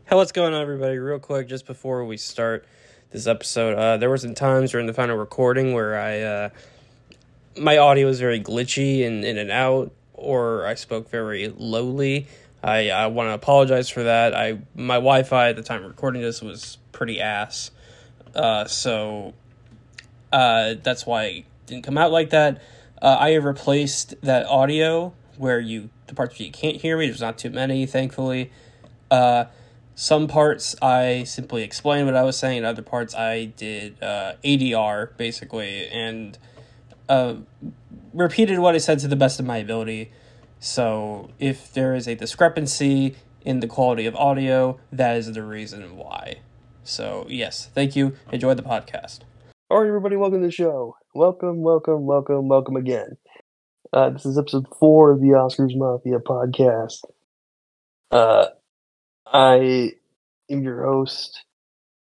Hey, what's going on, everybody? Real quick, just before we start this episode, there were some times during the final recording where my audio was very glitchy and in and out, or I spoke very lowly. I want to apologize for that. My Wi-Fi at the time of recording this was pretty ass, so that's why it didn't come out like that. I have replaced that audio where the parts where you can't hear me. There's not too many, thankfully. Some parts I simply explained what I was saying, and other parts I did ADR, basically, and repeated what I said to the best of my ability. So if there is a discrepancy in the quality of audio, that is the reason why. So yes, thank you. Enjoy the podcast. All right, everybody, welcome to the show. Welcome again. This is episode 4 of the Oscars Mafia podcast. I am your host,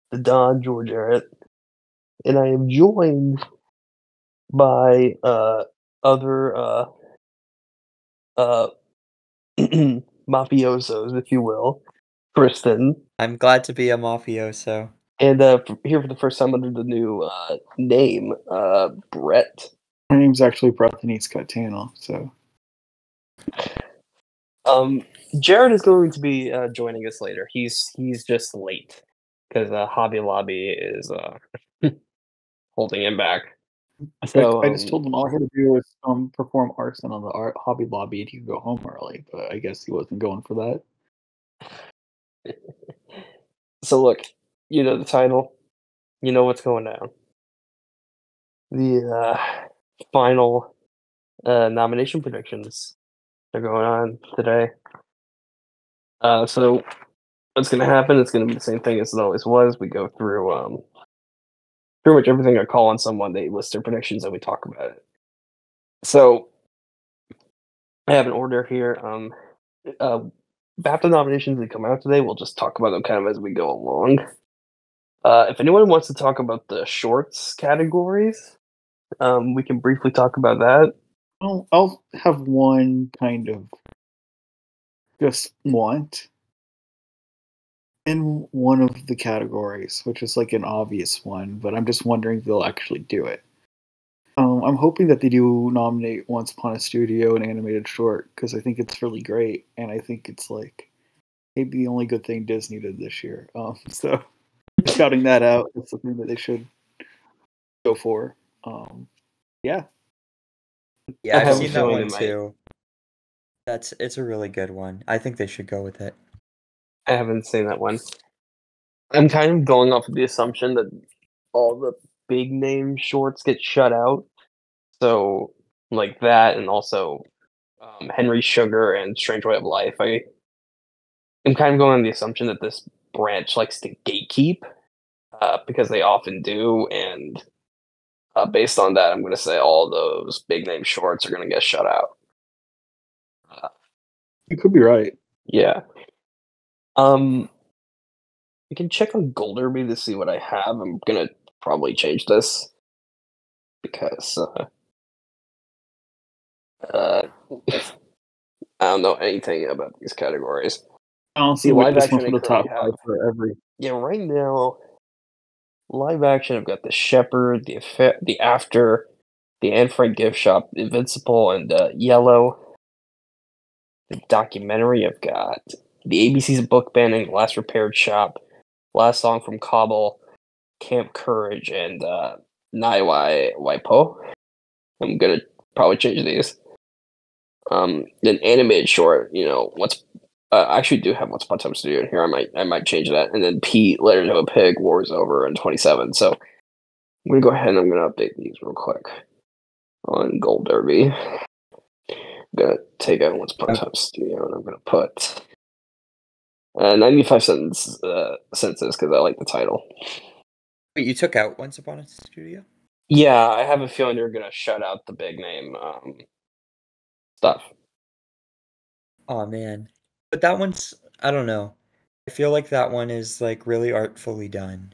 the Don George Errett, and I am joined by other mafiosos, if you will. Tristan. I'm glad to be a mafioso. And here for the first time under the new name, Brett. My name's actually Bethany Scott-Tannell, so... Jared is going to be joining us later. He's just late because Hobby Lobby is holding him back. So I just told him all I had to do was perform arson on the Hobby Lobby and he could go home early, but I guess he wasn't going for that. So look, you know the title, you know what's going down. The final nomination predictions are going on today. So what's going to happen? It's going to be the same thing as it always was. We go through pretty much everything I call on someone. They list their predictions and we talk about it. So I have an order here. BAFTA nominations that come out today, we'll just talk about them kind of as we go along. If anyone wants to talk about the shorts categories, we can briefly talk about that. I'll have one kind of just want in one of the categories, which is like an obvious one, but I'm just wondering if they'll actually do it. I'm hoping that they do nominate Once Upon a Studio an animated short, because I think it's really great, and I think it's like maybe the only good thing Disney did this year. So shouting that out, that's something that they should go for. Yeah, I've seen that one too. It's a really good one. I think they should go with it. I haven't seen that one. I'm kind of going off of the assumption that all the big name shorts get shut out. So like that, and also Henry Sugar and Strange Way of Life. I'm kind of going on the assumption that this branch likes to gatekeep because they often do, and based on that, I'm going to say all those big name shorts are going to get shut out. You could be right. Yeah. You can check on Gold Derby to see what I have. I'm going to probably change this because I don't know anything about these categories. I don't see live action for the top 5 for every. Yeah, right now, live action, I've got The Shepherd, The After, The Anne Frank Gift Shop, Invincible, and Yellow. The documentary, I've got the ABC's Book Banning, Last Repaired Shop, Last Song from Kabul, Camp Courage, and Nai Waipo. I'm gonna probably change these. Then animated short, I actually do have Once Upon a Time Studio in here. I might change that. And then Pete, Letter to a Pig, War's Over, and 27. So I'm gonna go ahead and I'm gonna update these real quick on Gold Derby. I'm gonna take out Once Upon a Time Studio and I'm gonna put 95 sentences because I like the title. Wait, you took out Once Upon a Studio? Yeah, I have a feeling they're gonna shut out the big name stuff. Oh man. But that one's, I don't know. I feel like that one is like really artfully done.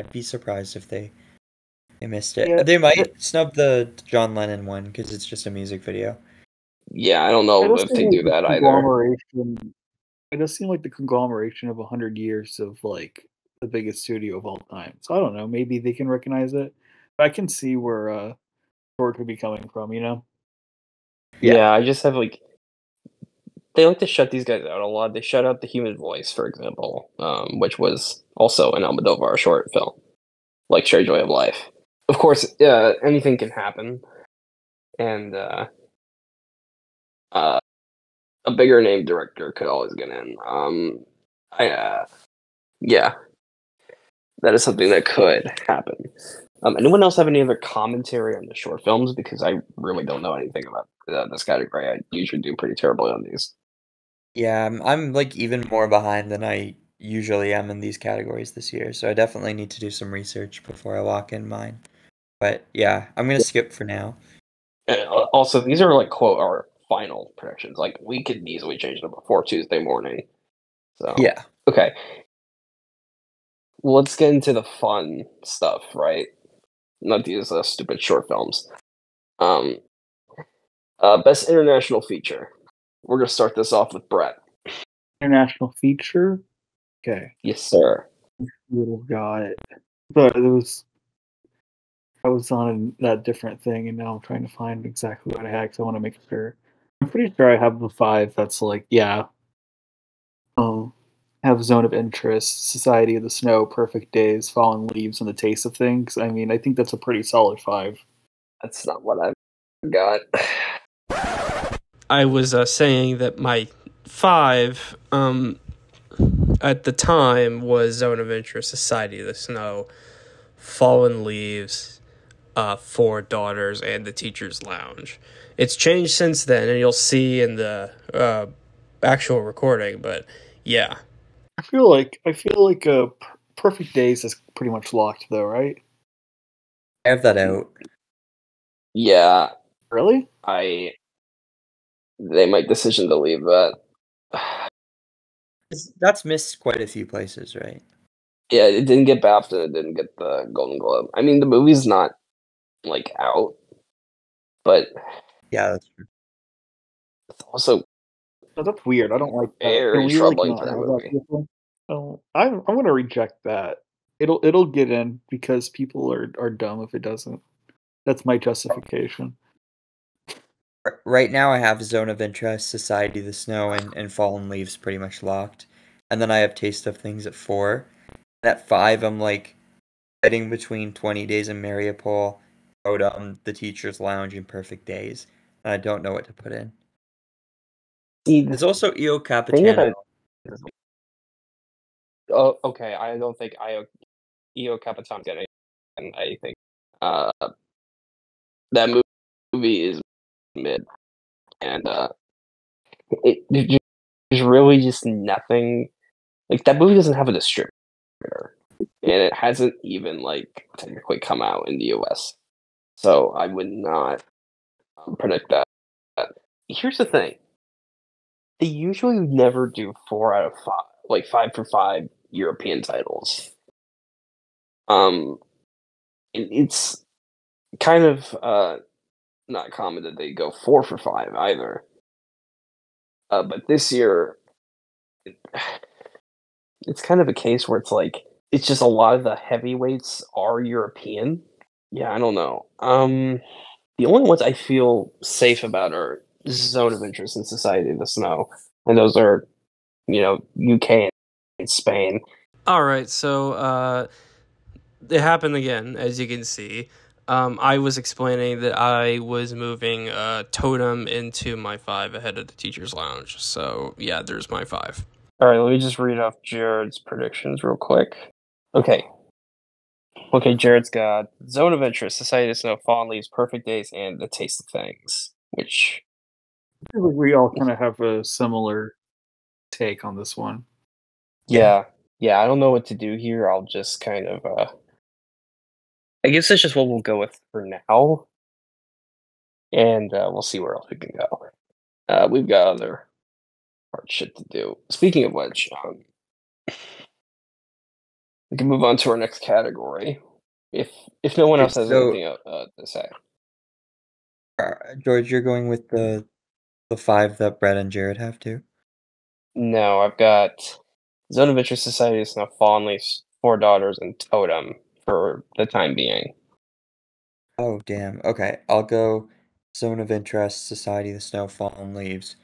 I'd be surprised if they missed it. Yeah. They might snub the John Lennon one because it's just a music video. Yeah, I don't know if they do that either. It does seem like the conglomeration of 100 years of like the biggest studio of all time. So I don't know. Maybe they can recognize it. But I can see where George would be coming from. You know. Yeah, I just have like they like to shut these guys out a lot. They shut out The Human Voice, for example, which was also an Almodovar short film, like Cherry Joy of Life. Of course, anything can happen, and a bigger name director could always get in. Yeah, that is something that could happen. Anyone else have any other commentary on the short films? Because I really don't know anything about this category. I usually do pretty terribly on these. Yeah, I'm like even more behind than I usually am in these categories this year, so I definitely need to do some research before I lock in mine. But yeah, I'm gonna skip for now. And also, these are like quote our final predictions. Like we could easily change them before Tuesday morning. So Yeah. okay, well, let's get into the fun stuff, right? Not these stupid short films. Um, best international feature. We're gonna start this off with Brett. International feature. Okay. Yes, sir. Little guy. But I was on that different thing, and now I'm trying to find exactly what I had because I want to make sure. I'm pretty sure I have the 5 that's like, yeah. Have Zone of Interest, Society of the Snow, Perfect Days, Fallen Leaves, and The Taste of Things. I mean, I think that's a pretty solid 5. That's not what I've got. I was saying that my 5 at the time was Zone of Interest, Society of the Snow, Fallen Leaves, Four Daughters, and The Teacher's Lounge. It's changed since then, and you'll see in the actual recording, but yeah. I feel like Perfect Days is pretty much locked though, right? I have that out. Yeah, Really? they might decision to leave that. That's missed quite a few places, right? Yeah, it didn't get BAFTA. It didn't get the Golden Globe. I mean, the movie's not like out, but Yeah, that's true. it's also Oh, that's weird. I don't like that. Can very we like troubling not for that have that movie. people? Oh, I'm gonna reject that. It'll get in because people are dumb if it doesn't. That's my justification. Right now I have Zone of Interest, Society of the Snow, and Fallen Leaves pretty much locked. And then I have Taste of Things at 4. And at 5, I'm like fighting between 20 Days in Mariupol, Totem, The Teacher's Lounge, and Perfect Days. And I don't know what to put in. See, There's also Io thing Capitano. about oh, okay, I don't think Io Capitan's getting and I think that movie is mid, and there's really just nothing. Like that movie doesn't have a distributor, and it hasn't even like technically come out in the U.S. So I would not predict that. Here's the thing: they usually never do 4 out of 5, like 5 for 5 European titles. It's kind of not common that they go 4 for 5 either. But this year, it's kind of a case where it's like it's just a lot of the heavyweights are European. Yeah, I don't know. The only ones I feel safe about are Zone of Interest and Society of the Snow, and those are UK and Spain. All right, so it happened again, as you can see. I was explaining that I was moving Totem into my 5 ahead of the Teacher's Lounge. So, yeah, there's my 5. All right, let me just read off Jared's predictions real quick. Okay, Jared's got Zone of Interest, Society of Snow, Fallen Leaves, Perfect Days, and The Taste of Things, which I feel like we all kind of have a similar take on this one. yeah, I don't know what to do here. I'll just kind of I guess that's just what we'll go with for now, and we'll see where else we can go. We've got other hard shit to do. Speaking of which, we can move on to our next category. If no one else has anything to say. George, you're going with the 5 that Brett and Jared have to? No, I've got Zone of Interest, Society of Snow, Fallen Leaves, Four Daughters, and Totem for the time being. Oh, damn. Okay, I'll go Zone of Interest, Society of the Snow, Fallen Leaves,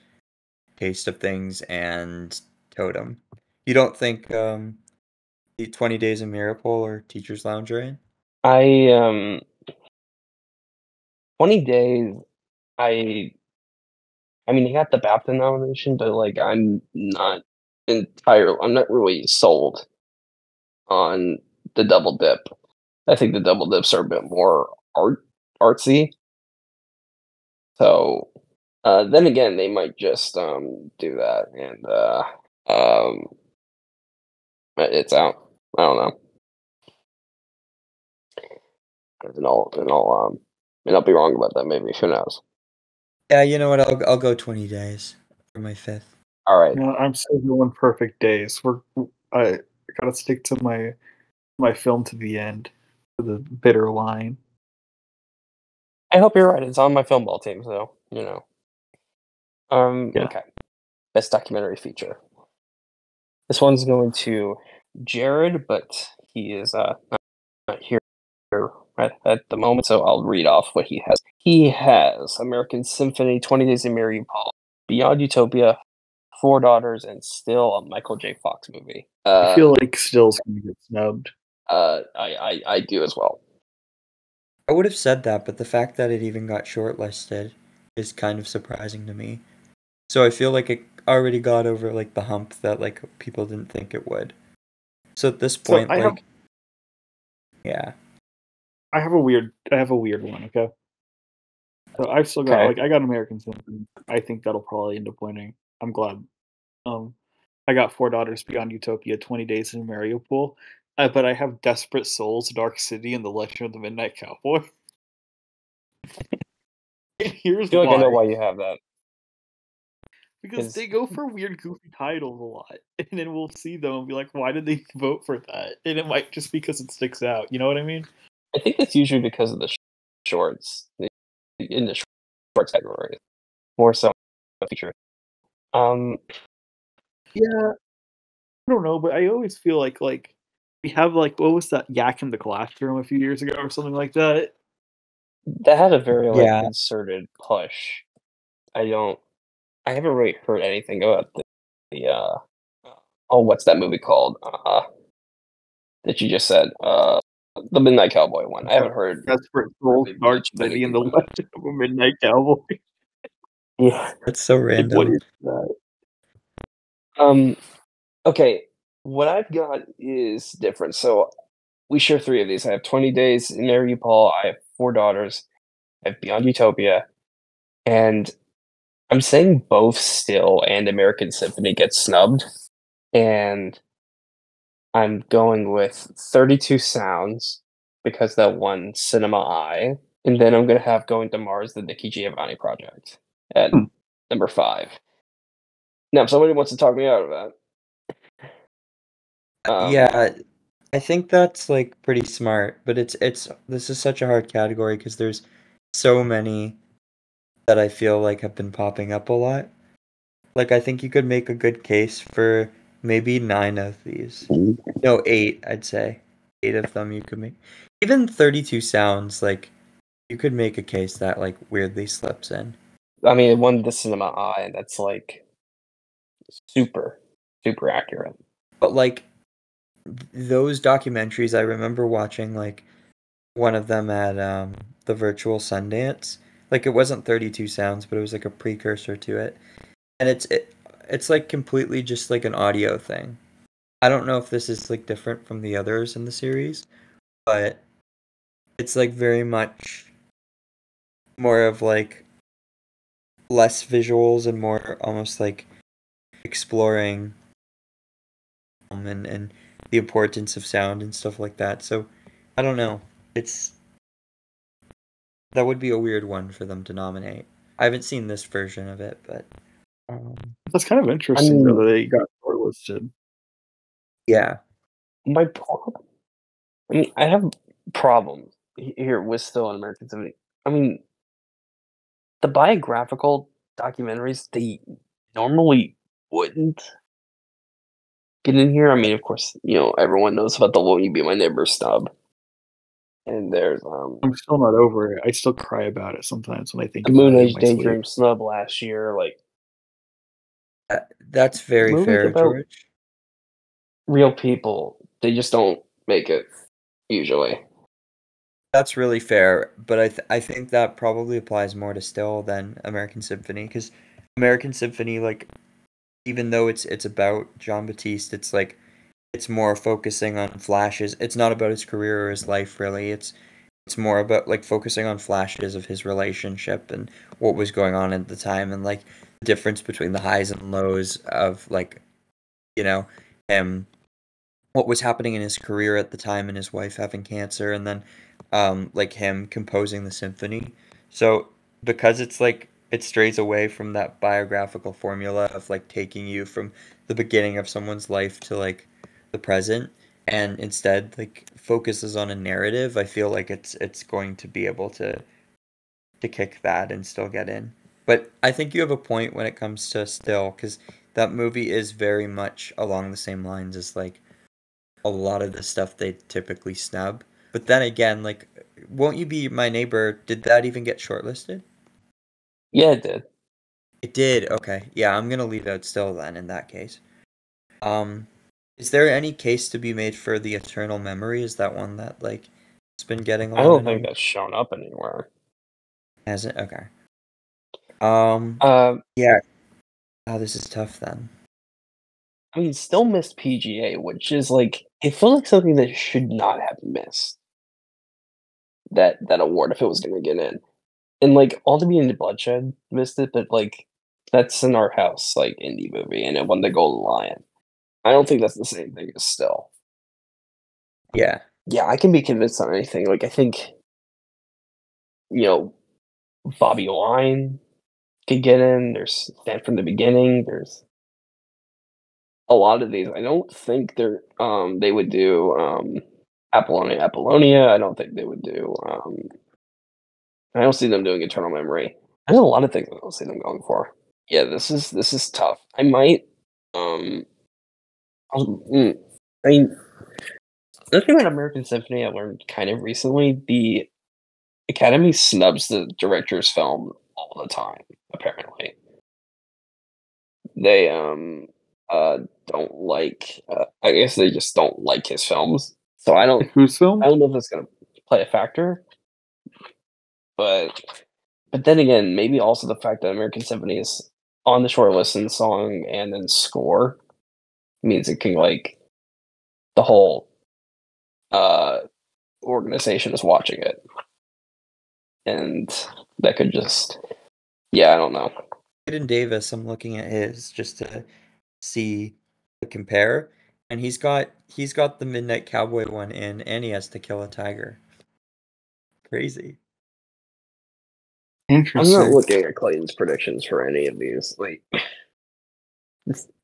Taste of Things, and Totem. You don't think the 20 Days of Miracle or Teacher's Lounge are in? I 20 Days. I mean, he got the BAFTA nomination, but like, I'm not really sold on the double dip. I think the double dips are a bit more artsy. So, then again, they might just do that, and um, it's out. I don't know. And I'll be wrong about that. Maybe, who knows? Yeah, you know what? I'll go 20 Days for my fifth. All right. No, I'm still going Perfect Days. I gotta stick to my film to the end for the bitter line. I hope you're right. It's on my film ball team, so Yeah. Okay. Best documentary feature. This one's going to Jared, but he is not here at the moment, so I'll read off what he has. He has American Symphony, 20 Days of Mary Paul, Beyond Utopia, Four Daughters, and still a Michael J. Fox movie. I feel like Still's gonna get snubbed. I do as well. I would have said that, but the fact that it even got shortlisted is kind of surprising to me. So I feel like it already got over like the hump that like people didn't think it would. So at this point, yeah. I have a weird one, okay? So I've still got I got American Symphony. I think that'll probably end up winning. I'm glad. I got Four Daughters, Beyond Utopia, 20 Days in Mariupol. But I have Desperate Souls, Dark City, and The Legend of the Midnight Cowboy. And here's I feel like why. I know why you have that. Because they go for weird, goofy titles a lot. And then we'll see them and be like, why did they vote for that? And it might just because it sticks out. You know what I mean? I think that's usually because of the shorts. In the shorts category. More so feature. Yeah. I don't know, but I always feel like we have what was that Yak in the Classroom a few years ago or something like that? That had a very Yeah. concerted push. I haven't really heard anything about the what's that movie called? That you just said. The Midnight Cowboy one. I haven't heard Desperate Souls, really Dark much of City, and anything The about Legend of a Midnight Cowboy. Yeah. That's so random. What is that? Okay. What I've got is different. So we share three of these. I have 20 Days in Mariupol. I have Four Daughters. I have Beyond Utopia. And I'm saying both Still and American Symphony get snubbed. And I'm going with 32 Sounds because that won Cinema Eye. And then I'm going to have Going to Mars, the Nikki Giovanni project at number 5. Now, if somebody wants to talk me out of that. Yeah, I think that's like pretty smart, but it's this is such a hard category because there's so many that I feel like have been popping up a lot. Like I think you could make a good case for maybe 9 of these. No, 8, I'd say. 8 of them you could make. Even 32 Sounds, like you could make a case that like weirdly slips in. I mean, it won the Cinema Eye, and that's like super, super accurate. But like those documentaries, I remember watching like one of them at the virtual Sundance. Like it wasn't 32 Sounds, but it was like a precursor to it. And it's like completely just like an audio thing. I don't know if this is like different from the others in the series, but it's like very much more of like less visuals and more almost like exploring and the importance of sound and stuff like that. So I don't know. That would be a weird one for them to nominate. I haven't seen this version of it, but That's kind of interesting though that they got shortlisted. Yeah. My problem. I mean, I have problems here with Still and American Symphony. I mean, the biographical documentaries, they normally wouldn't get in here. I mean, of course, everyone knows about the "Will You Be My Neighbor" snub, and there's I'm still not over it. I still cry about it sometimes when I think the about Moon it in Age my sleep. Daydream snub last year. Like, That's very movies fair, about George. real people, they just don't make it usually. That's really fair, but I think that probably applies more to Still than American Symphony, because American Symphony, like, even though it's about Jean Baptiste, it's like it's more focusing on flashes. It's not about his career or his life really. It's more about like focusing on flashes of his relationship and what was going on at the time, and like the difference between the highs and lows of like, you know, him, what was happening in his career at the time and his wife having cancer, and then like him composing the symphony. So because it's like it strays away from that biographical formula of like taking you from the beginning of someone's life to like the present, and instead like focuses on a narrative, I feel like it's going to be able to kick that and still get in. But I think you have a point when it comes to Still, because that movie is very much along the same lines as like a lot of the stuff they typically snub. But then again, like, Won't You Be My Neighbor, did that even get shortlisted? Yeah, it did. It did. Okay. Yeah, I'm gonna leave out Still then in that case. Um, is there any case to be made for The Eternal Memory? Is that one that like has been getting a I lot of don't think nom? that's shown up anywhere. Has it? Okay. Um, Um, yeah. Oh, this is tough then. I mean, still missed PGA, which is like it feels like something that should not have missed that award if it was going to get in. And like All to Be in the Bloodshed missed it, but like that's an art house like indie movie, and it won the Golden Lion. I don't think that's the same thing as Still. Yeah. Yeah, I can be convinced on anything. Like I think you know Bobby Wine could get in. There's Stand from the Beginning. There's a lot of these. I don't think they would do Apollonia. I don't think they would do I don't see them doing Eternal Memory. There's a lot of things I don't see them going for. Yeah, this is tough. I might um I mean the thing about American Symphony I learned kind of recently, the Academy snubs the director's film all the time, apparently. They don't like I guess they just don't like his films. So Whose film? I don't know if that's gonna play a factor, but then again, maybe also the fact that American Symphony is on the short list in song and then score means it can like the whole uh organization is watching it. And that could just I don't know. Hayden Davis, I'm looking at his just to see compare, and he's got the Midnight Cowboy one in, and he has To Kill a Tiger. Crazy. I'm not Interesting. looking at Clayton's predictions for any of these. Like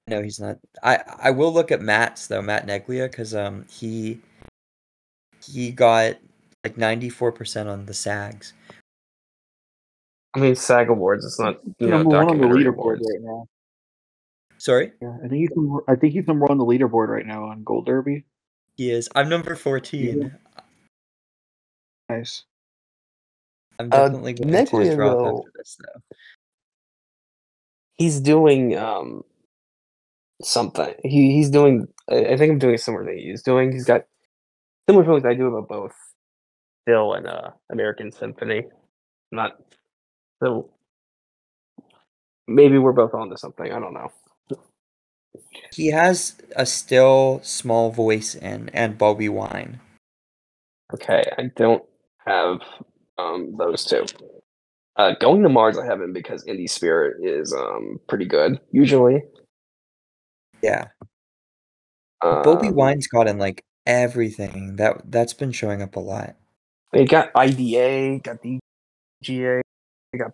No, he's not. I will look at Matt's though, Matt Neglia, because he got like 94% on the SAGs. I mean SAG Awards, it's not Number one on the documentary leaderboard awards. right now. Sorry, Yeah, I think he's number one on the leaderboard right now on Gold Derby. he is. I'm number 14. Nice. I'm definitely going to Neglia drop though, after this though. he's doing something. He's doing I think I'm doing a similar thing he's doing. He's got similar feelings I do about both Bill and American Symphony. Not so maybe we're both onto something. I don't know. He has a still small voice in and Bobby Wine. Okay, I don't have those two. Going to Mars I haven't because Indie Spirit is pretty good usually. Yeah. Bobby Um, Wine's gotten like everything. That's been showing up a lot. they got IDA, got DGA, they got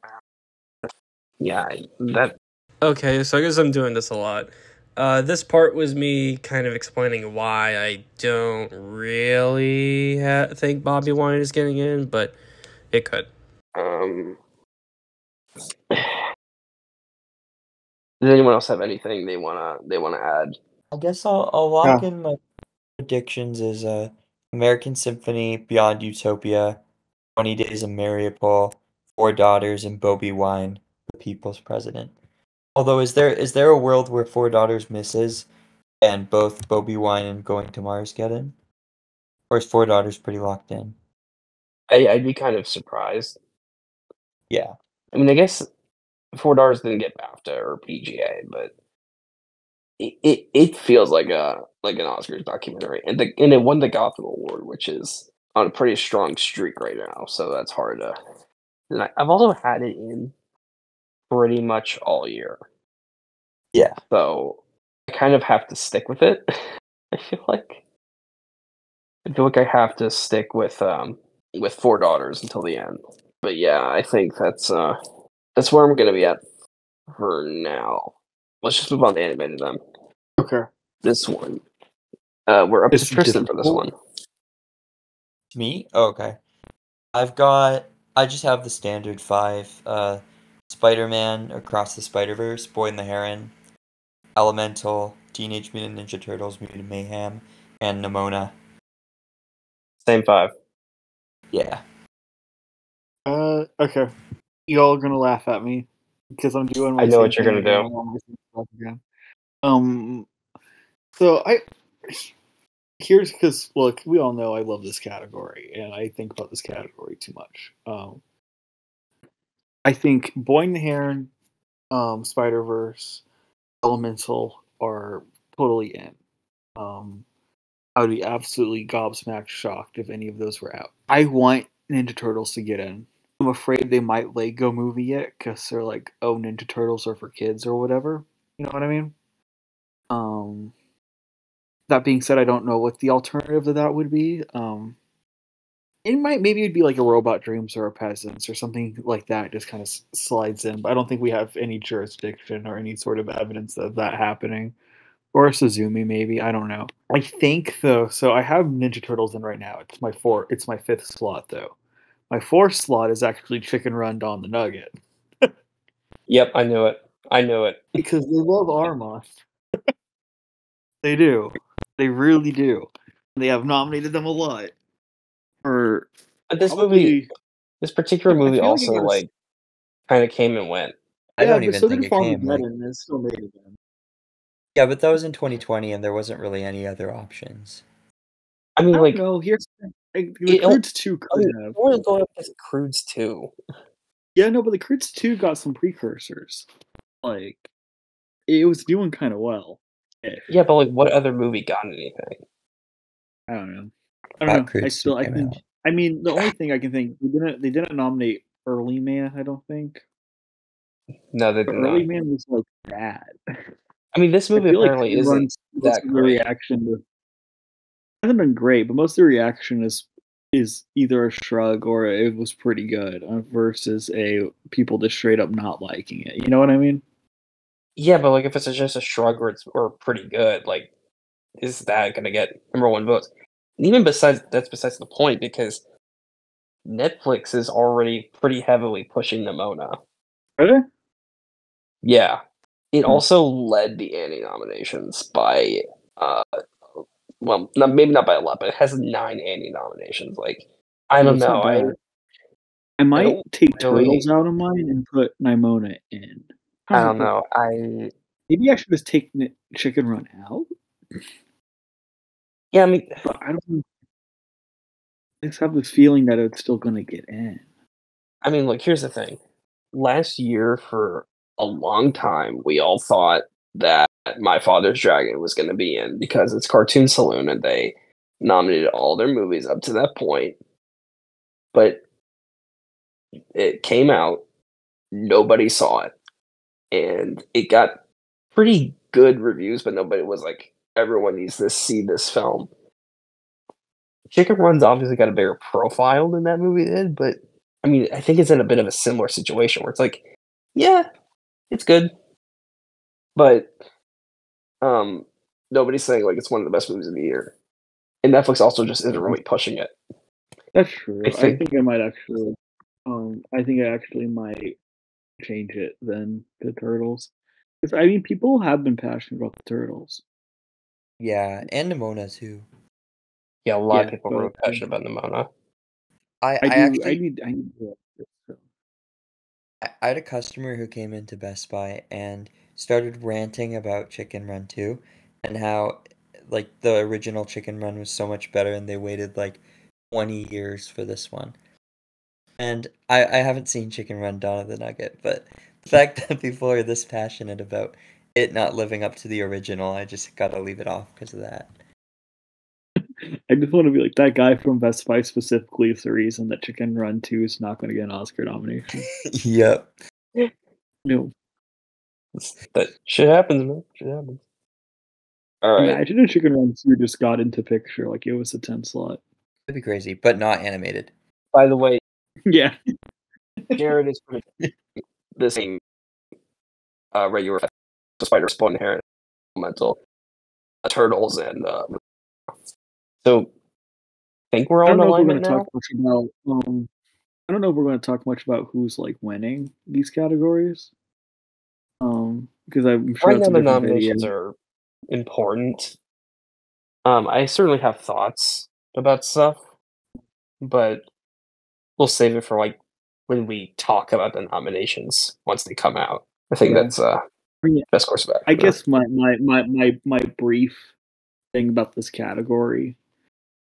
that. Okay, so I guess I'm doing this a lot. This part was me kind of explaining why I don't really think Bobby Wine is getting in, but it could. Does anyone else have anything they wanna add? I guess I'll lock in my predictions as American Symphony, Beyond Utopia, 20 Days of Mariupol, Four Daughters, and Bobby Wine, the People's President. Although, is there a world where Four Daughters misses and both Bobby Wine and Going to Mars get in? Or is Four Daughters pretty locked in? I'd be kind of surprised. Yeah. I mean, I guess Four Daughters didn't get BAFTA or PGA, but it feels like an Oscars documentary, and it won the Gotham Award, which is on a pretty strong streak right now. So that's hard to. And I've also had it in pretty much all year, Yeah. so I kind of have to stick with it. I feel like I have to stick with Four Daughters until the end. But yeah, I think that's where I'm gonna be at for now. Let's just move on to animated then. Okay. This one. We're up It's to Tristan for this difficult. one. Me? Oh, okay. I just have the standard 5. Spider-Man, Across the Spider-Verse, Boy and the Heron, Elemental, Teenage Mutant Ninja Turtles, Mutant Mayhem, and Nimona. Same 5. Yeah. Okay. Y'all are gonna laugh at me because I'm doing my I know same what you're thing gonna again. do. I'm on my same stuff again. So here's because look, we all know I love this category, and I think about this category too much. I think Boy and the Heron, Spider Verse, Elemental are totally in. I would be absolutely gobsmacked shocked if any of those were out. I want Ninja Turtles to get in. I'm afraid they might Lego movie it because they're like, oh, Ninja Turtles are for kids or whatever. You know what I mean? That being said, I don't know what the alternative to that would be. Maybe it'd be like a Robot Dreams or a Peasants or something like that. Just kind of slides in, but I don't think we have any jurisdiction or any sort of evidence of that happening. Or a Suzumi, maybe. I don't know. I think though. So I have Ninja Turtles in right now. It's my 4. It's my 5th slot though. My 4th slot is actually Chicken Run Don the Nugget Yep, I knew it. I knew it. because they love Armos. They do. They really do. They have nominated them a lot. Or But this probably. particular I movie feel like it also got a. kind of came and went. I Yeah, don't but even so think did it came. Farmageddon, and it still made it. Then. Yeah, but that was in 2020, and there wasn't really any other options. I mean, I don't know. Here's the Croods 2 could have. We're going up against Croods 2. Yeah, no, but the Croods 2 got some precursors. Like, it was doing kind of well. Yeah, but what other movie got anything? I don't know. I think. I mean, the only thing I can think they didn't nominate Early Man. I don't think. No, they But did Early not. Man was bad. I mean, this movie I feel apparently isn't that the great. reaction hasn't been great, but most of the reaction is either a shrug or it was pretty good versus people just straight up not liking it. You know what I mean? Yeah, but if it's just a shrug or pretty good, is that gonna get #1 votes? And even besides the point because Netflix is already pretty heavily pushing Nimona. Really? Yeah. It Hmm. also led the Annie nominations by maybe not by a lot, but it has 9 Annie nominations. I don't That's not know. bad. I I might don't take really. Turtles out of mine and put Nimona in. I don't know. Maybe I should just take Chicken Run out. Yeah, I mean, But I don't know. I just have this feeling that it's still gonna get in. look, here's the thing. Last year, for a long time, we all thought that My Father's Dragon was going to be in because it's Cartoon Saloon and they nominated all their movies up to that point. But it came out, nobody saw it, and it got pretty good reviews, but nobody was like, everyone needs to see this film. Chicken Run's obviously got a bigger profile than that movie did, but I think it's in a bit of a similar situation where it's yeah, it's good, but nobody's saying it's one of the best movies of the year, and Netflix also just isn't really pushing it. That's true. I think I might actually. I think I actually might change it then to Turtles. Because people have been passionate about the Turtles. Yeah, and Nimona too. Yeah, a lot of Yeah, people are really but passionate about Nimona. I I do. I actually need. I need. I had a customer who came into Best Buy and started ranting about Chicken Run 2 and how like the original Chicken Run was so much better and they waited like 20 years for this one. And I haven't seen Chicken Run Dawn of the Nugget, but the fact that people are this passionate about it not living up to the original, I just gotta leave it off because of that. I just want to be like that guy from Best Buy specifically is the reason that Chicken Run 2 is not going to get an Oscar nomination. Yep. No. That shit happens, man. Shit happens. All right. Imagine if Chicken Run 2 just got into picture like it was a 10 slot. That'd be crazy, but not animated. By the way, Yeah. Jared is putting the same regular spider spawn inherent elemental turtles and so I think we're I all in don't know if we're going alignment to now. talk much about I don't know if we're going to talk much about who's like winning these categories. Because I'm sure Right that's now, a the different nominations video. are important. I certainly have thoughts about stuff, but we'll save it for like when we talk about the nominations once they come out. I think Yeah. that's I mean, best course of I action. guess my brief thing about this category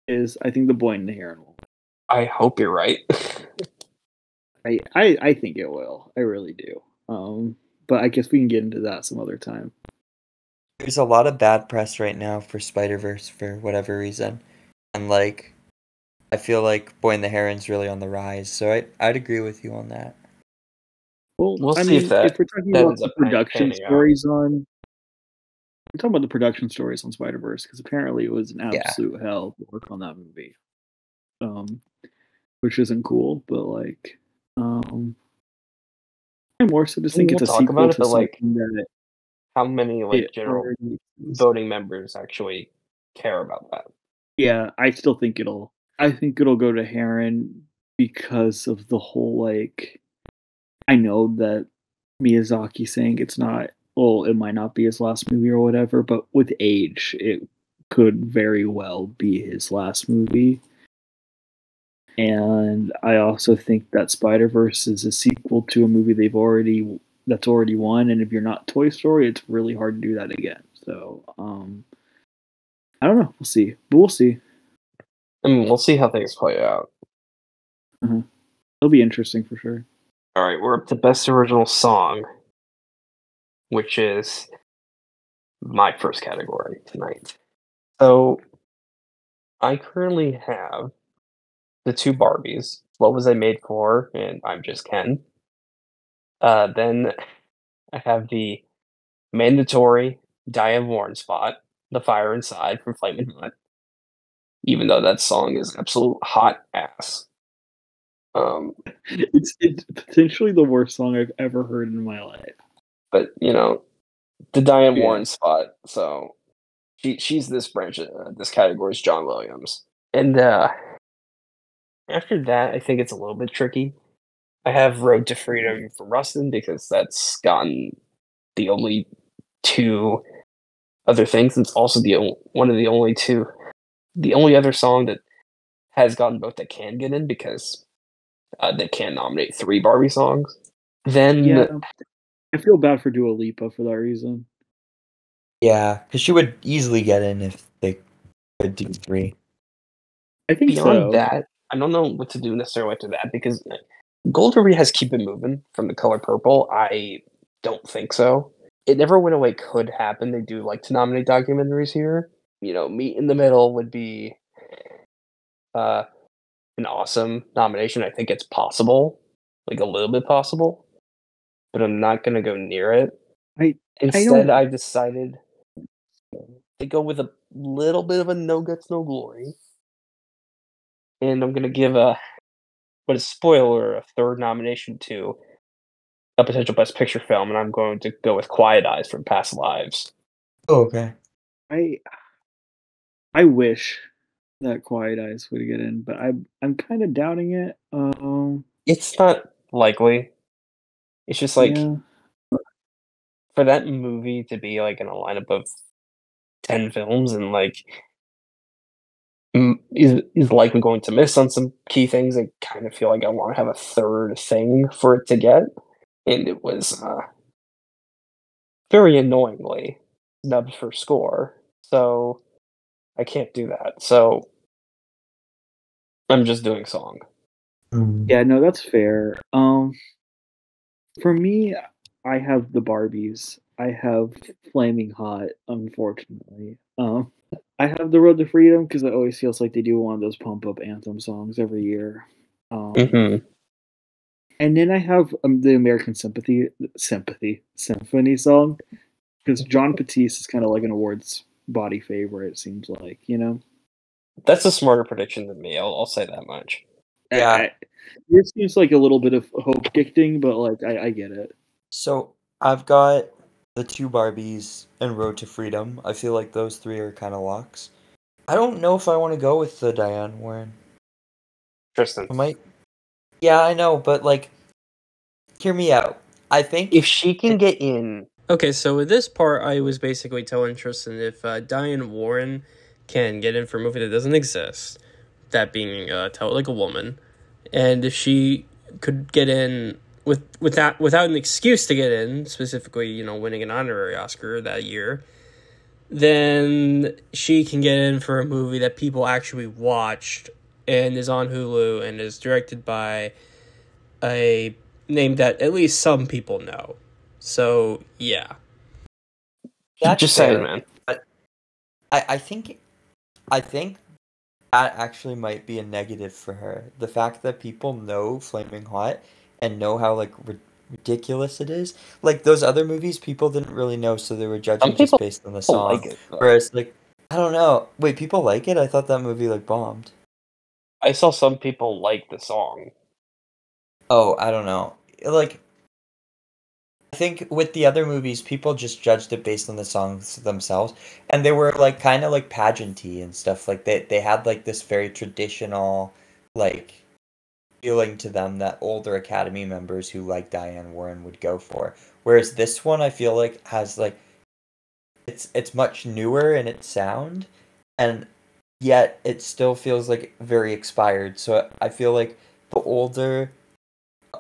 is I think the Boy and the Heron will. I hope you're right. I think it will. I really do. But I guess we can get into that some other time. There's a lot of bad press right now for Spider-Verse for whatever reason. And like I feel like Boy and the Heron's really on the rise, so I'd agree with you on that. Well, We'll I see if mean, if we're talking that about ends the up production panning out. stories on, we're talking about the production stories on Spider Verse because apparently it was an Yeah. absolute hell to work on that movie, which isn't cool. But like, I more so just think We'll it's a talk sequel about it, to but like, something that how many like it general already exists. voting members actually care about that? Yeah, I still think it'll. I think it'll go to Heron because of the whole like. I know that Miyazaki saying it's not. Well, it might not be his last movie or whatever, but with age, it could very well be his last movie. And I also think that Spider Verse is a sequel to a movie that's already won. And if you're not Toy Story, it's really hard to do that again. So I don't know. We'll see, but we'll see. I mean, we'll see how things play out. It'll be interesting for sure. All right, we're up to best original song, which is my first category tonight. So I currently have the two Barbies. What Was I Made For? And I'm Just Ken. Then I have the mandatory Diane Warren spot, The Fire Inside from Flamin' Hot. Even though that song is absolute hot ass. It's potentially the worst song I've ever heard in my life. But you know, the Diane Yeah. Warren spot. So she's this branch of this category's John Williams. And after that, I think it's a little bit tricky. I have Road to Freedom from Rustin because that's gotten the only two other things. It's also one of the only other song that has gotten both that can get in because they can nominate 3 Barbie songs. Then Yeah, I feel bad for Dua Lipa for that reason. Yeah, because she would easily get in if they could do 3. I think beyond so. that, I don't know what to do necessarily after that because Golden has Keep It Moving from The Color Purple. I don't think so. It Never Went Away could happen. They do like to nominate documentaries here. You know, Meet in the Middle would be an awesome nomination. I think it's possible, like a little bit possible, but I'm not going to go near it. Instead, don't- I've decided to go with a little bit of a No Guts, No Glory. And I'm going to give but a spoiler, a third nomination to a potential Best Picture film, and I'm going to go with Quiet Eyes from Past Lives. Oh, okay. I wish that Quiet Eyes would get in, but I'm kind of doubting it. It's not likely. It's just like Yeah, for that movie to be like in a lineup of 10 films and like is likely going to miss on some key things. I kind of feel like I want to have a third thing for it to get, and it was very annoyingly snubbed for score. So I can't do that. So I'm just doing song. Yeah, no, that's fair. For me, I have the Barbies. I have Flaming Hot, unfortunately. I have the Road to Freedom because it always feels like they do one of those pump up anthem songs every year. Mm-hmm. And then I have the American Symphony song because John Batiste is kind of like an awards body favorite. It seems like, you know. That's a smarter prediction than me. I'll say that much. Yeah. It seems like a little bit of hope gifting, but like I get it. So I've got the two Barbies and Road to Freedom. I feel like those three are kind of locks. I don't know if I want to go with the Diane Warren. Tristan. I might. Yeah, I know, but like, hear me out. I think If she can get in. Okay, so with this part, I was basically telling Tristan if Diane Warren can get in for a movie that doesn't exist, that being like a woman, and if she could get in without an excuse to get in, specifically, winning an honorary Oscar that year, then she can get in for a movie that people actually watched and is on Hulu and is directed by a name that at least some people know. So, yeah. that's Just fair, saying, man. But I think that actually might be a negative for her. The fact that people know Flaming Hot and know how like ridiculous it is. Like those other movies, people didn't really know, so they were judging just people based on the song. like it, though. Whereas, like, I don't know. Wait, people like it? I thought that movie like bombed. I saw some people like the song. Oh, I don't know. Like, I think with the other movies, people just judged it based on the songs themselves, and they were like kind of like pageanty and stuff. Like they had like this very traditional, like feeling to them that older Academy members who like Diane Warren would go for. Whereas this one, I feel like has like it's much newer in its sound, and yet it still feels like very expired. So I feel like the older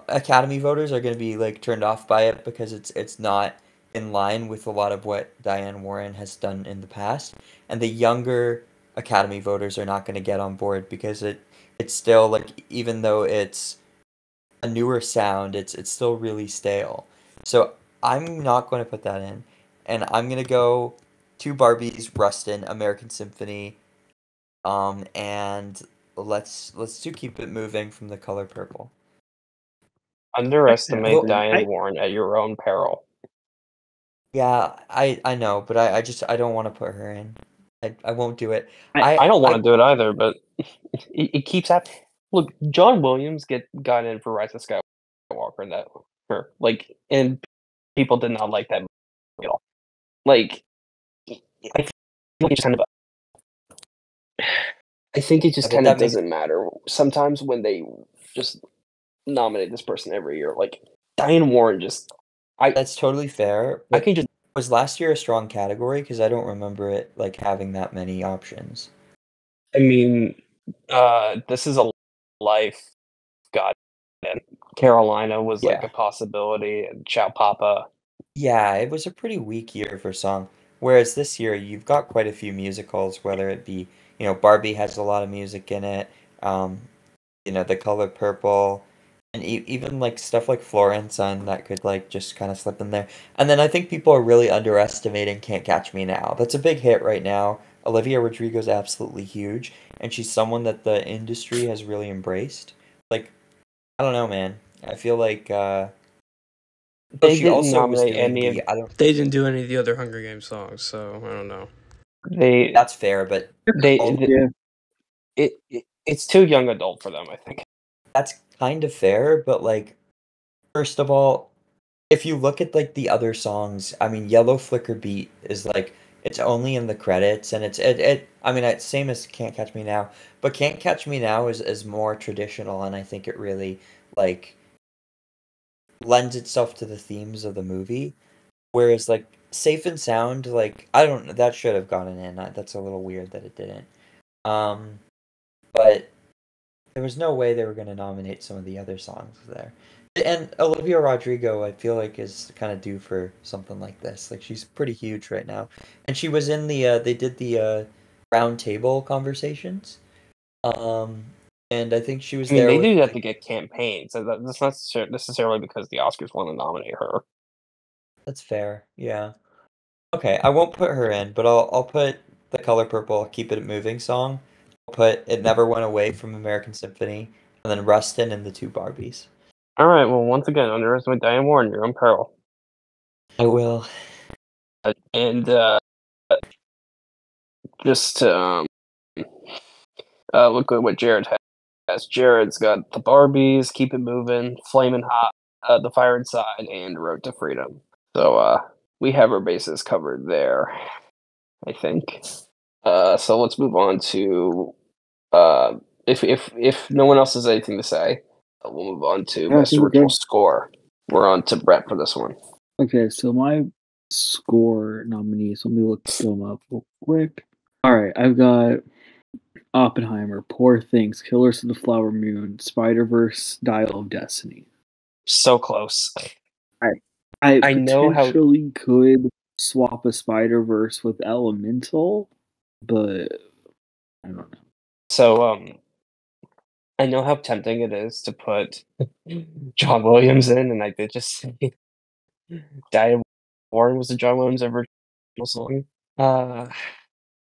Academy voters are going to be like turned off by it because it's not in line with a lot of what Diane Warren has done in the past, and the younger Academy voters are not going to get on board because it's still like even though it's a newer sound, it's still really stale. So I'm not going to put that in, and I'm going to go two Barbies, Rustin, American Symphony, and let's do Keep It Moving from The Color Purple. Underestimate Well, Diane Warren at your own peril. Yeah, I know, but I don't want to put her in. I won't do it. I don't want to do it either, but it keeps happening. Look, John Williams got in for Rise of Skywalker in that like, and people did not like that movie at all. Like, I think it just kind of. I think it just but kind of that makes doesn't matter sometimes when they just nominate this person every year. Like Diane Warren, just that's totally fair. I But can just. was last year a strong category? Because I don't remember it like having that many options. I mean, this is a life. God, and Carolina was like Yeah. a possibility, and Chow Papa. Yeah, it was a pretty weak year for song. Whereas this year, you've got quite a few musicals, whether it be, Barbie has a lot of music in it, um, The Color Purple, and even like stuff like Florence and that could like just kind of slip in there. And then I think people are really underestimating Can't Catch Me Now. That's a big hit right now. Olivia Rodrigo's absolutely huge, and she's someone that the industry has really embraced. Like, I don't know, man. I feel like They she didn't also was nominate doing any of. the I don't They didn't do any of the other Hunger Games songs, so I don't know. That's fair, but Yeah. It's too young adult for them, I think. that's kind of fair, but like first of all, if you look at like the other songs, I mean Yellow Flicker Beat is like it's only in the credits and I mean it's same as Can't Catch Me Now, but Can't Catch Me Now is more traditional and I think it really like lends itself to the themes of the movie. Whereas like Safe and Sound, like I don't know, that should have gotten in. That's a little weird that it didn't. But there was no way they were going to nominate some of the other songs there. And Olivia Rodrigo, I feel like, is kind of due for something like this. Like she's pretty huge right now, and she was in the. They did the round table conversations, and I think she was I mean, there. they with, do have like, to get campaigns. So that's not necessarily because the Oscars want to nominate her. That's fair. Yeah. Okay, I won't put her in, but I'll put The Color Purple, Keep It Moving song. I'll put It Never Went Away from American Symphony, and then Rustin and the Two Barbies. All right. Well, once again, underestimate Diane Warren. You're on peril. I will. And just to look at what Jared has. Jared's got the Barbies, Keep It Moving, Flamin' Hot, The Fire Inside, and Road to Freedom. So we have our bases covered there, I think. So let's move on to if no one else has anything to say, we'll move on to Yeah, I Best think we're Original good. Score. We're on to Brett for this one. Okay, so my score nominees, let me look them up real quick. Alright, I've got Oppenheimer, Poor Things, Killers of the Flower Moon, Spider-Verse, Dial of Destiny. So close. I I know how- potentially could swap a Spider-Verse with Elemental, but I don't know. So I know how tempting it is to put John Williams in, and I did just say Diane Warren was a John Williams original song.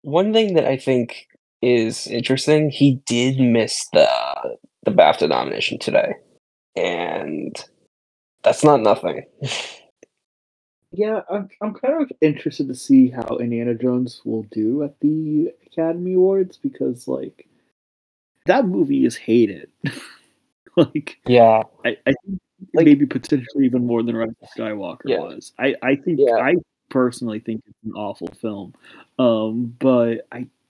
One thing that I think is interesting, he did miss the BAFTA nomination today, and that's not nothing. Yeah, I'm kind of interested to see how Indiana Jones will do at the Academy Awards because, like, that movie is hated. Like, Yeah, I think Like- maybe potentially even more than Rise of Skywalker Yeah. was. I think Yeah. I personally think it's an awful film, but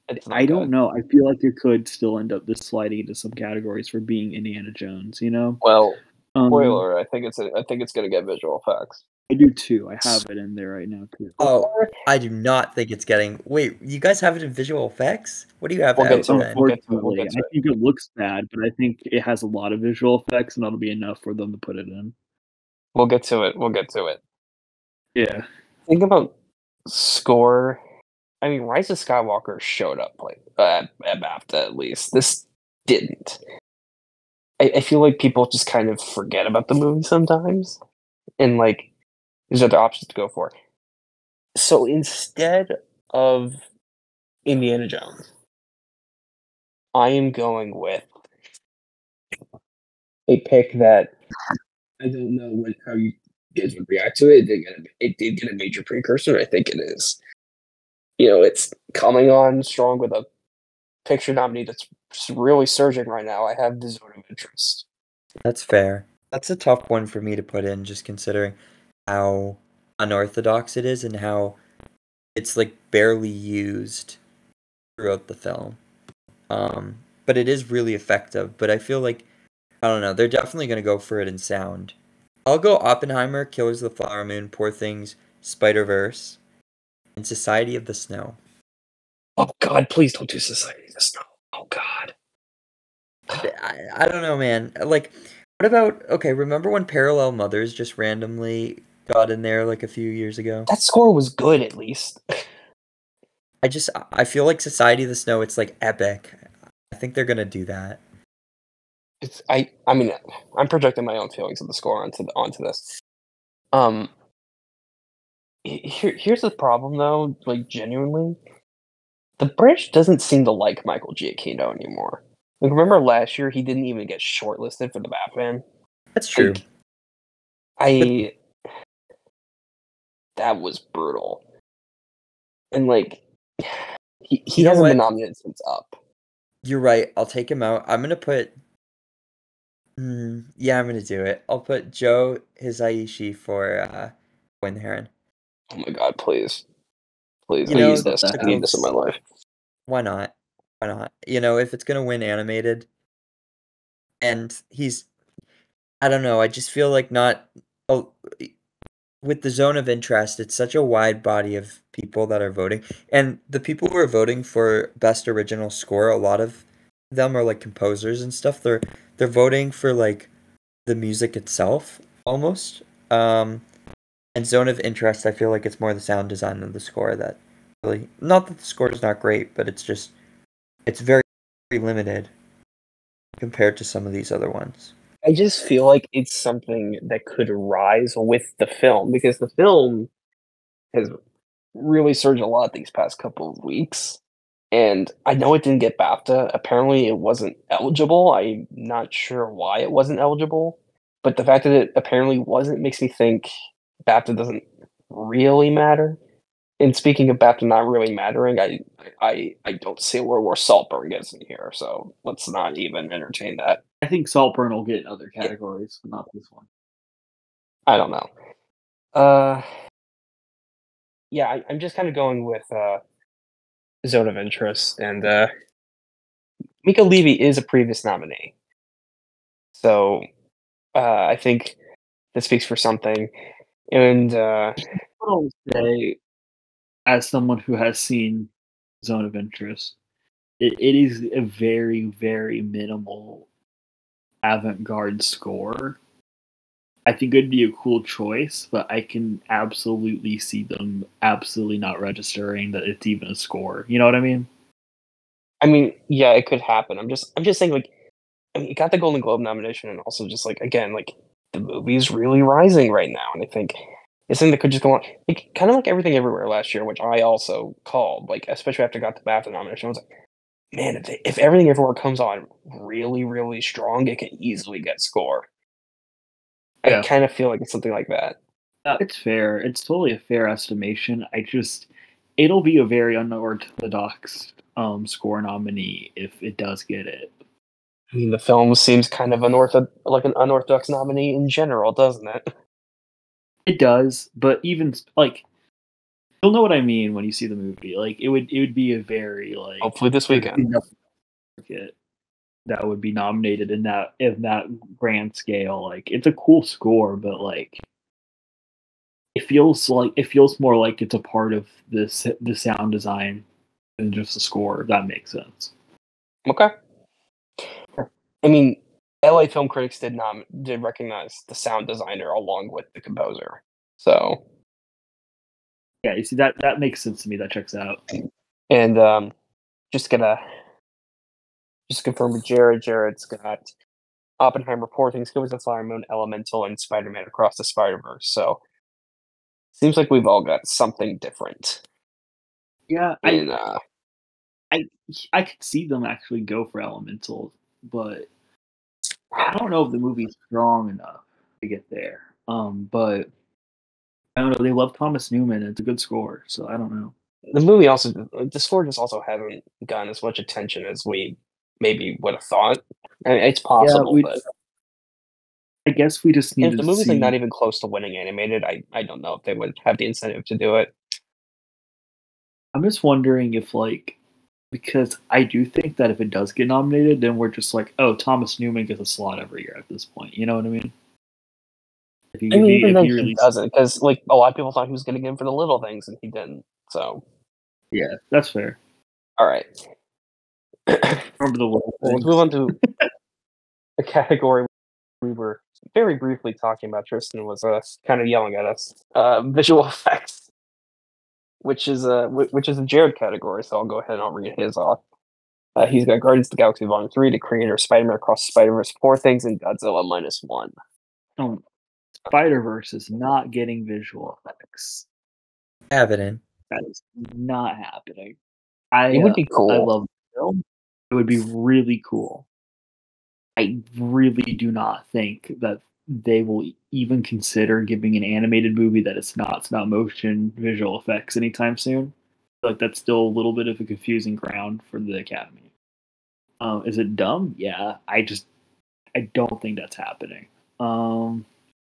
it's not I don't good. know. I feel like it could still end up just sliding into some categories for being Indiana Jones. You know, Well, um, spoiler, I think it's gonna get visual effects. I do too. I have it in there right now too. Oh, I do not think it's getting. Wait, you guys have it in visual effects? What do you have We'll get out to it. then? We'll get to it. Unfortunately, I think it looks bad, but I think it has a lot of visual effects, and that'll be enough for them to put it in. We'll get to it. Yeah. Think about score. I mean, Rise of Skywalker showed up like at BAFTA at least. This didn't. I feel like people just kind of forget about the movie sometimes, and like there's other options to go for. So instead of Indiana Jones, I am going with a pick that I don't know how you guys would react to it. It did get a major precursor. I think it is. It's coming on strong with a picture nominee that's really surging right now. I have the Zone of Interest. That's fair. That's a tough one for me to put in, just considering how unorthodox it is and how it's like barely used throughout the film. But it is really effective. But I feel like, I don't know, they're definitely going to go for it in sound. I'll go Oppenheimer, Killers of the Flower Moon, Poor Things, Spider-Verse, and Society of the Snow. Oh God, please don't do Society of the Snow. Oh God. I don't know, man. Like, what about, okay, remember when Parallel Mothers just randomly got in there like a few years ago? That score was good, at least. I feel like Society of the Snow, it's like epic. I think they're gonna do that. I mean, I'm projecting my own feelings of the score onto this. Here's the problem though. Like, genuinely, the British doesn't seem to like Michael Giacchino anymore. Like, remember last year he didn't even get shortlisted for the Batman. That's true. That was brutal. And like, he You know hasn't what? been nominated since Up. You're right. I'll take him out. I'm gonna put. Yeah, I'm gonna do it. I'll put Joe Hisaishi for Win the Heron. Oh my God, please. Please, You I know, need this. I need this in my life. Why not? Why not? If it's gonna win animated, and I don't know. I just feel like not. Oh, with the zone of interest, it's such a wide body of people that are voting. And the people who are voting for best original score, a lot of them are like composers and stuff. They're voting for like the music itself almost. And zone of interest, I feel like it's more the sound design than the score that really, not that the score is not great, but it's very, very limited compared to some of these other ones. I just feel like it's something that could rise with the film because the film has really surged a lot these past couple of weeks. And I know it didn't get BAFTA. Apparently, it wasn't eligible. I'm not sure why it wasn't eligible. But the fact that it apparently wasn't makes me think BAFTA doesn't really matter. And speaking of BAFTA not really mattering, I don't see where Saltburn gets in here. So let's not even entertain that. I think Saltburn will get in other categories, but not this one. I don't know. Yeah, I'm just kind of going with Zone of Interest, and Mika Levy is a previous nominee, so I think that speaks for something. And I'll say, as someone who has seen Zone of Interest, it is a very, very minimal avant-garde score. I think it'd be a cool choice, but I can absolutely see them absolutely not registering that it's even a score. You know what I mean? I mean, yeah, it could happen. I'm just saying, like, I mean, it got the Golden Globe nomination, and also just like again, like the movie's really rising right now, and I think it's something that could just go on, like kind of like Everything Everywhere last year, which I also called, like especially after it got the BAFTA nomination. I was like, man, if Everything Everywhere comes on really, really strong, it can easily get score. Yeah. I kind of feel like it's something like that. It's fair. It's totally a fair estimation. It'll be a very unorthodox score nominee if it does get it. I mean, the film seems kind of like an unorthodox nominee in general, doesn't it? It does, but even like you'll know what I mean when you see the movie. Like it would be a very like Hopefully this weekend. That would be nominated in that grand scale. Like it's a cool score, but like it feels more like it's a part of the sound design than just the score. If that makes sense. Okay. I mean, LA film critics did recognize the sound designer along with the composer. So yeah, you see that makes sense to me. That checks out. And just confirm with Jared. Jared's got Oppenheimer, Poor Things, Killers of the Flower Moon, Elemental, and Spider-Man Across the Spider-Verse. So seems like we've all got something different. Yeah, I could see them actually go for Elemental, but I don't know if the movie's strong enough to get there. But I don't know. They love Thomas Newman. It's a good score, so I don't know. The movie also, the score just also hasn't gotten as much attention as we maybe would have thought. I mean, it's possible, but I guess we just need if to the movie's see. like not even close to winning animated, I don't know if they would have the incentive to do it. I'm just wondering if because I do think that if it does get nominated, then we're just like, oh, Thomas Newman gets a slot every year at this point. You know what I mean? Even then he doesn't, because like a lot of people thought he was going to get him for The Little Things, and he didn't. So yeah, that's fair. All right. Remember the Little Things. Let's move on to a category we were very briefly talking about. Tristan was kind of yelling at us. Visual effects, which is a Jared category. So I'll go ahead and I'll read his off. He's got Guardians of the Galaxy Volume 3, The Creator, Spider-Man Across the Spider-Verse, Poor Things, and Godzilla -1. Spider-Verse is not getting visual effects. Evident. That is not happening. It would be cool. I love the film. It would be really cool. I really do not think that they will even consider giving an animated movie that it's not motion visual effects anytime soon. Like that's still a little bit of a confusing ground for the Academy. Is it dumb? Yeah. I don't think that's happening.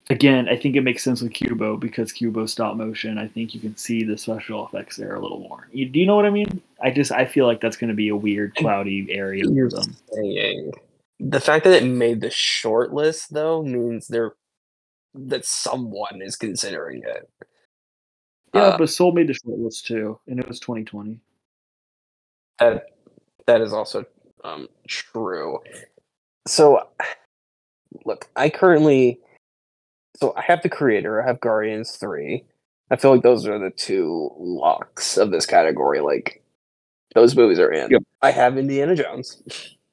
Again, I think it makes sense with Kubo because Kubo stop motion. I think you can see the special effects there a little more. Do you know what I mean? I feel like that's going to be a weird, cloudy area for them. The fact that it made the short list though means they're that someone is considering it. Yeah, but Soul made the shortlist too, and it was 2020. That is also true. So, look, I have the creator, I have Guardians 3. I feel like those are the two locks of this category. Like, those movies are in. Yep. I have Indiana Jones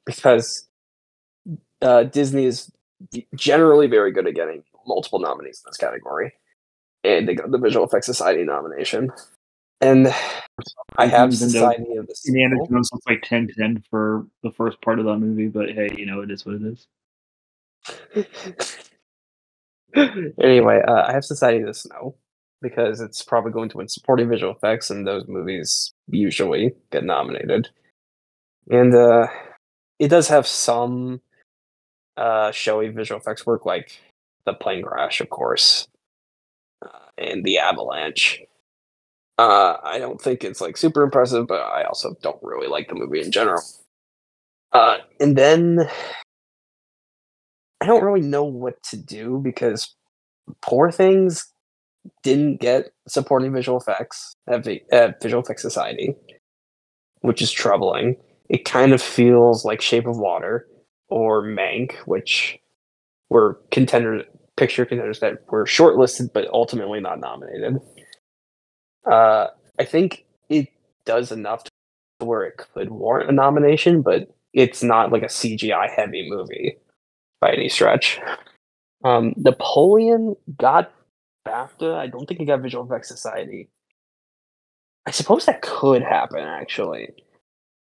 because Disney is generally very good at getting multiple nominees in this category. And they got the Visual Effects Society nomination. And I have Society of the Indiana Snow. Jones looks like 10/10 for the first part of that movie, but hey, it is what it is. Anyway, I have Society of the Snow because it's probably going to win supporting visual effects, and those movies usually get nominated. And it does have some showy visual effects work, like the plane crash, of course, and the avalanche. I don't think it's like super impressive, but I also don't really like the movie in general. And then I don't really know what to do because Poor Things didn't get supporting visual effects at Visual Effects Society, which is troubling. It kind of feels like Shape of Water or Mank, which were picture contenders that were shortlisted but ultimately not nominated. I think it does enough to where it could warrant a nomination, but it's not like a CGI heavy movie by any stretch. Napoleon got BAFTA. I don't think it got Visual Effects Society. I suppose that could happen, actually.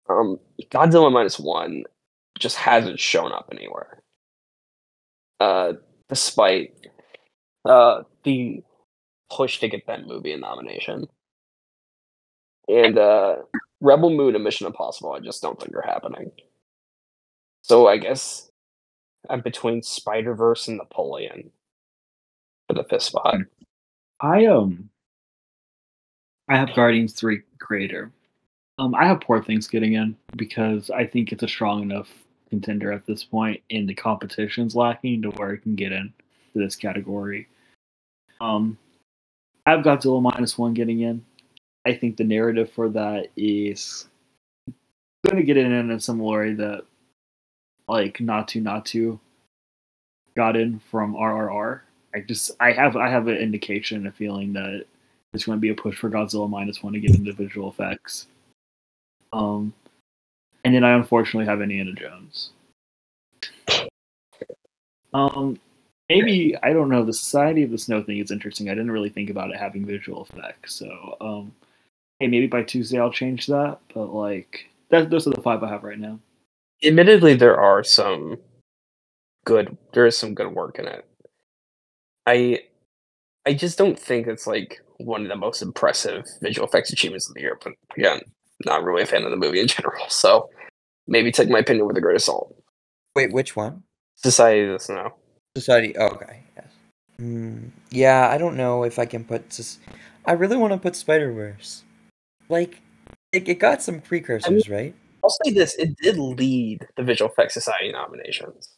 Godzilla Minus One just hasn't shown up anywhere. Despite the push to get that movie a nomination. And Rebel Moon and Mission Impossible, I just don't think are happening. So I guess I'm between Spider-Verse and Napoleon for the fifth spot. I have Guardians 3 creator. I have Poor Things getting in because I think it's a strong enough contender at this point, and the competition's lacking to where it can get in to this category. I have Godzilla Minus One getting in. I think the narrative for that is going to get in a similar way that like Natu got in from RRR. I have an indication, a feeling that there's going to be a push for Godzilla Minus One to get into visual effects. And then I unfortunately have Indiana Jones. Maybe, I don't know, the Society of the Snow thing is interesting. I didn't really think about it having visual effects. So, hey, maybe by Tuesday I'll change that. But like, those are the 5 I have right now. Admittedly, there is some good work in it. I just don't think it's like one of the most impressive visual effects achievements of the year. But again, not really a fan of the movie in general. So maybe take my opinion with a grain of salt. Wait, which one? Society of the Snow. Society. Oh, okay. Yes. Yeah, I don't know if I can put. I really want to put Spider-Verse. Like, it got some precursors, right? I'll say this: it did lead the Visual Effects Society nominations.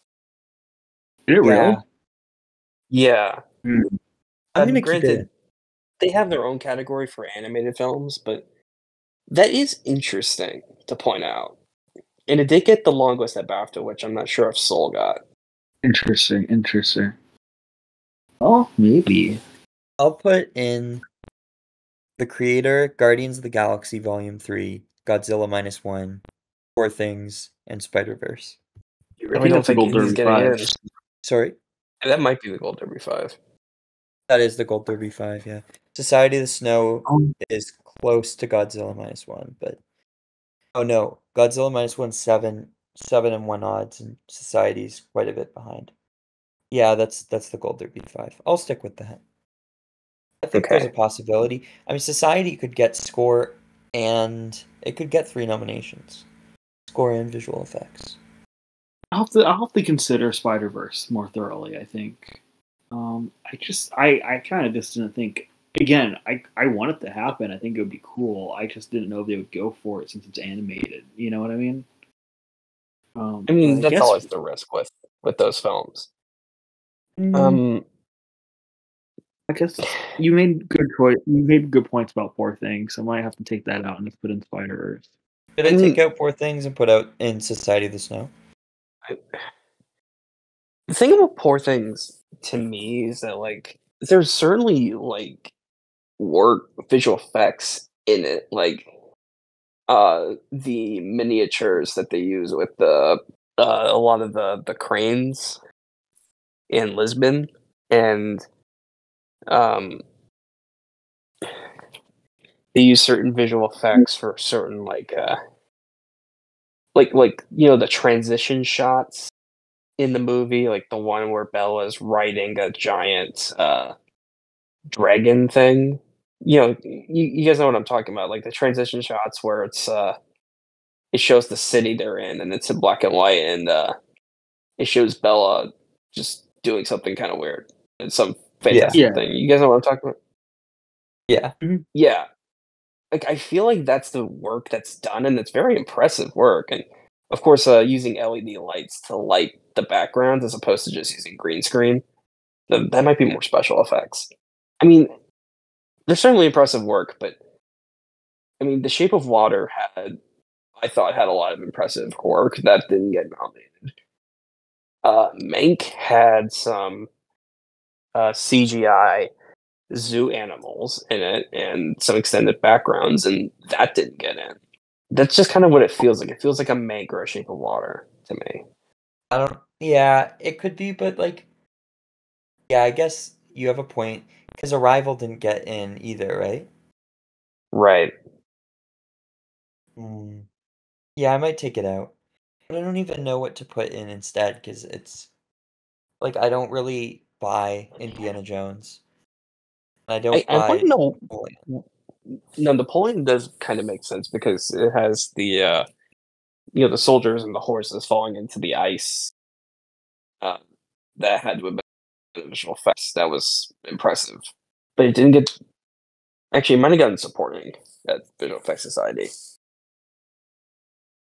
Did it really? Yeah. I'm gonna keep it. They have their own category for animated films, but that is interesting to point out. And it did get the longest at BAFTA, which I'm not sure if Soul got. Interesting. Oh, maybe. I'll put in the creator, Guardians of the Galaxy Volume 3, Godzilla Minus One, Poor Things, and Spider-Verse. You really don't think he's getting in? Sorry? That might be the Gold Derby 5. That is the Gold Derby 5, yeah. Society of the Snow is close to Godzilla Minus One, but... Oh no, Godzilla Minus One's 7 and 1 odds, and Society's quite a bit behind. Yeah, that's the Gold Derby 5. I'll stick with that. I think there's a possibility. I mean, Society could get score, and it could get 3 nominations. Score and visual effects. I'll have to consider Spider-Verse more thoroughly, I think. I kind of just didn't think. Again, I want it to happen. I think it would be cool. I just didn't know if they would go for it since it's animated. You know what I mean? I mean, that's always the risk with those films. I guess you made good choice. You made good points about Poor Things. I might have to take that out and just put in Spider-Verse. Did I take out Poor Things and put out in Society of the Snow? The thing about Poor Things to me is that like there's certainly like work visual effects in it, like the miniatures that they use with the a lot of the cranes in Lisbon, and um they use certain visual effects for certain like you know the transition shots in the movie, like the one where Bella's riding a giant dragon thing. You know, you guys know what I'm talking about, like the transition shots where it shows the city they're in and it's in black and white, and it shows Bella just doing something kind of weird. It's some fantastic Yeah. thing. You guys know what I'm talking about? Yeah. Yeah. Like I feel like that's the work that's done, and it's very impressive work. And of course, using LED lights to light the backgrounds as opposed to just using green screen, that might be more special effects. I mean, they're certainly impressive work, but I mean, The Shape of Water I thought had a lot of impressive work that didn't get nominated. Mank had some CGI zoo animals in it and some extended backgrounds, and that didn't get in. That's just kind of what it feels like. It feels like a Mank or a Shape of Water to me. I don't. Yeah, it could be, but like, yeah, I guess you have a point because Arrival didn't get in either, right? Right. Yeah, I might take it out, but I don't even know what to put in instead because it's like I don't really buy Indiana Jones. I don't I want buy to know. Napoleon. No, Napoleon does kind of make sense because it has the you know the soldiers and the horses falling into the ice. Uh, that had to have been visual effects. That was impressive, but it didn't get. Actually, it might have gotten supporting at Visual Effects Society.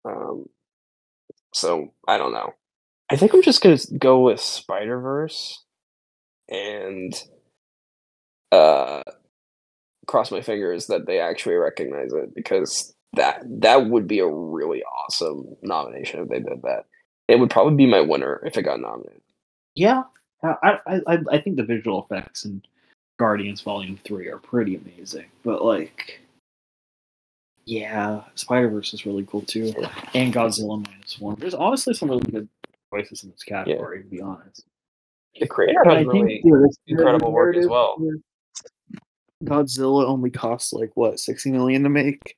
Um, so I don't know. I think I'm just gonna go with Spider Verse and uh, cross my fingers that they actually recognize it, because that would be a really awesome nomination if they did that. It would probably be my winner if it got nominated. Yeah, I think the visual effects in Guardians Volume 3 are pretty amazing, but like, yeah, Spider-Verse is really cool too, and Godzilla -1. There's honestly some really good choices in this category, to be honest. The creator And has I think really incredible work as well. Godzilla only costs like what, 60 million to make,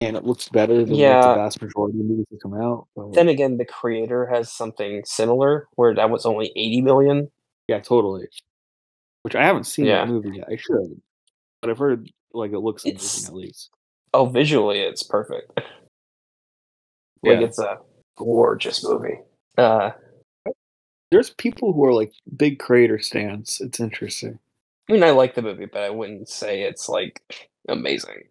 and it looks better than like the Yeah. vast majority of movies that come out. But, Then again, the creator has something similar where that was only 80 million. yeah, totally. Which I haven't seen Yeah. that movie yet. I should, but I've heard like it looks amazing It's at least. oh, visually it's perfect. Like Yeah. it's a gorgeous movie. There's people who are like big creator stans. It's interesting. I mean, I like the movie, but I wouldn't say it's like amazing.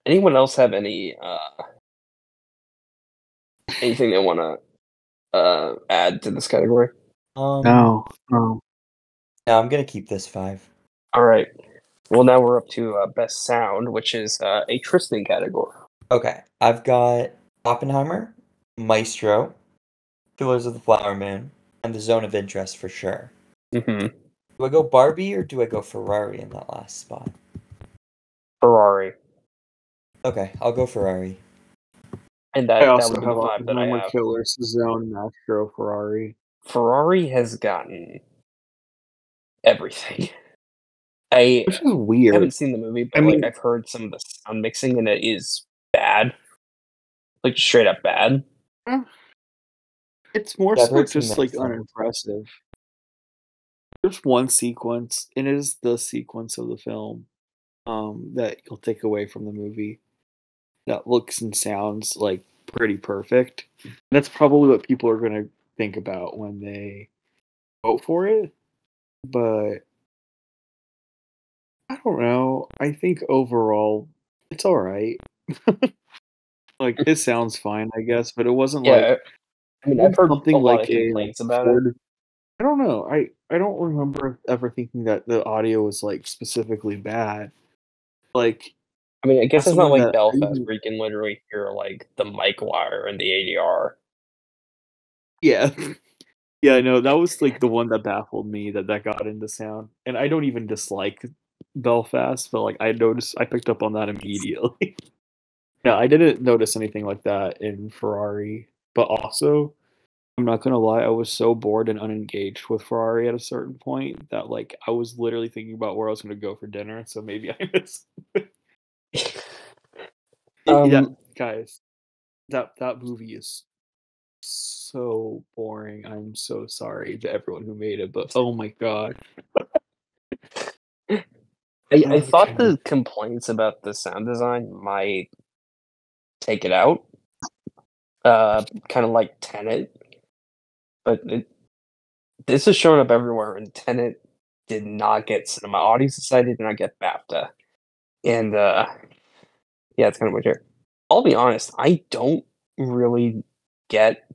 Anyone else have anything they want to add to this category? No. No, I'm gonna keep this 5. All right. Well, now we're up to best sound, which is a Tristan category. Okay, I've got Oppenheimer, Maestro, Killers of the Flower Moon, and The Zone of Interest for sure. Mm-hmm. Do I go Barbie or do I go Ferrari in that last spot? Ferrari. Okay, I'll go Ferrari. And I that also would be have the 5 that I Oppenheimer, have. Killers, Zone, Mastro, Ferrari. Ferrari has gotten everything. I Which is weird. haven't seen the movie, but I mean, I've heard some of the sound mixing, and it is bad. Like straight up bad. it's more Yeah, I've so heard some just like mixed things. unimpressive. There's one sequence, and it is the sequence of the film that you'll take away from the movie that looks and sounds like pretty perfect. That's probably what people are going to think about when they vote for it. But I don't know. I think overall it's all right. Like it sounds fine, I guess, but it wasn't like Yeah, I mean, I've heard something a lot like of a complaints about it. Ford. I don't know. I don't remember ever thinking that the audio was like specifically bad. Like I mean, I guess that's it's the not one like that Belfast where you can literally hear like the mic wire and the ADR. yeah. Yeah, no, that was like the one that baffled me that got into sound. And I don't even dislike Belfast, but like I picked up on that immediately. No, I didn't notice anything like that in Ferrari. But also, I'm not gonna lie, I was so bored and unengaged with Ferrari at a certain point that like I was literally thinking about where I was gonna go for dinner, so maybe I missed. Yeah, Um, guys, that movie is so boring. I'm so sorry to everyone who made it, but oh my god. I thought Okay. the complaints about the sound design might take it out, kind of like Tenet, but this is showing up everywhere, and Tenet did not get Cinema Audience Society, did not get BAFTA, and yeah, it's kind of weird here. I'll be honest, I don't really get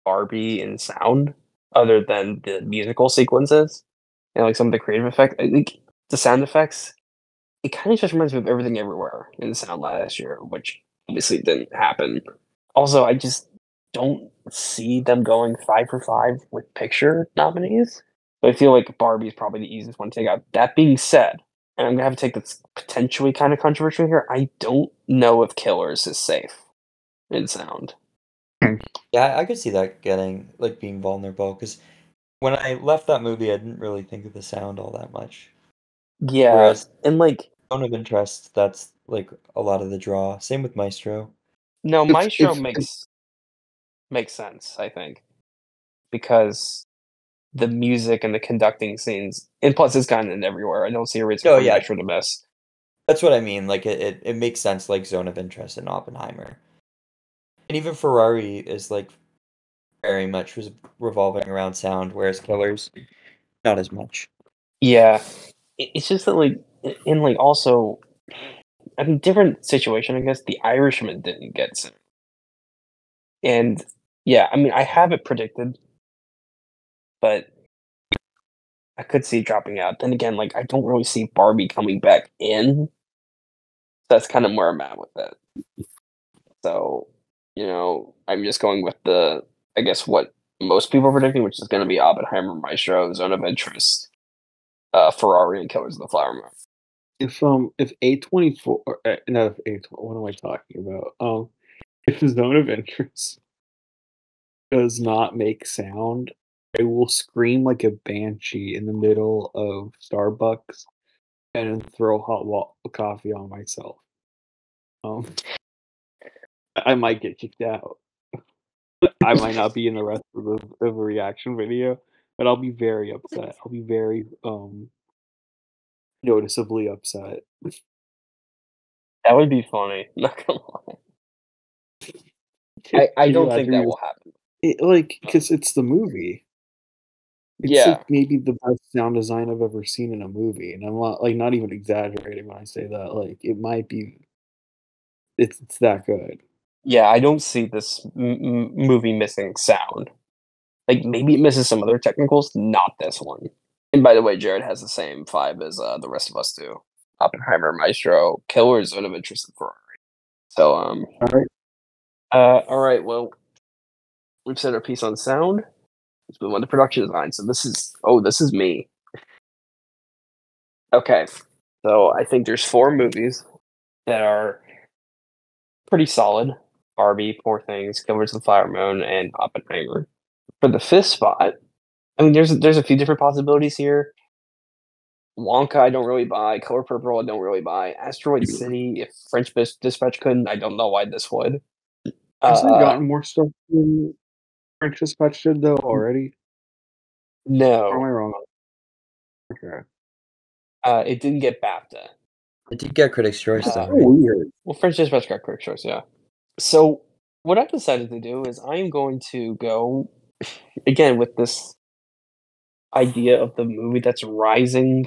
Barbie in sound other than the musical sequences and like some of the creative effects. I think the sound effects, it kind of just reminds me of Everything Everywhere in sound last year, which obviously didn't happen. Also, I just don't see them going 5 for 5 with picture nominees. But I feel like Barbie is probably the easiest one to take out. That being said, and I'm gonna have to take this potentially kind of controversial here. I don't know if Killers is safe in sound. Yeah, I could see that getting like being vulnerable because when I left that movie, I didn't really think of the sound all that much. Yeah, Whereas and like Zone of Interest, that's like a lot of the draw. Same with Maestro. no, Maestro If makes sense. I think because the music and the conducting scenes, and plus it's gotten in everywhere. I don't see a reason Oh for yeah, Maestro to miss. that's what I mean. Like it makes sense like Zone of Interest and Oppenheimer. And even Ferrari is like very much was revolving around sound, whereas Killers not as much. Yeah, it's just that like in like also, I mean, different situation. I guess the Irishman didn't get sent, and yeah, I mean, I have it predicted, but I could see it dropping out. Then again, like I don't really see Barbie coming back in. That's kind of where I'm at with it. So, I'm just going with I guess what most people are predicting, which is going to be Oppenheimer, Maestro, Zone of Interest, Ferrari, and Killers of the Flower Moon. if A24 no if A what am I talking about? If Zone of Interest does not make sound, I will scream like a banshee in the middle of Starbucks and then throw coffee on myself. Um, I might get kicked out. I might not be in the rest of the reaction video, but I'll be very upset. I'll be very noticeably upset. That would be funny. Not gonna lie. I Can you don't think imagine that me? will happen. Like, because it's the movie. It's Yeah, like maybe the best sound design I've ever seen in a movie, and I'm not even exaggerating when I say that. Like, it might be. It's that good. yeah. I don't see this movie missing sound. Like maybe it misses some other technicals, not this one. And by the way, Jared has the same vibe as the rest of us do. Oppenheimer, Maestro, Killer, Zone of Interest, and Ferrari. So All right. all right. Well, we've said our piece on sound. Let's move on to production design. So this is me. Okay. So I think there's 4 movies that are pretty solid. Barbie, Poor Things, Killers of the Flower Moon, and Oppenheimer. For the 5th spot, I mean, there's a few different possibilities here. Wonka, I don't really buy. Color Purple, I don't really buy. Asteroid City, if French Dispatch couldn't, I don't know why this would. Hasn't it Uh, gotten more stuff than French Dispatch did though already? Or am no, I wrong? Okay. it didn't get BAFTA. It did get Critics' Choice That's though, so right? weird. Well, French Dispatch got Critic Choice, yeah. So what I've decided to do is I am going to go again with this idea of the movie that's rising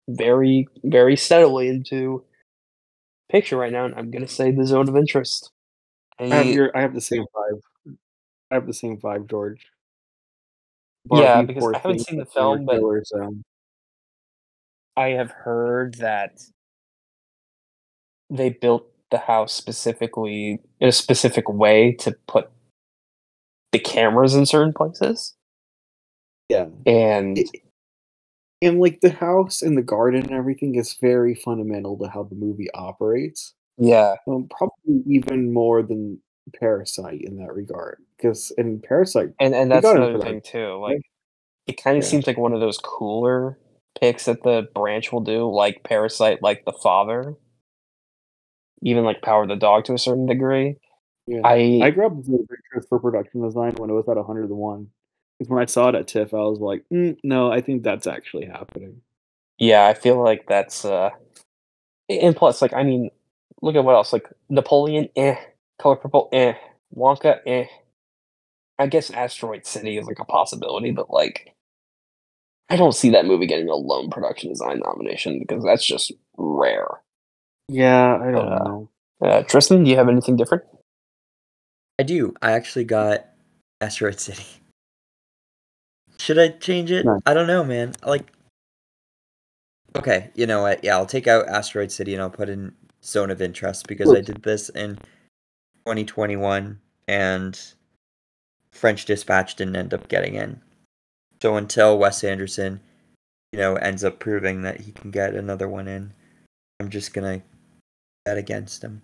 very, very steadily into picture right now, and I'm gonna say The Zone of Interest. I have the same vibe. I have the same vibe, George. Yeah, Barbie, because Poor I haven't Things, seen the and Summer film, but Killer Zone. I have heard that they built the house specifically in a specific way to put the cameras in certain places. Yeah. And And like the house and the garden and everything is very fundamental to how the movie operates. yeah, Probably even more than Parasite in that regard. Because in Parasite, and we that's got in another production. thing too. Right? Like it kind of Yeah. seems like one of those cooler picks that the branch will do, like Parasite, like The Father, even like Power of the Dog to a certain degree. Yeah. I I grabbed the pictures for production design when it was at 100 to 1. Because when I saw it at TIFF, I was like, no, I think that's actually happening. yeah, I feel like that's and plus like I mean, look at what else like Napoleon, Color Purple, Wonka, I guess Asteroid City is like a possibility, but like I don't see that movie getting a lone production design nomination because that's just rare. Yeah, I don't But, know. Tristan, do you have anything different? I do. I actually got Asteroid City. Should I change it? No. I don't know, man. Like, okay, you know what? Yeah, I'll take out Asteroid City and I'll put in Zone of Interest because I did this in 2021 and French Dispatch didn't end up getting in. So until Wes Anderson, ends up proving that he can get another one in, I'm just gonna bet against him.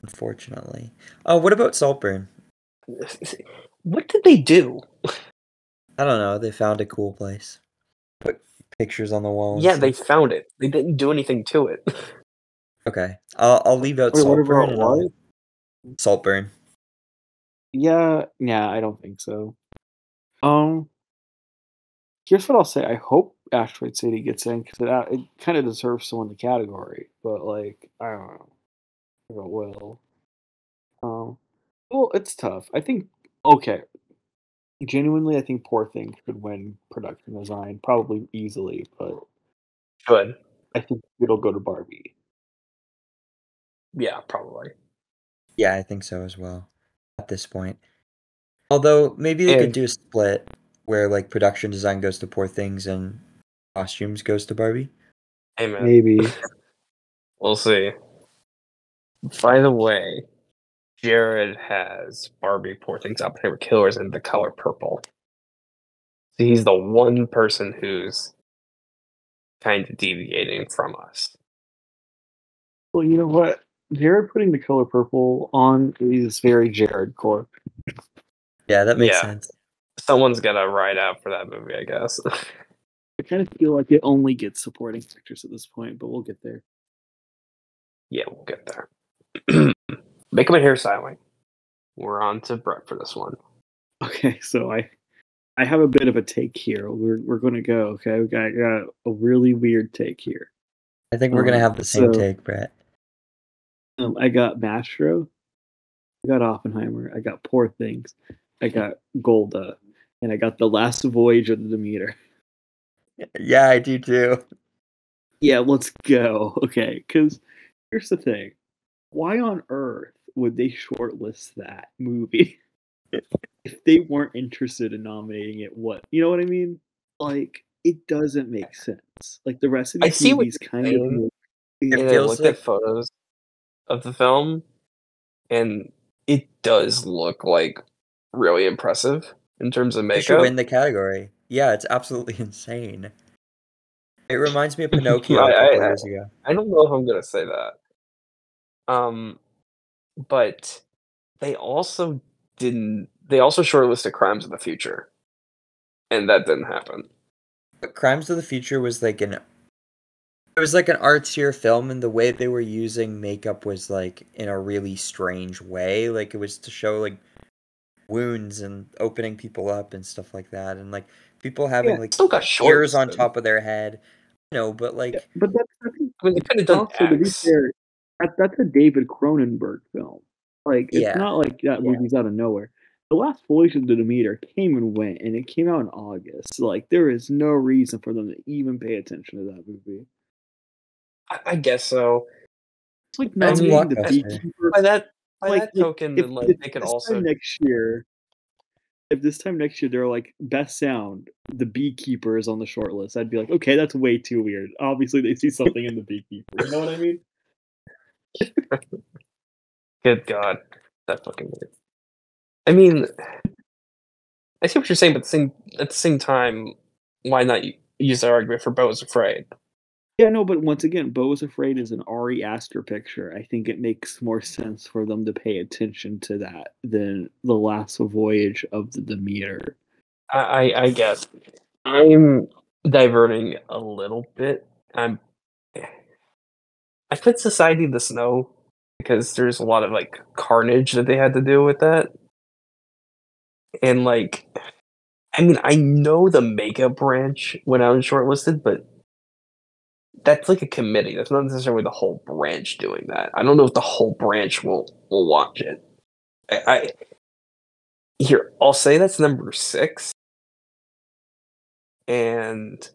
Unfortunately. Oh, what about Saltburn? What did they do? I don't know. They found a cool place. Put pictures on the wall. Yeah, they found it. They didn't do anything to it. Okay, I'll leave out Wait, what Saltburn about and what? Saltburn. Yeah, I don't think so. Here's what I'll say. I hope Asteroid City gets in because it kind of deserves to win the category. But like, I don't know if it will. Well, it's tough. I think okay. Genuinely, I think Poor Things could win production design probably easily, but Good. I think it'll go to Barbie. Yeah, probably. Yeah, I think so as well. At this point, although maybe they could And do a split where like production design goes to Poor Things and costumes goes to Barbie. hey man, Maybe. we'll see. By the way, Jared has Barbie, Poor Things, Oppenheimer, Killers, and The Color Purple. So he's the one person who's kind of deviating from us. Well, you know what? Jared putting the color purple on is very Jared core. Yeah, that makes Yeah. sense. Someone's gonna ride out for that movie, I guess. I kind of feel like it only gets supporting actors at this point, but we'll get there. Yeah, we'll get there. Makeup and hairstyling. We're on to Brett for this one. Okay, so I have a bit of a take here. We're gonna go. Okay, we got a really weird take here. I think we're gonna have the same take, Brett. I got Mastro, I got Oppenheimer, I got Poor Things, I got Golda, and I got The Last Voyage of the Demeter. Yeah, I do too. Yeah, let's go. Okay, because here's the thing: why on earth would they shortlist that movie if they weren't interested in nominating it? What you know what I mean? Like, it doesn't make sense. Like the rest of I these see what movies you're kind saying. of. It And I feels looked at like photos of the film, and it does look like really impressive in terms of it should makeup. win the category. Yeah, it's absolutely insane. It reminds me of Pinocchio a couple of years ago. I don't know if I'm gonna say that. But they also didn't. They also shortlisted Crimes of the Future, and that didn't happen. But Crimes of the Future was like an artsier film, and the way they were using makeup was like in a really strange way. Like it was to show like wounds and opening people up and stuff like that, and like people having like Still got ears on shortlisted. top of their head. But like, Yeah, but that's I mean, they could have done also to be X. fair, that's a David Cronenberg film. Like it's yeah, not like that movie's out of nowhere. The Last Voyage of the Demeter came and went, and it came out in August. Like there is no reason for them to even pay attention to that movie. I guess so. It's like it's a nominating The blockbuster. Beekeeper. By that Like token, then like if they could this also. time next year, if this time next year they're like best sound, the Beekeeper is on the short list, I'd be like, okay, that's way too weird. Obviously, they see something in the Beekeeper. You know what I mean? Good God, that fucking weird. I mean, I see what you're saying, but at the same time, why not use that argument for Beau is Afraid? Yeah, no, but once again, Beau is Afraid is an Ari Aster picture. I think it makes more sense for them to pay attention to that than the last voyage of the Demeter. I guess I'm diverting a little bit. I put Society of the Snow because there's a lot of like carnage that they had to do with that, and like, I mean, I know the makeup branch went out and shortlisted, but that's like a committee. That's not necessarily the whole branch doing that. I don't know if the whole branch will watch it. I here, I'll say that's number 6, and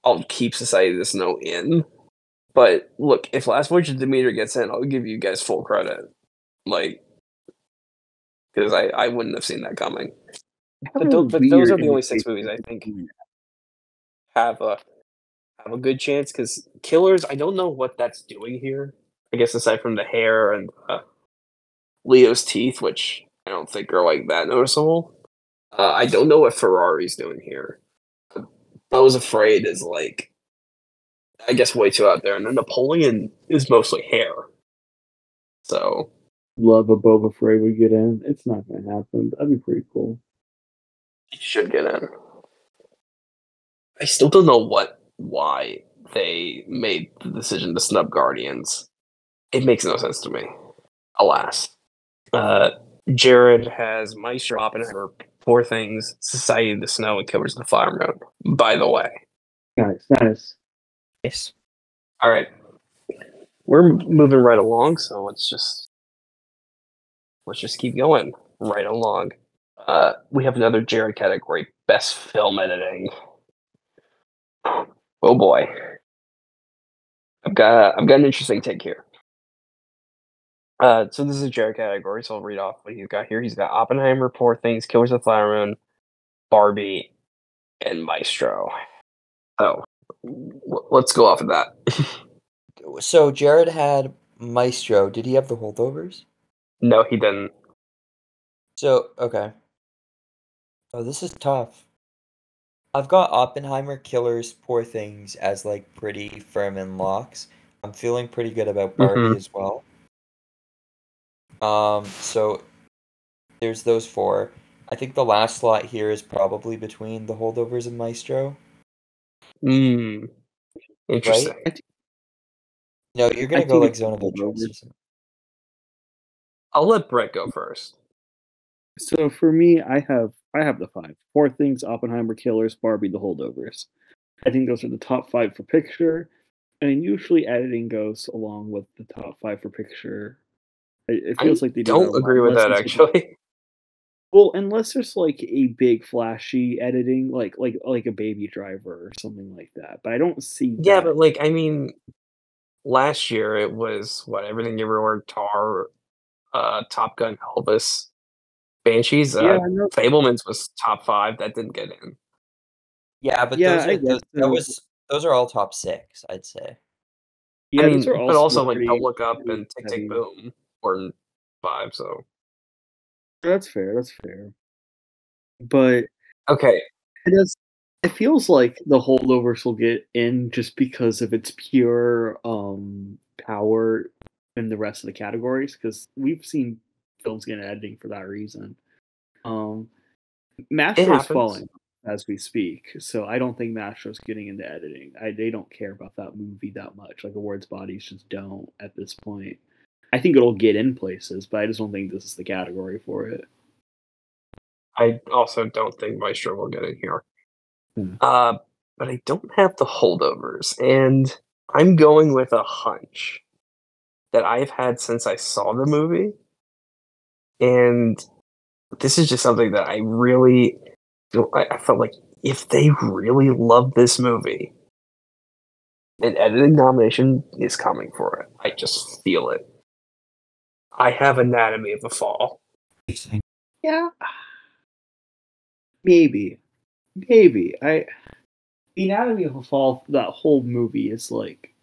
I'll keep Society of the Snow in. But look, if Last Voyage of Demeter gets in, I'll give you guys full credit. Like, because I wouldn't have seen that coming. But those are the only 6 movies I think have a good chance. Because Killers, I don't know what that's doing here. I guess aside from the hair and Leo's teeth, which I don't think are like that noticeable. I don't know what Ferrari's doing here. I was afraid is like, I guess, way too out there, and then Napoleon is mostly hair. So Love a Beau Afraid would get in. It's not going to happen. That'd be pretty cool. he should get in. I still don't know why they made the decision to snub Guardians. It makes no sense to me. Alas. Jared has Maestro, Oppenheimer, Poor Things, Society of the Snow, and Killers of the Flower Moon. By the way. Nice. Yes. All right. We're moving right along, so let's just keep going right along. We have another Jared category, Best Film Editing. Oh boy. I've got an interesting take here. So this is a Jared category, so I'll read off what he's got here. He's got Oppenheimer, Poor Things, Killers of the Flower Moon, Barbie, and Maestro. So let's go off of that. So Jared had Maestro. Did he have the holdovers? No, he didn't. So, okay. Oh, this is tough. I've got Oppenheimer, Killers, Poor Things as like pretty firm in locks. I'm feeling pretty good about Barbie as well. So there's those 4. I think the last slot here is probably between the holdovers and Maestro. Interesting. Right? No, you're gonna go like Zone of Interest or something. I'll let Brett go first. So for me, I have the 5. Poor Things, Oppenheimer, Killers, Barbie, the holdovers. I think those are the top 5 for picture, and usually editing goes along with the top 5 for picture. It feels like they do don't agree with that actually. Well, unless there's like a big flashy editing, like a Baby Driver or something like that. But I don't see. Yeah, but like, I mean, last year it was what, Everything Everywhere, Tar, Top Gun, Elvis, Banshees. Fablemans was top 5. That didn't get in. Yeah, but those are all top 6, I'd say. Yeah, I mean, but also like Don't Look Up and Tick Tick Boom were 5. So that's fair. But okay, it feels like the holdovers will get in just because of its pure power in the rest of the categories. Because we've seen films get editing for that reason. Mastro's falling as we speak, so I don't think Mastro's getting into editing. They don't care about that movie that much. Like Awards bodies just don't at this point. I think it'll get in places, but I just don't think this is the category for it. I also don't think Maestro will get in here. But I don't have the holdovers, and I'm going with a hunch that I've had since I saw the movie, and this is just something that I really, I felt like if they really love this movie, an editing nomination is coming for it. I just feel it. I have Anatomy of a Fall. Yeah, maybe. The Anatomy of a Fall, that whole movie is like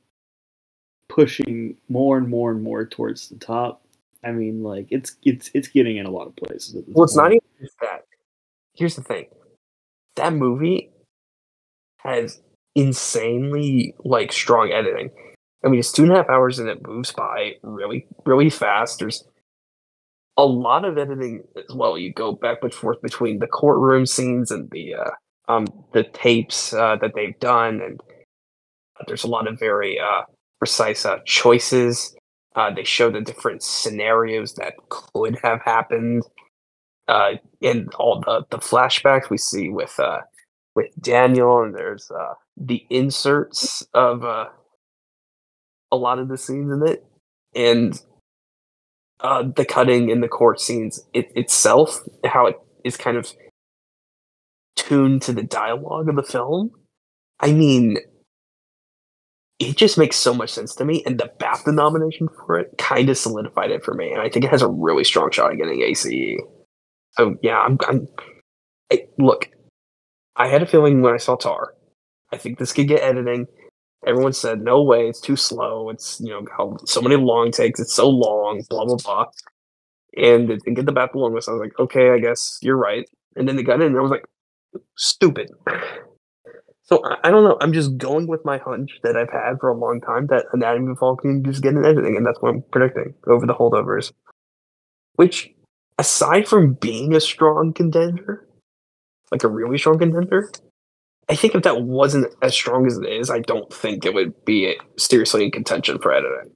pushing more and more and more towards the top. I mean, like it's getting in a lot of places at this Well, it's not point. even just that. Here's the thing. That movie has insanely like strong editing. I mean, it's 2.5 hours and it moves by really, really fast. There's a lot of editing as well. You go back and forth between the courtroom scenes and the tapes that they've done, and there's a lot of very precise choices. They show the different scenarios that could have happened in all the flashbacks we see with Daniel, and there's the inserts of a lot of the scenes in it, and the cutting in the court scenes itself, how it is kind of tuned to the dialogue of the film. I mean, it just makes so much sense to me, and the BAFTA nomination for it kind of solidified it for me, and I think it has a really strong shot at getting ACE. So yeah, look, I had a feeling when I saw Tar, I think this could get editing. Everyone said, no way, it's too slow. It's, how so many long takes. It's so long, blah, blah, blah. And it didn't get the BAFTA long list. I was like, okay, I guess you're right. And then they got in, and I was like, stupid. So I don't know. I'm just going with my hunch that I've had for a long time that Anatomy of a Fall can just get an editing, and that's what I'm predicting over the holdovers. Which, aside from being a strong contender, like a really strong contender, I think if that wasn't as strong as it is, I don't think it would be seriously in contention for editing.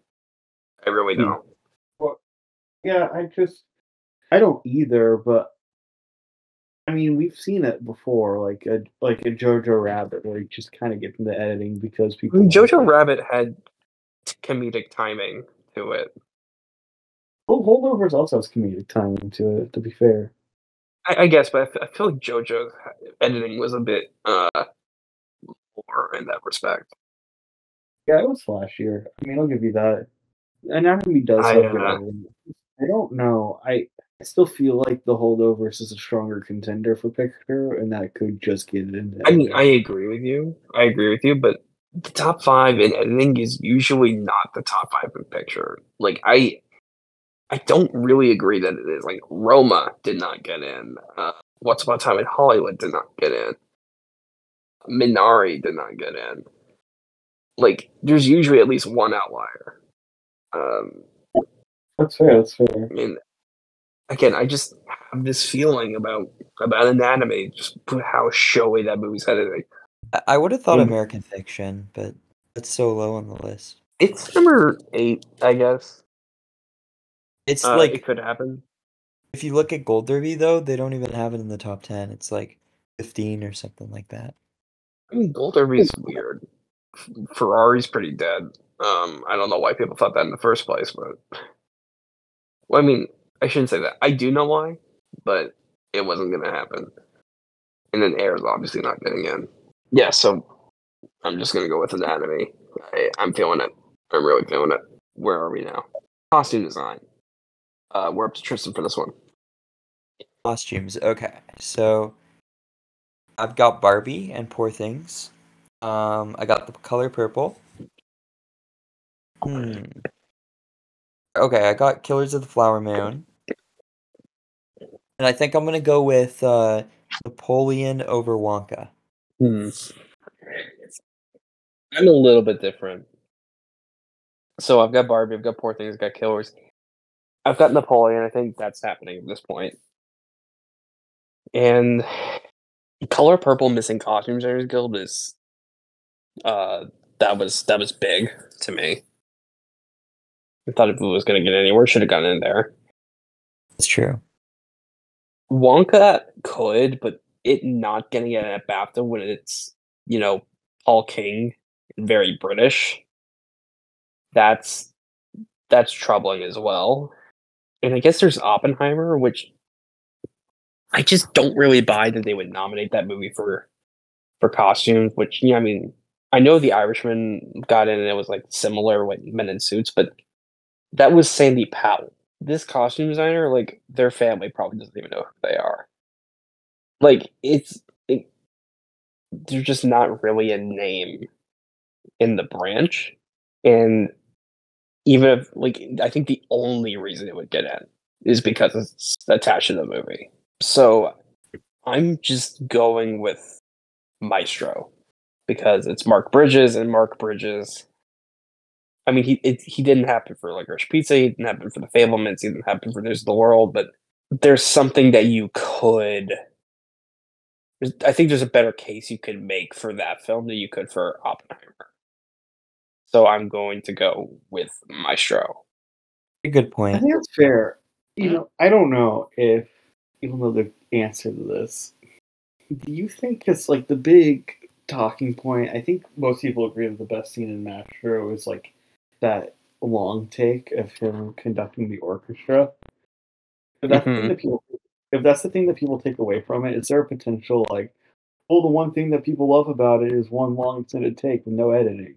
I really don't. Well, yeah, I don't either, but I mean, we've seen it before, like a Jojo Rabbit, where you just kind of get into editing because people. Jojo Rabbit had comedic timing to it. Well, Holdovers also has comedic timing to it. To be fair, I guess, but I feel like JoJo's editing was a bit more in that respect. yeah, it was flashier. I mean, I'll give you that. Anatomy does have good editing. I don't know. I still feel like the Holdovers is a stronger contender for picture, and that could just get it into. I mean, I agree with you. But the top 5 in editing is usually not the top 5 in picture. Like I don't really agree that it is. Like Roma did not get in. Once Upon a Time in Hollywood did not get in. Minari did not get in. Like there's usually at least one outlier. That's fair. That's fair. I mean, again, I just have this feeling about Anatomy, just how showy that movie's editing. I would have thought American Fiction, but it's so low on the list. It's number 8, I guess. It's like it could happen. If you look at Gold Derby, though, they don't even have it in the top 10. It's like 15 or something like that. I mean, Gold Derby's weird. Ferrari's pretty dead. I don't know why people thought that in the first place, but well, I mean, I shouldn't say that. I do know why, but it wasn't going to happen. And then Air's obviously not getting in. Yeah, so I'm just going to go with Anatomy. I'm feeling it. I'm really feeling it. Where are we now? Costume design. We're up to Tristan for this one. Costumes. Okay, so I've got Barbie and Poor Things. I got The Color Purple. Okay, I got Killers of the Flower Moon. And I think I'm gonna go with Napoleon over Wonka. I'm a little bit different. So I've got Barbie, I've got Poor Things, I've got Killers. I've got Napoleon. I think that's happening at this point. And Color Purple Missing Costume Designers Guild is that was big to me. I thought if it was going to get anywhere, should have gotten in there. That's true. Wonka could, but it not getting it at BAFTA when it's, Paul King, very British. That's troubling as well. And I guess there's Oppenheimer, which I just don't really buy that they would nominate that movie for costumes, which, I mean, I know The Irishman got in and it was like similar with Men in Suits, but that was Sandy Powell this costume designer, like, their family probably doesn't even know who they are. Like, they're just not really a name in the branch, and even if, like, I think the only reason it would get in is because it's attached to the movie. So, I'm just going with Maestro, because it's Mark Bridges, and Mark Bridges, I mean, he didn't happen for Licorice Pizza, he didn't happen for The Fablemans, he didn't happen for News of the World, but there's something that you could. I think there's a better case you could make for that film than you could for Oppenheimer. So I'm going to go with Maestro. A good I point. think that's fair. I don't know if, even though the answer to this, do you think it's like the big talking point? I think most people agree that the best scene in Maestro is like that long take of him conducting the orchestra. If that's the thing that people, if that's the thing that people take away from it, is there a potential like, well, the one thing that people love about it is one long extended take with no editing?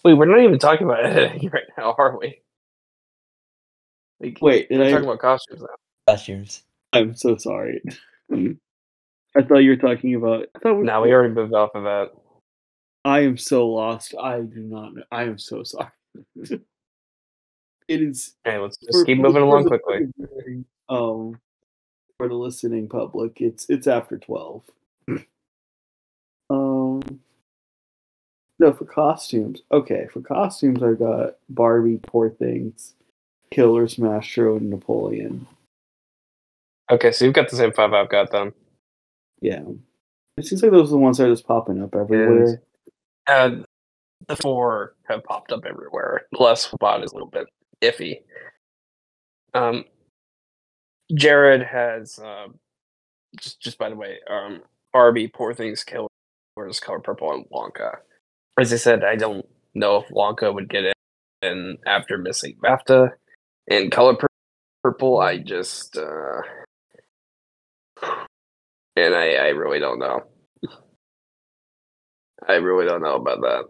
Wait, we're not even talking about editing right now, are we? Like, Wait, we're talking about costumes now. Costumes. I'm so sorry. I thought you were talking about. No, we already moved off of that. I am so lost. I do not know. I am so sorry. It is. Hey, let's just keep moving along quickly. For the listening public, it's after 12. No, for costumes. Okay, for costumes, I got Barbie, Poor Things, Killer, Maestro, and Napoleon. Okay, so you've got the same 5 I've got then. Yeah, it seems like those are the ones that are just popping up everywhere. The 4 have popped up everywhere. The last spot is a little bit iffy. Jared has just by the way, Barbie, Poor Things, Killer, Color Purple, and Wonka. As I said, I don't know if Wonka would get in after missing BAFTA. And Color Purple, I just and I really don't know. I really don't know about that.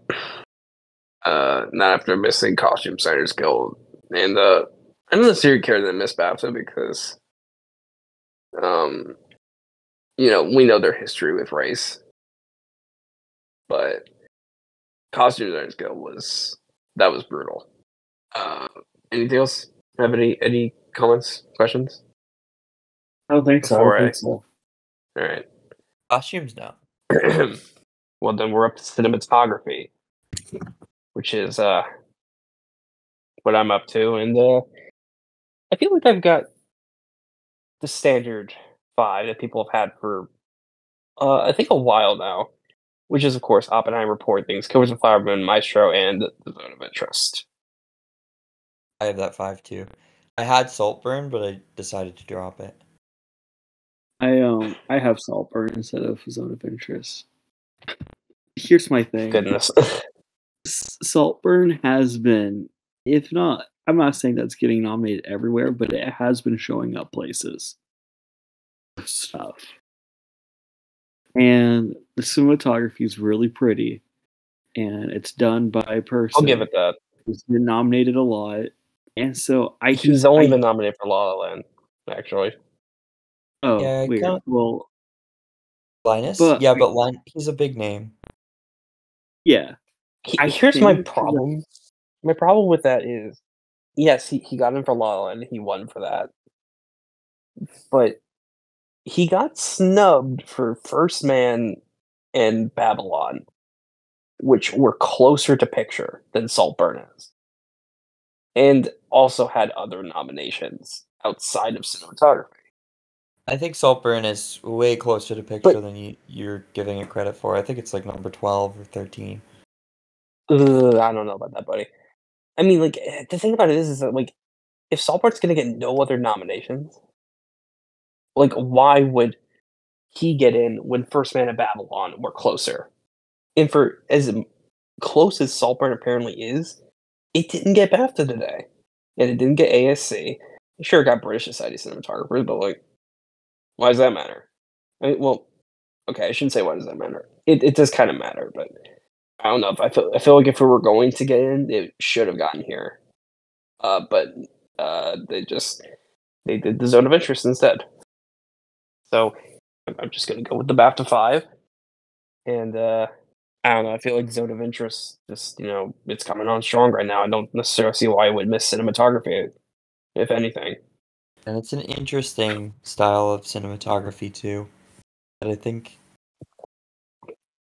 Not after missing Costume Designers Guild. And I don't necessarily care that missed BAFTA because we know their history with race. But Costume Designers Guild was brutal. Anything else? Have any comments, questions? I don't think so. All right. Costumes, no. Well, then we're up to cinematography, which is what I'm up to, and I feel like I've got the standard 5 that people have had for I think a while now, which is of course Oppenheimer, Poor Things, Killers of the Flower Moon, Maestro, and The Zone of Interest. I have that 5 too. I had Saltburn, but I decided to drop it. I have Saltburn instead of Zone of Interest. Here's my thing. Goodness. Saltburn has been, if not, I'm not saying that's getting nominated everywhere, but it has been showing up places. Stuff. And the cinematography is really pretty, and it's done by a person. I'll give it that. Who's been nominated a lot, and so he's only been nominated for La La Land, actually. Oh, yeah, weird. Well, Linus, but he's a big name. Yeah. Here's my problem. My problem with that is, yes, he got in for La La Land, he won for that, but he got snubbed for First Man and Babylon, which were closer to picture than Saltburn is, and also had other nominations outside of cinematography. I think Saltburn is way closer to picture than you're giving it credit for. I think it's like number 12 or 13. I don't know about that, buddy. I mean, like, the thing about it is that, like, if Saltburn's gonna get no other nominations, like, why would he get in when First Man and Babylon were closer? And for as close as Saltburn apparently is, it didn't get BAFTA today, and it didn't get ASC. Sure, it got British Society cinematographers, but like, why does that matter? I mean, well, okay, I shouldn't say why does that matter. It does kind of matter, but I don't know. If I feel like if we were going to get in, it should have gotten here. But they did the Zone of Interest instead. So I'm just gonna go with the BAFTA 5, and I don't know. I feel like Zone of Interest just it's coming on strong right now. I don't necessarily see why it would miss cinematography, if anything. And it's an interesting style of cinematography too, that I think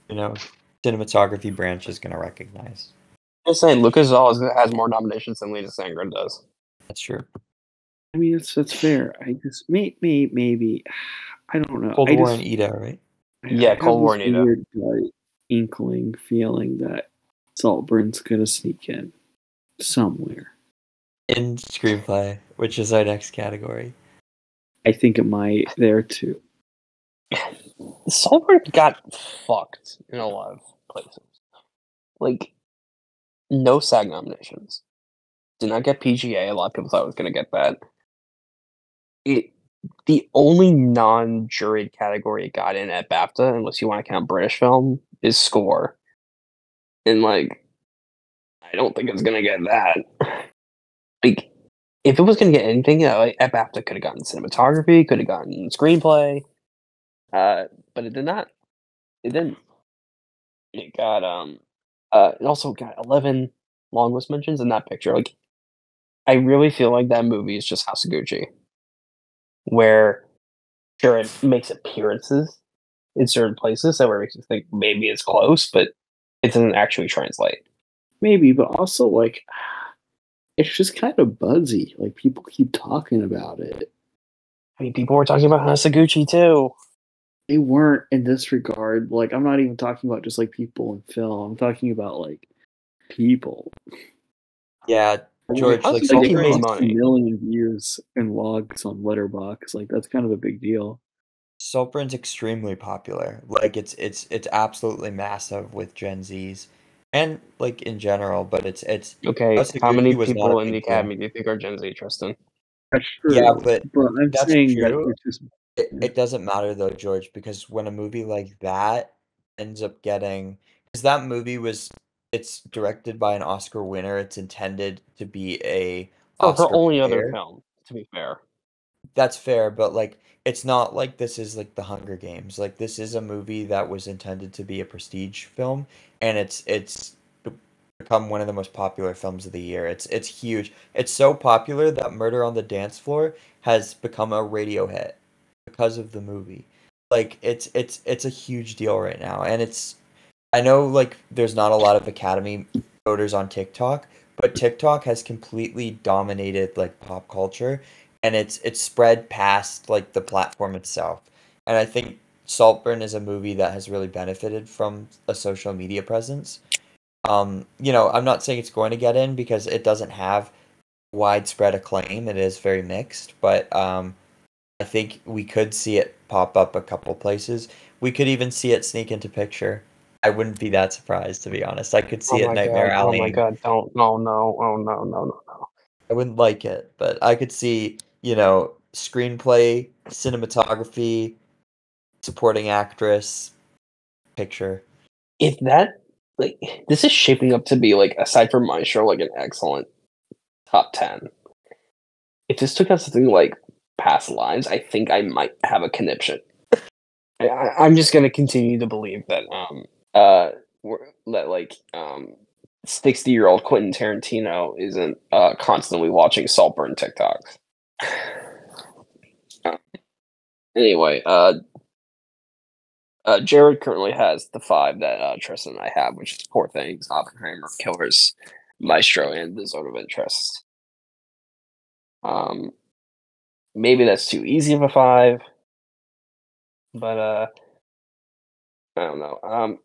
cinematography branch is gonna recognize. Just saying, Lucas always has more nominations than Lisa Sangren does. That's true. I mean, that's fair. I just maybe I don't know. Cold I War just, and Ida, right? Yeah, I have Cold War this and Ida. weird inkling feeling that Saltburn's gonna sneak in somewhere. In screenplay, which is our next category. I think it might there too. Saltburn got fucked in a lot of places. Like, no SAG nominations. Did not get PGA. A lot of people thought it was going to get that. The only non-juried category it got in at BAFTA, unless you want to count British film, is score. And, like, I don't think it's going to get that. Like, if it was going to get anything, like, at BAFTA could have gotten cinematography, could have gotten screenplay, but it did not. It didn't. It got it also got 11 long list mentions in that picture. Like, I really feel like that movie is just House of Gucci, where sure it makes appearances in certain places that where it makes you think maybe it's close, but it doesn't actually translate. Maybe, but also like it's just kind of buzzy. Like people keep talking about it. I mean, people were talking about House of Gucci too. They weren't in this regard. Like I'm not even talking about just like people in film. I'm talking about like people. Yeah, George, House like of Like they Gucci made crossed a money. million views and logs on Letterboxd. Like that's kind of a big deal. Saltburn's extremely popular. Like it's absolutely massive with Gen Zs and like in general, but it's Okay, House of how many Gucci was not a people in the big deal. Academy do you think are Gen Z, Tristan? That's Yeah, true. but But I'm that's saying that true. it's just It doesn't matter though, George, because when a movie like that ends up getting, because that movie it's directed by an Oscar winner. It's intended to be a Oh, her Oscar only other player. film, to be fair. That's fair, but like it's not like this is like The Hunger Games. Like this is a movie that was intended to be a prestige film, and it's become one of the most popular films of the year. It's huge. It's so popular that Murder on the Dance Floor has become a radio hit because of the movie. Like it's a huge deal right now, and I know like there's not a lot of Academy voters on TikTok, but TikTok has completely dominated like pop culture, and it's spread past like the platform itself. And I think Saltburn is a movie that has really benefited from a social media presence. I'm not saying it's going to get in because it doesn't have widespread acclaim. It is very mixed, but I think we could see it pop up a couple places. We could even see it sneak into picture. I wouldn't be that surprised, to be honest. I could see it Nightmare Oh my Alley. god, don't, no, no, oh no, no, no, no. I wouldn't like it, but I could see, screenplay, cinematography, supporting actress, picture. If that, like, this is shaping up to be, like, aside from Maestro, like, an excellent top 10. If this took out something like Past Lives, I think I might have a conniption. I'm just gonna continue to believe that that like 60-year-old Quentin Tarantino isn't constantly watching Saltburn TikToks. Anyway, Jared currently has the 5 that Tristan and I have, which is Poor Things, Oppenheimer, Killers, Maestro, and The Zone of Interest. Maybe that's too easy of a 5, but I don't know.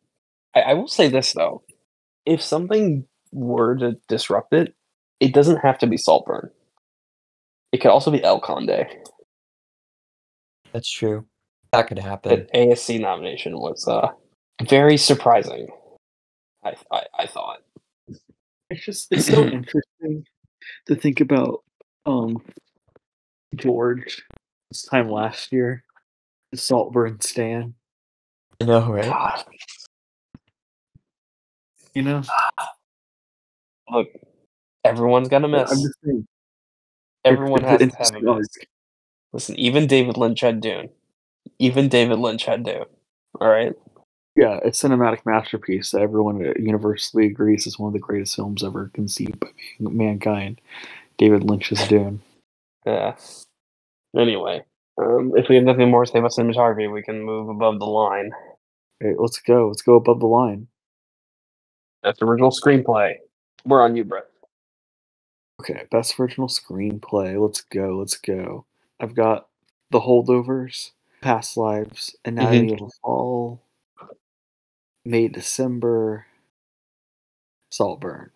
I will say this though: if something were to disrupt it, it doesn't have to be Saltburn. It could also be El Conde. That's true. That could happen. That ASC nomination was very surprising. I thought. it's so interesting to think about George this time last year, the Saltburn Stan. I know, right? God. You know, Look, everyone's got a I'm miss. just saying. Everyone It's an has to have a interesting arc. miss. Listen, even David Lynch had Dune. Even David Lynch had Dune. All right. Yeah, a cinematic masterpiece that everyone universally agrees is one of the greatest films ever conceived by mankind. David Lynch's Dune. Yeah. Anyway, if we have nothing more to say about cinematography, we can move above the line. Hey, let's go. Let's go above the line. That's original screenplay. We're on you, Brett. Okay, best original screenplay. Let's go. Let's go. I've got The Holdovers, Past Lives, Anatomy of a Fall, May December, Saltburn.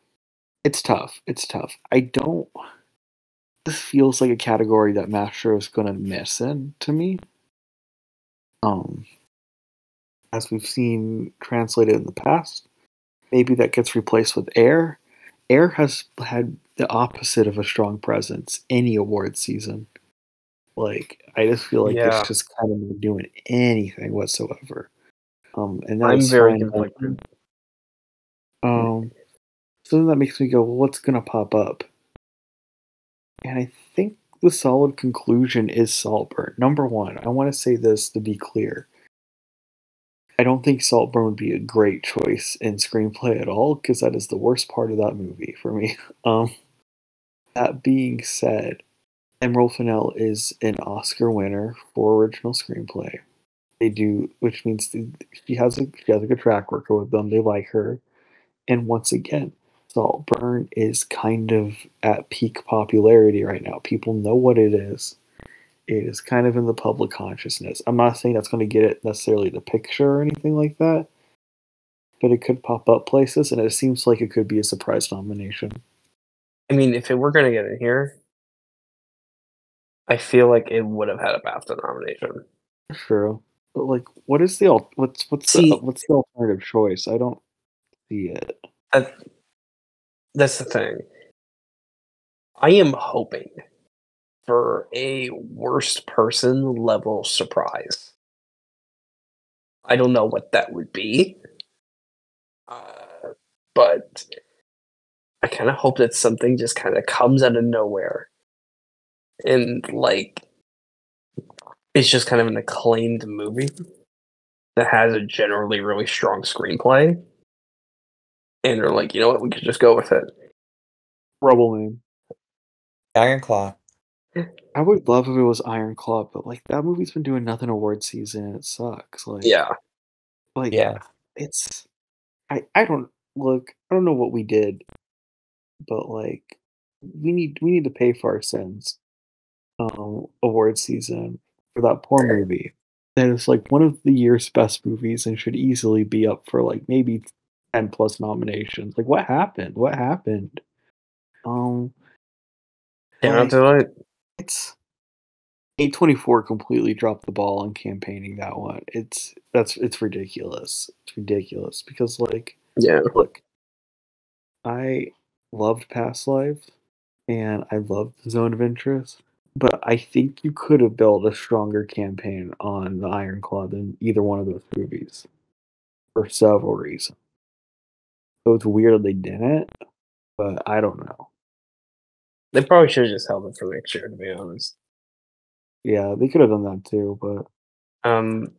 It's tough. It's tough. I don't. This feels like a category that Mastro is gonna miss in to me. Um, as we've seen translated in the past, maybe that gets replaced with Air. Air has had the opposite of a strong presence any award season. Like, I just feel like it's Yeah, just kind of not doing anything whatsoever. And that I'm is very fine. conflicted. Um, so then that makes me go, well, what's gonna pop up? And I think the solid conclusion is Saltburn. Number one, I want to say this to be clear. I don't think Saltburn would be a great choice in screenplay at all, because that is the worst part of that movie for me. Um, that being said, Emerald Fennell is an Oscar winner for original screenplay. They do, which means she has a good track record with them. They like her, and once again, Saltburn is kind of at peak popularity right now. People know what it is. It is kind of in the public consciousness. I'm not saying that's going to get it necessarily the picture or anything like that, but it could pop up places, and it seems like it could be a surprise nomination. I mean, if it were going to get in here, I feel like it would have had a BAFTA nomination. True, but like, what's See, the alternative choice? I don't see it. that's the thing. I am hoping for a worst person level surprise. I don't know what that would be, but I kind of hope that something just kind of comes out of nowhere and like it's just kind of an acclaimed movie that has a generally really strong screenplay, and they're like, you know what, we could just go with it. Rubble Man. Iron Claw. I would love if it was Iron Claw, but like that movie's been doing nothing award season and it sucks. Yeah, Like Yeah. it's I don't look. I don't know what we did, but like we need to pay for our sins. Award season for that poor movie. That is like one of the year's best movies and should easily be up for like maybe 10 plus nominations. Like what happened? What happened? Um, can't like do it. it's A24 completely dropped the ball on campaigning that one. It's ridiculous. It's ridiculous because like Yeah, look, I loved Past Lives and I loved the Zone of Interest, but I think you could have built a stronger campaign on the Iron Claw than either one of those movies for several reasons. So it's weird they didn't, but I don't know. they probably should have just held it for next year, to be honest. Yeah, they could have done that too, but Um,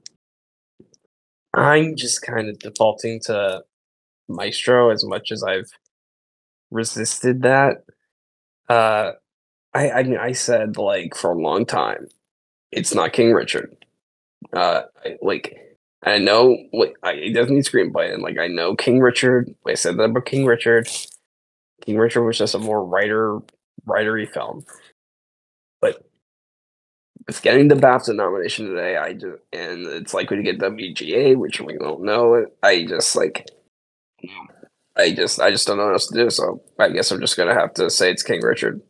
I'm just kind of defaulting to Maestro as much as I've resisted that. Uh, I mean, I said like for a long time, it's not King Richard. I know it doesn't need screenplay, and like I know King Richard. I said that about King Richard. King Richard was just a more writery film, but it's getting the BAFTA nomination today. And it's likely to get WGA, which we don't know. I just don't know what else to do. So I guess I'm just gonna have to say it's King Richard,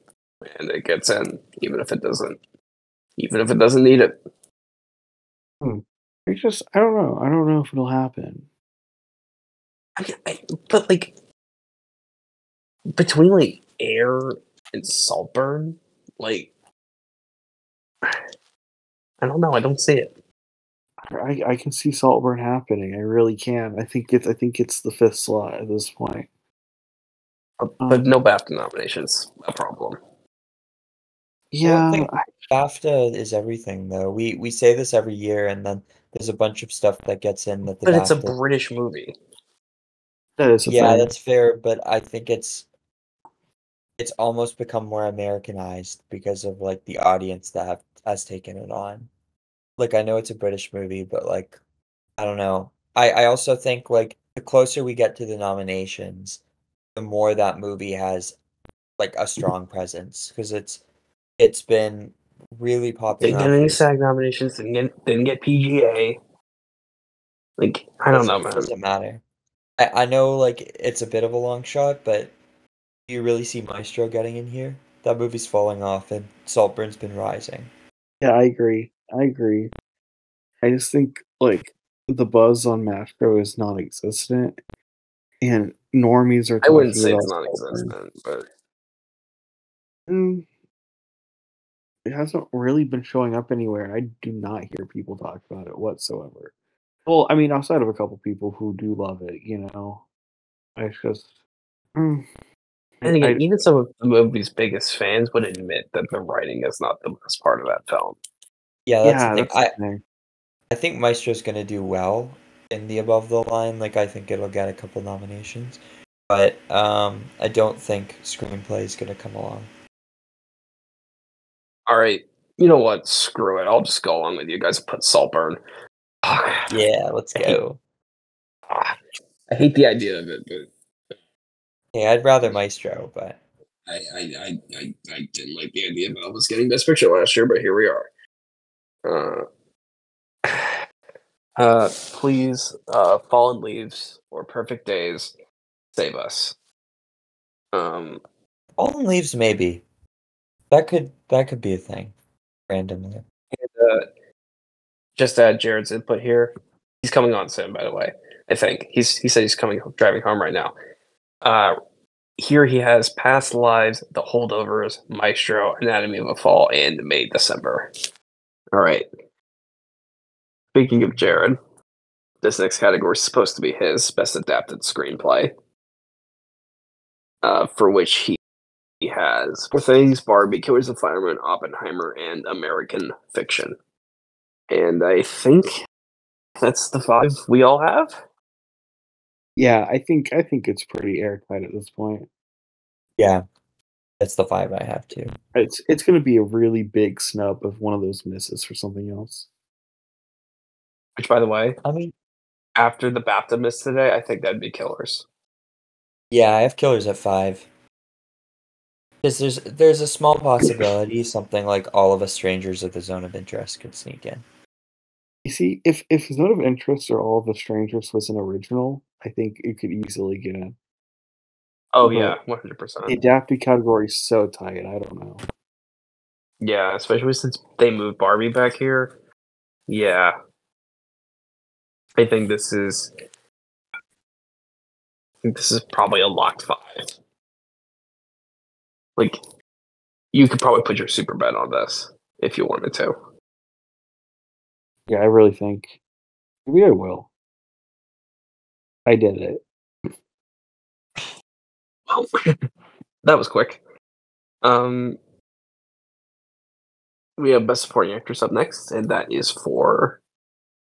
and it gets in, even if it doesn't need it. hmm, I don't know. I don't know if it'll happen. But like between like Air and Saltburn, like I don't know. I don't see it. I can see Saltburn happening. I really can. I think it's the fifth slot at this point. But no BAFTA nominations, a problem. I Yeah, don't think BAFTA is everything, though. We say this every year, and then there's a bunch of stuff that gets in that the But it's a BAFTA. British movie. that is a Yeah, thing. that's fair, but I think it's almost become more Americanized because of like the audience that has taken it on. Like I know it's a British movie, but like I don't know. I also think like the closer we get to the nominations, the more that movie has like a strong presence because it's been really popping Didn't get off any recently. SAG nominations. Didn't get PGA. Like I don't know, man. Doesn't matter. I know like it's a bit of a long shot, but do you really see Maestro getting in here? That movie's falling off and Saltburn's been rising. Yeah, I agree. I just think like the buzz on Mashko is non-existent, and normies are I wouldn't talking say about it's Saltburn. non-existent, but Mm, it hasn't really been showing up anywhere, and I do not hear people talk about it whatsoever. Well, I mean, outside of a couple people who do love it, it's just. Mm, and I, again, even some of the movie's biggest fans would admit that the writing is not the best part of that film. Yeah, that's the yeah, thing. that's the thing. I think Maestro's gonna do well in the above the line. Like I think it'll get a couple nominations. But I don't think screenplay is gonna come along. All right, you know what? Screw it. I'll just go along with you guys and put Saltburn. Yeah, let's go. I hate the idea of it, but Yeah, I'd rather Maestro, but I didn't like the idea of Elvis getting Best Picture last year, but here we are. Please, Fallen Leaves or Perfect Days, save us. Fallen Leaves maybe. That could be a thing. Randomly. And, just to add Jared's input here, he's coming on soon, by the way. I think he said he's driving home right now. Here he has Past Lives, The Holdovers, Maestro, Anatomy of a Fall, and May December. All right. Speaking of Jared, this next category is supposed to be his Best Adapted Screenplay, for which he has Poor Things, Barbie, Killers of the Flower Moon, Oppenheimer, and American Fiction. And I think that's the 5 we all have. Yeah, I think it's pretty airtight at this point. Yeah. That's the 5 I have too. It's going to be a really big snub if one of those misses for something else. Which, by the way, I mean, after the BAFTA miss today, I think that'd be Killers. yeah, I have Killers at 5. Because there's a small possibility something like All of Us Strangers at the Zone of Interest could sneak in. You see, if Zone of Interest or All of the Strangers was an original, I think it could easily get in. Oh, But yeah, the 100%. adapted category is so tight, I don't know. Yeah, especially since they moved Barbie back here. Yeah. I think this is probably a locked 5. Like, you could probably put your super bet on this if you wanted to. Yeah, I really think. Maybe I will. I did it. Well, that was quick. We have Best Supporting Actress up next, and that is for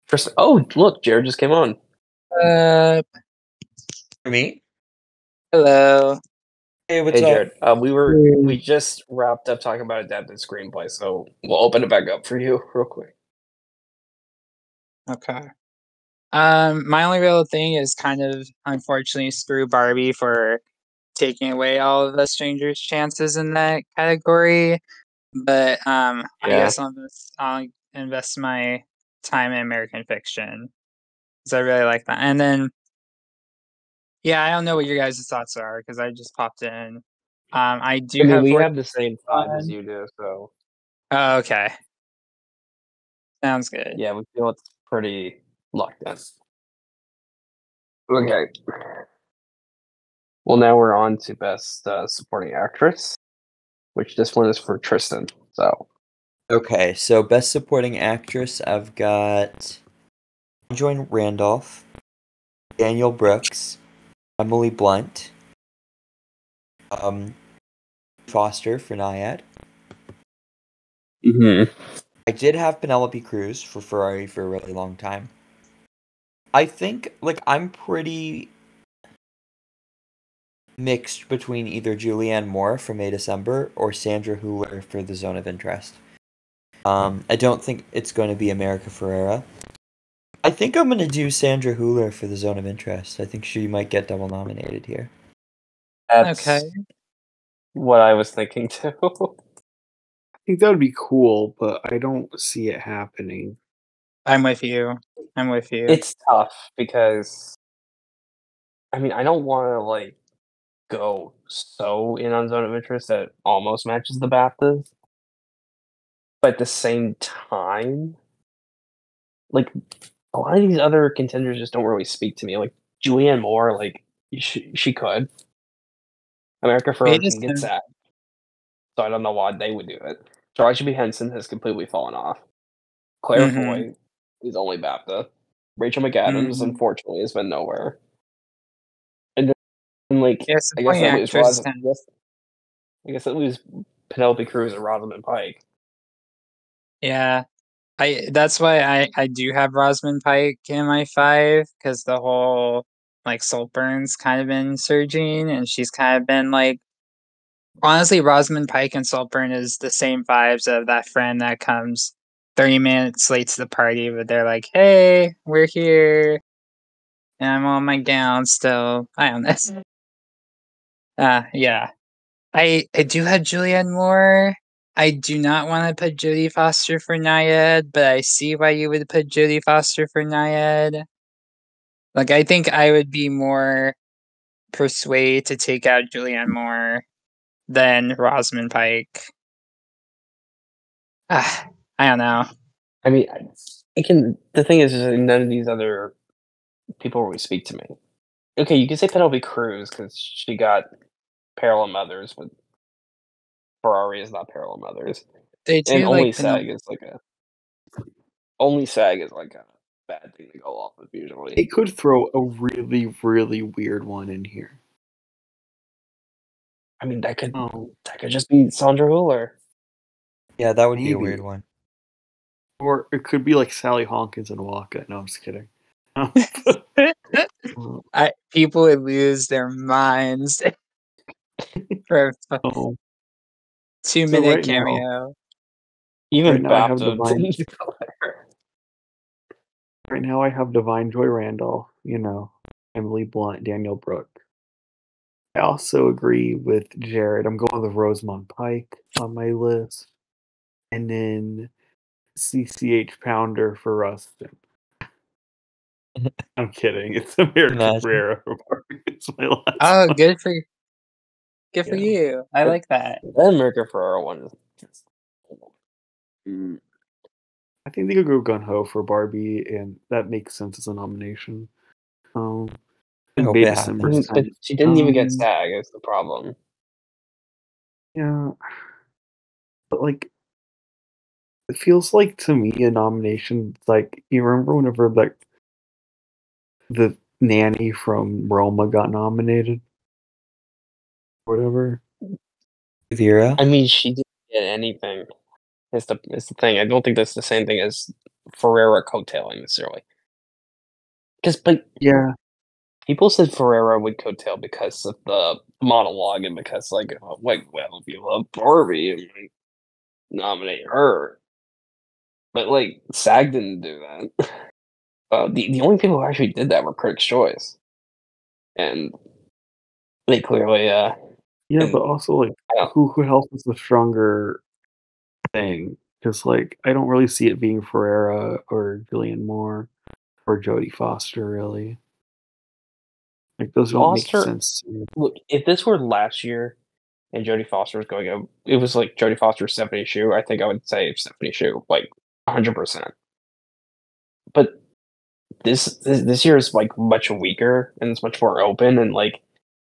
Tristan. Oh, look, Jared just came on. For me? Hello. Hey, what's Hey, up? Jared. We just wrapped up talking about adapted screenplay, so we'll open it back up for you real quick. Okay. My only real thing is kind of unfortunately screw Barbie for taking away all of the strangers' chances in that category. But I guess I'll invest my time in American Fiction because I really like that. And then, yeah, I don't know what your guys' thoughts are because I just popped in. I do have. We have the same 5 as you do, so Oh, okay. Sounds good. yeah, we feel it's pretty locked in. Okay. Well, now we're on to Best Supporting Actress, which this one is for Tristan. So Okay, so Best Supporting Actress, I've got Join Randolph, Daniel Brooks, Emily Blunt, Foster for Naiad. Mm-hmm. I did have Penelope Cruz for Ferrari for a really long time. I think, like, I'm pretty mixed between either Julianne Moore for May December or Sandra Hüller for The Zone of Interest. I don't think it's going to be America Ferrera. I think I'm going to do Sandra Hüller for The Zone of Interest. I think she might get double nominated here. That's Okay. what I was thinking too. I think that would be cool, but I don't see it happening. I'm with you. I'm with you. It's tough because I mean I don't want to like go so in on Zone of Interest that it almost matches the BAFTAs, but at the same time, like a lot of these other contenders just don't really speak to me. Like Julianne Moore, like she could. America May Ferrera can get December. sad, so I don't know why they would do it. Taraji B. Henson has completely fallen off. Claire Mm-hmm. Foy is only BAFTA. Rachel McAdams, Mm-hmm. unfortunately, has been nowhere. And then, like, Yeah, I guess supporting that leaves actress. I guess that leaves Penelope Cruz and Rosamund Pike. Yeah. That's why I do have Rosamund Pike in my 5, because the whole like Saltburn's kind of been surging, and she's kind of been like, honestly, Rosamund Pike and Saltburn is the same vibes of that friend that comes 30 minutes late to the party, but they're like, "Hey, we're here," and I'm on my gown still. I don't know. Yeah. I do have Julianne Moore. I do not want to put Jodie Foster for Naiad, but I see why you would put Jodie Foster for Naiad. Like, I think I would be more persuaded to take out Julianne Moore than Rosamund Pike. I don't know. I mean, I can. The thing is none of these other people really speak to me. Okay, you can say Penelope Cruz because she got Parallel Mothers, but Ferrari is not Parallel Mothers, They and do like Penelope. only SAG is like a bad thing to go off of usually. It could throw a really, really weird one in here. I mean, that could Oh, just be Sandra Hüller. Yeah, that would be a Maybe. weird one. or it could be like Sally Hawkins and Waka. No, I'm just kidding. People would lose their minds for a Oh, 2-minute right now, cameo. Even Right now I have BAFTA. right now I have Divine Joy Randolph. Emily Blunt, Daniel Brooke. I also agree with Jared. I'm going with Rosamund Pike on my list, and then CCH Pounder for Rustin. I'm kidding. It's America Imagine. Ferrera for Barbie. It's my last Oh, one. good for Yeah. you. I like that. That America Ferrera one is. I think they could go gun ho for Barbie, and that makes sense as a nomination. I And hope May it December's happens. But kind she didn't even get of SAG. Is the problem? yeah, but like it feels like to me a nomination. It's like you remember whenever like the nanny from Roma got nominated, whatever. Vera? I mean, she didn't get anything. Is the thing. I don't think that's the same thing as Ferrera coattailing necessarily. But Yeah, people said Ferrera would coattail because of the monologue and because well, if you love Barbie, and like, nominate her. But like SAG didn't do that. The only people who actually did that were Critics' Choice, and they clearly yeah, and but also like I don't- who else is the stronger thing? Because like I don't really see it being Ferrera or Julianne Moore or Jodie Foster really. Like those don't make Foster. sense to me. Look, if this were last year and Jodie Foster was going up, it was like Jodie Foster's Stephanie Shu. I think I would say Stephanie Shu, like 100%. But this year is like much weaker and it's much more open and like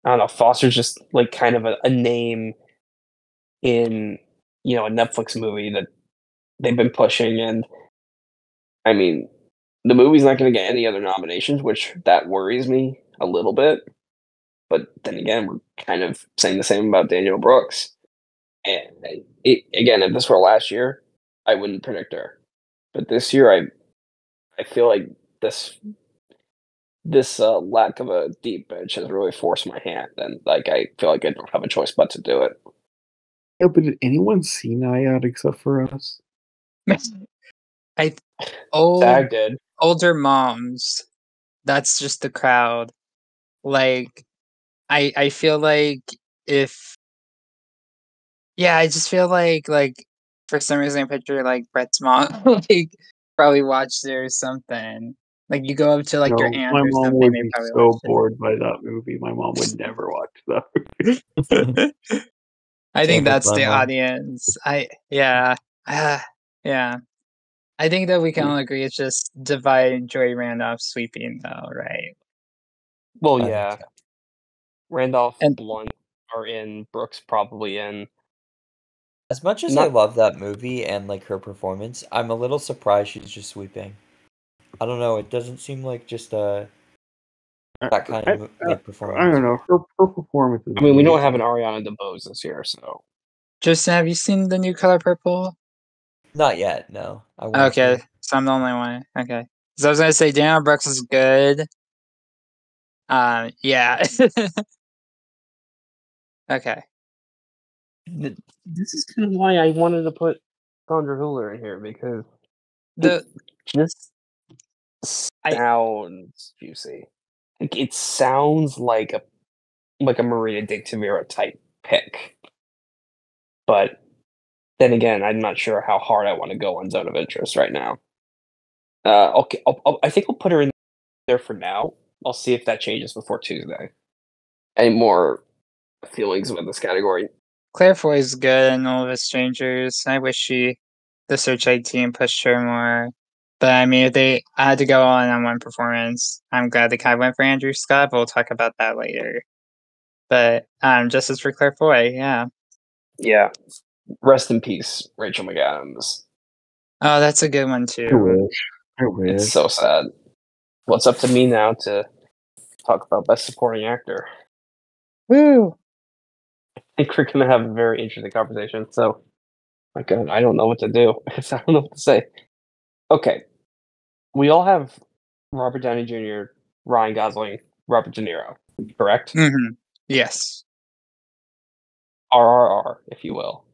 I don't know. Foster's just like kind of a name in a Netflix movie that they've been pushing, and I mean the movie's not going to get any other nominations, which that worries me a little bit. But then again, we're kind of saying the same about Daniel Brooks. And again, if this were last year, I wouldn't predict her. But this year, I feel like this lack of a deep bench has really forced my hand, and like I feel like I don't have a choice but to do it. Yeah, but did anyone see Nyad except for us? I Zach did. older moms. That's just the crowd. Like, I feel like if I just feel like for some reason I picture like Brett's mom like probably watched it or something. Like you go up to like your No, aunt my or mom something, would they be probably so watched bored by that movie. My mom would never watch that. it. I Same think with that's my the mom. audience. Yeah. I think that we can all agree it's just divide Joey Randolph sweeping though, right? Well, I think yeah. so. Randolph, And Blunt are in. Brooks probably in. As much as I Not love that movie and like her performance, I'm a little surprised she's just sweeping. I don't know. It doesn't seem like just that kind I, of like I performance. don't know. Her performance is I mean, we don't have amazing. an Ariana DeBose this year, so Justin, have you seen the new Color Purple? Not yet. No, I want Okay, to. so I'm the only one. Okay, so I was gonna say Daniel Brooks is good. Yeah. Okay. this is kind of why I wanted to put Sandra Hüller in here because The just I sounds juicy. Like it sounds like a Maria de Tavira type pick, but then again, I'm not sure how hard I want to go on Zone of Interest right now. Okay, I think I'll put her in there for now. I'll see if that changes before Tuesday. Any more feelings about this category? Claire Foy is good in All of Us Strangers. I wish the Searchlight team pushed her more. But I mean, if I had to go on one performance, I'm glad they kind of went for Andrew Scott. But we'll talk about that later. But justice for Claire Foy, yeah. Yeah. Rest in peace, Rachel McAdams. Oh, that's a good one I too. wish. I It's wish. so sad. Well, it's up to me now to talk about Best Supporting Actor. Woo! I think we're going to have a very interesting conversation. So, my God, I don't know what to do. I don't know what to say. Okay. We all have Robert Downey Jr., Ryan Gosling, Robert De Niro, correct? Mm-hmm. Yes. RRR, if you will.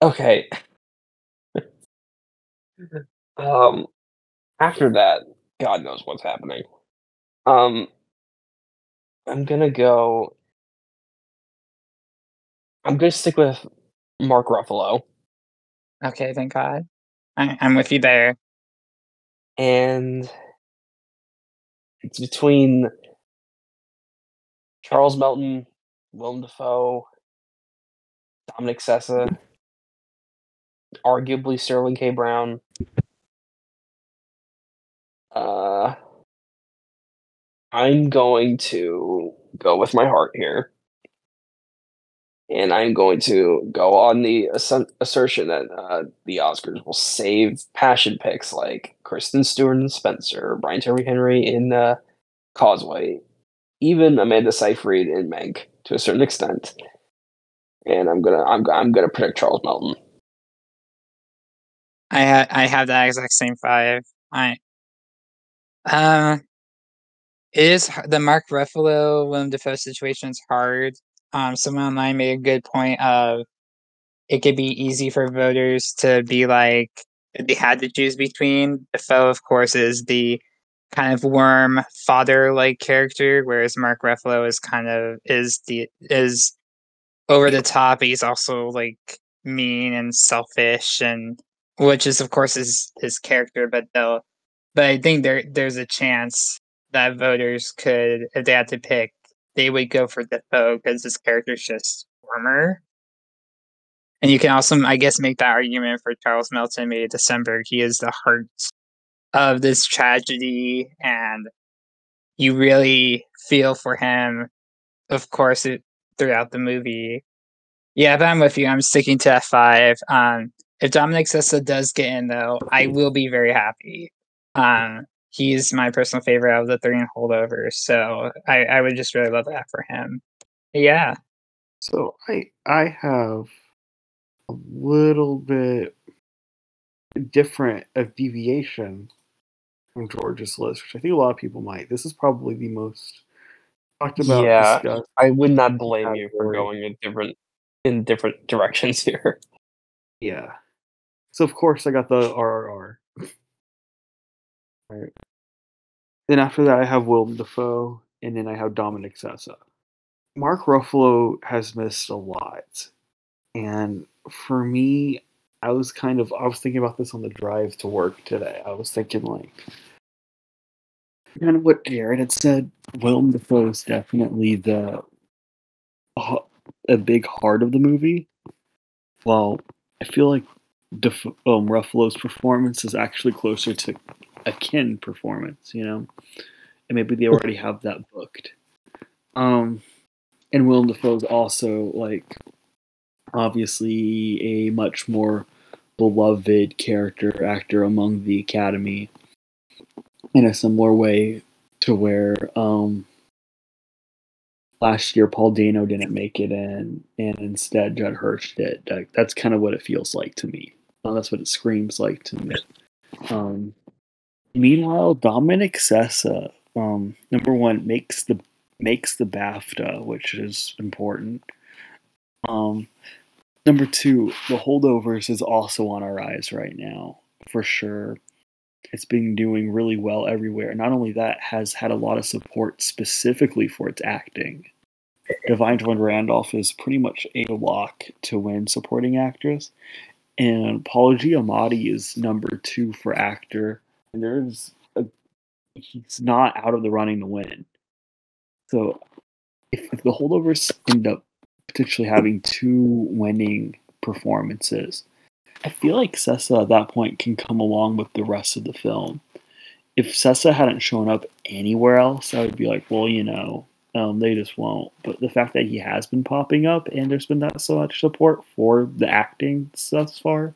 Okay. After that, God knows what's happening. I'm gonna go. I'm gonna stick with Mark Ruffalo, Okay, thank God. I'm with you there. and it's between Charles Melton, Willem Dafoe, Dominic Sessa, arguably Sterling K. Brown. I'm going to go with my heart here, and I'm going to go on the assertion that the Oscars will save passion picks like Kristen Stewart and Spencer, Brian Terry Henry in Causeway, even Amanda Seyfried in Mank to a certain extent. And I'm gonna predict Charles Melton. I have that exact same 5. Uh, it is the Mark Ruffalo Willem Dafoe situation is hard. Someone online made a good point of it could be easy for voters to be like if they had to choose between. Defoe, of course, is the kind of warm father like character, whereas Mark Ruffalo is over the top. He's also like mean and selfish, and which is of course his character. But I think there's a chance that voters could, if they had to pick, they would go for Defoe because his character's just warmer. And you can also, I guess, make that argument for Charles Melton, May December. He is the heart of this tragedy, and you really feel for him, of course, throughout the movie. Yeah, but I'm with you. I'm sticking to F5. if Dominic Sessa does get in, though, I will be very happy. He's my personal favorite out of the 3 in Holdovers, so I would just really love that for him. Yeah. So I have a little bit different of deviation from George's list, which I think a lot of people might. This is probably the most talked about, Yeah, discussed. I would not blame you for category. going in different directions here. Yeah. So of course I got the RRR. Right. Then after that I have Willem Dafoe, and then I have Dominic Sessa. Mark Ruffalo has missed a lot. And for me, I was thinking about this on the drive to work today. I was thinking like kind of what Jared had said. Willem Dafoe is definitely a big heart of the movie. While I feel like Ruffalo's performance is actually closer to a Ken performance, and maybe they already have that booked. And Willem Dafoe is also like obviously a much more beloved character actor among the Academy in a similar way to where last year Paul Dano didn't make it in, and instead Judd Hirsch did. That's kind of what it feels like to me. That's what it screams like to me. Meanwhile, Dominic Sessa, number one, makes the BAFTA, which is important. Number two, The Holdovers is also on our eyes right now, for sure. It's been doing really well everywhere. Not only that, has had a lot of support specifically for its acting. Divine Von Randolph is pretty much a lock to win supporting actress. And Paul Giamatti is number 2 for actor. And he's not out of the running to win. So if the Holdovers end up potentially having 2 winning performances, I feel like Sessa at that point can come along with the rest of the film. If Sessa hadn't shown up anywhere else, I would be like, well, they just won't. But the fact that he has been popping up and there's been that so much support for the acting thus far,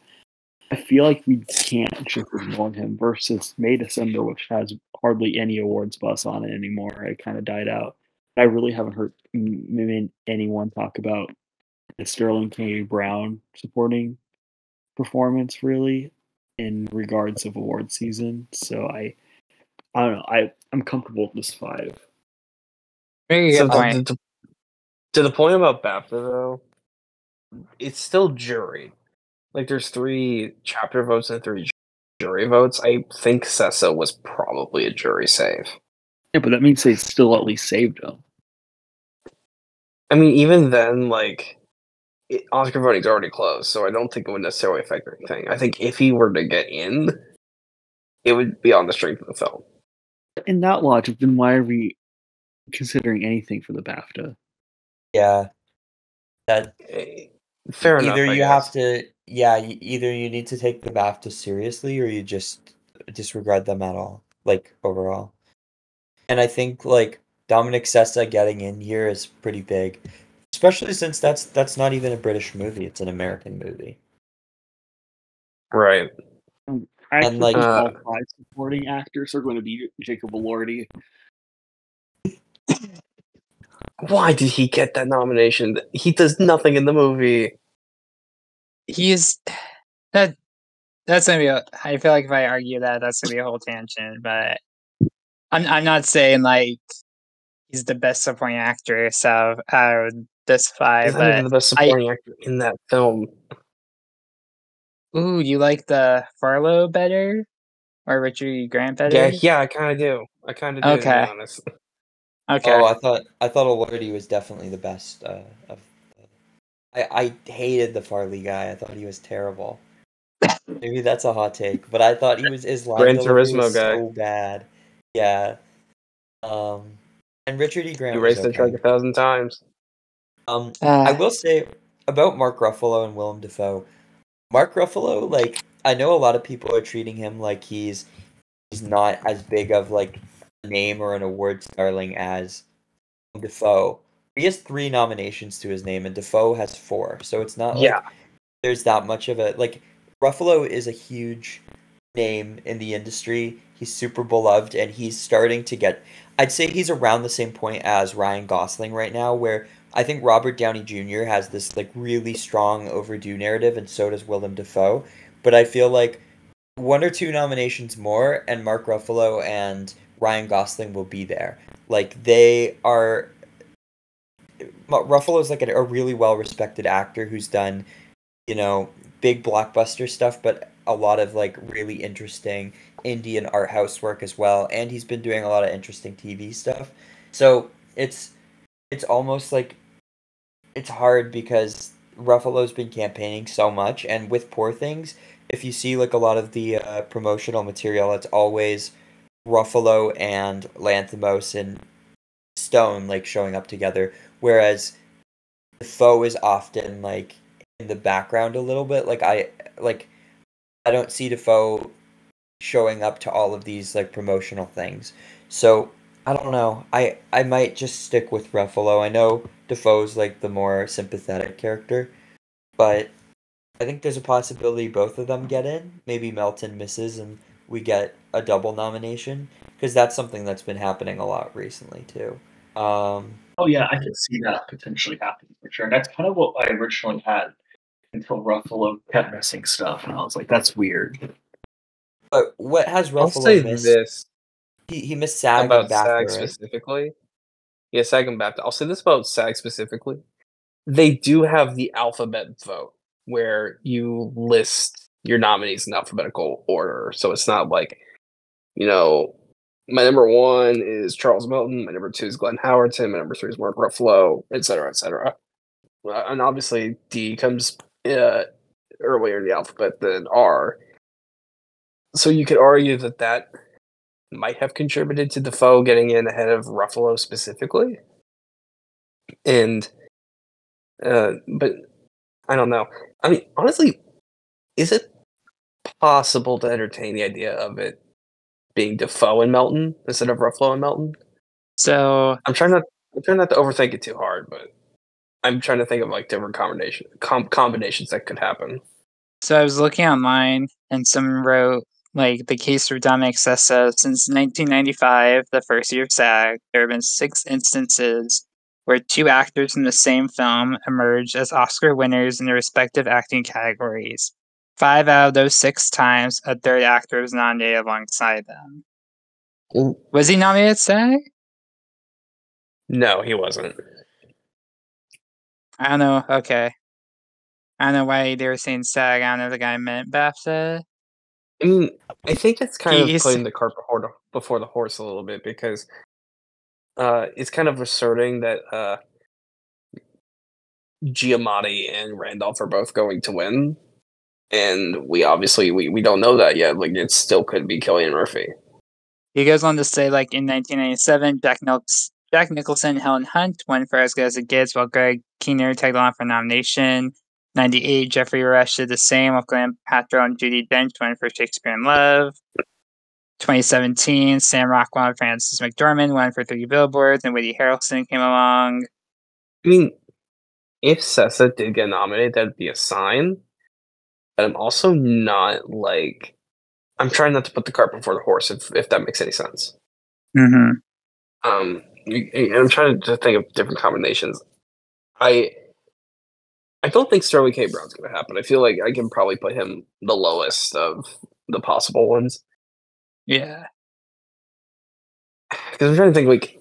I feel like we can't just ignore him versus May December, which has hardly any awards buzz on it anymore. It kind of died out. I really haven't heard anyone talk about the Sterling K. Brown supporting performance really in regards of award season. So I don't know. I'm comfortable with this 5. Very So good point. to the point about BAFTA though, it's still jury. Like there's 3 chapter votes and 3 jury votes. I think Sessa was probably a jury save. Yeah, but that means they still at least saved him. I mean, even then, like Oscar voting's already closed, so I don't think it would necessarily affect anything. I think if he were to get in, it would be on the strength of the film. In that logic, then why are we considering anything for the BAFTA? Yeah. That Fair enough. either I you guess. have to, either you need to take the BAFTA seriously or you just disregard them at all, like overall. And I think like Dominic Sessa getting in here is pretty big, especially since that's not even a British movie; it's an American movie. Right. I actually like- think all 5 supporting actors are going to be Jacob Elordi. Why did he get that nomination? He does nothing in the movie. He's that's gonna be. I feel like if I argue that, that's gonna be a whole tangent. But I'm not saying like he's the best supporting actress out of this 5. He's not But even the best supporting actor in that film. Ooh, you like the Farlow better or Richard E. Grant better? Yeah, I kind of do. To be Okay. honest. Okay. Oh, I thought Elordi was definitely the best. I hated the Farley guy. I thought he was terrible. Maybe that's a hot take, but I thought his line Gran delivery Turismo was guy. so bad. Yeah. And Richard E. Grant You was raced the track okay. 1,000 times. I will say about Mark Ruffalo and Willem Dafoe. Mark Ruffalo, like I know a lot of people are treating him like he's not as big of like a name or an awards darling as Dafoe. He has 3 nominations to his name, and Dafoe has 4, so it's not like there's that much of a like. Ruffalo is a huge name in the industry. He's super beloved, and he's starting to get. I'd say he's around the same point as Ryan Gosling right now, where I think Robert Downey Jr. has this like really strong overdue narrative, and so does Willem Dafoe. But I feel like one or two nominations more, and Mark Ruffalo and Ryan Gosling will be there. Like they are. Ruffalo is like a really well respected actor who's done, big blockbuster stuff, but a lot of like really interesting indie and art house work as well. And he's been doing a lot of interesting TV stuff. So it's almost like it's hard because Ruffalo's been campaigning so much, and with Poor Things, if you see like a lot of the promotional material, it's always Ruffalo and Lanthimos and Stone like showing up together, whereas Defoe is often like in the background a little bit. I don't see Defoe showing up to all of these like promotional things. So I don't know. I might just stick with Ruffalo. I know Defoe's like the more sympathetic character, but I think there's a possibility both of them get in. Maybe Melton misses and we get a double nomination, because that's something that's been happening a lot recently too. Oh yeah, I could see that potentially happening for sure. And that's kind of what I originally had until Ruffalo kept missing stuff, and I was like, that's weird. But what has I'll say Ruffalo missed? this He missed SAG about and BAFTA, SAG right? specifically. Yeah, SAG and BAFTA. I'll say this about SAG specifically. They do have the alphabet vote where you list your nominees in alphabetical order. So it's not like, my number 1 is Charles Melton, my number 2 is Glenn Howerton, my number 3 is Mark Ruffalo, et cetera, et cetera. And obviously D comes earlier in the alphabet than R. So you could argue that might have contributed to Defoe getting in ahead of Ruffalo specifically. And but I don't know. I mean, honestly, is it possible to entertain the idea of it being Defoe and Melton instead of Ruffalo and Melton? So I'm trying not to overthink it too hard, but I'm trying to think of like different combinations that could happen. So I was looking online, and someone wrote, like, the case for Dominic Sessa: since 1995, the first year of SAG, there have been 6 instances where 2 actors from the same film emerged as Oscar winners in their respective acting categories. 5 out of those 6 times, a third actor was nominated alongside them. Ooh. Was he nominated at SAG? No, he wasn't. I don't know. Okay. I don't know why they were saying SAG. I don't know if the guy meant BAFTA. I mean, I think it's kind of He's- putting the cart before the horse a little bit, because it's kind of asserting that Giamatti and Randolph are both going to win, and we obviously we don't know that yet. Like, it still could be Cillian Murphy. He goes on to say, like, in 1997, Jack Nicholson and Helen Hunt won for As Good as It Gets, while Greg Kinnear tagged on for nomination. 98, Jeffrey Rush did the same, while Glenn Paltrow and Judi Dench won for Shakespeare in Love. 2017, Sam Rockwell and Frances McDormand won for 3 Billboards, and Woody Harrelson came along. I mean, if Sessa did get nominated, that'd be a sign. But I'm also not like, I'm trying not to put the cart before the horse, if that makes any sense. Mm-hmm. I'm trying to think of different combinations. I don't think Sterling K. Brown's going to happen. I feel like I can probably put him the lowest of the possible ones. Yeah. Because I'm trying to think, like,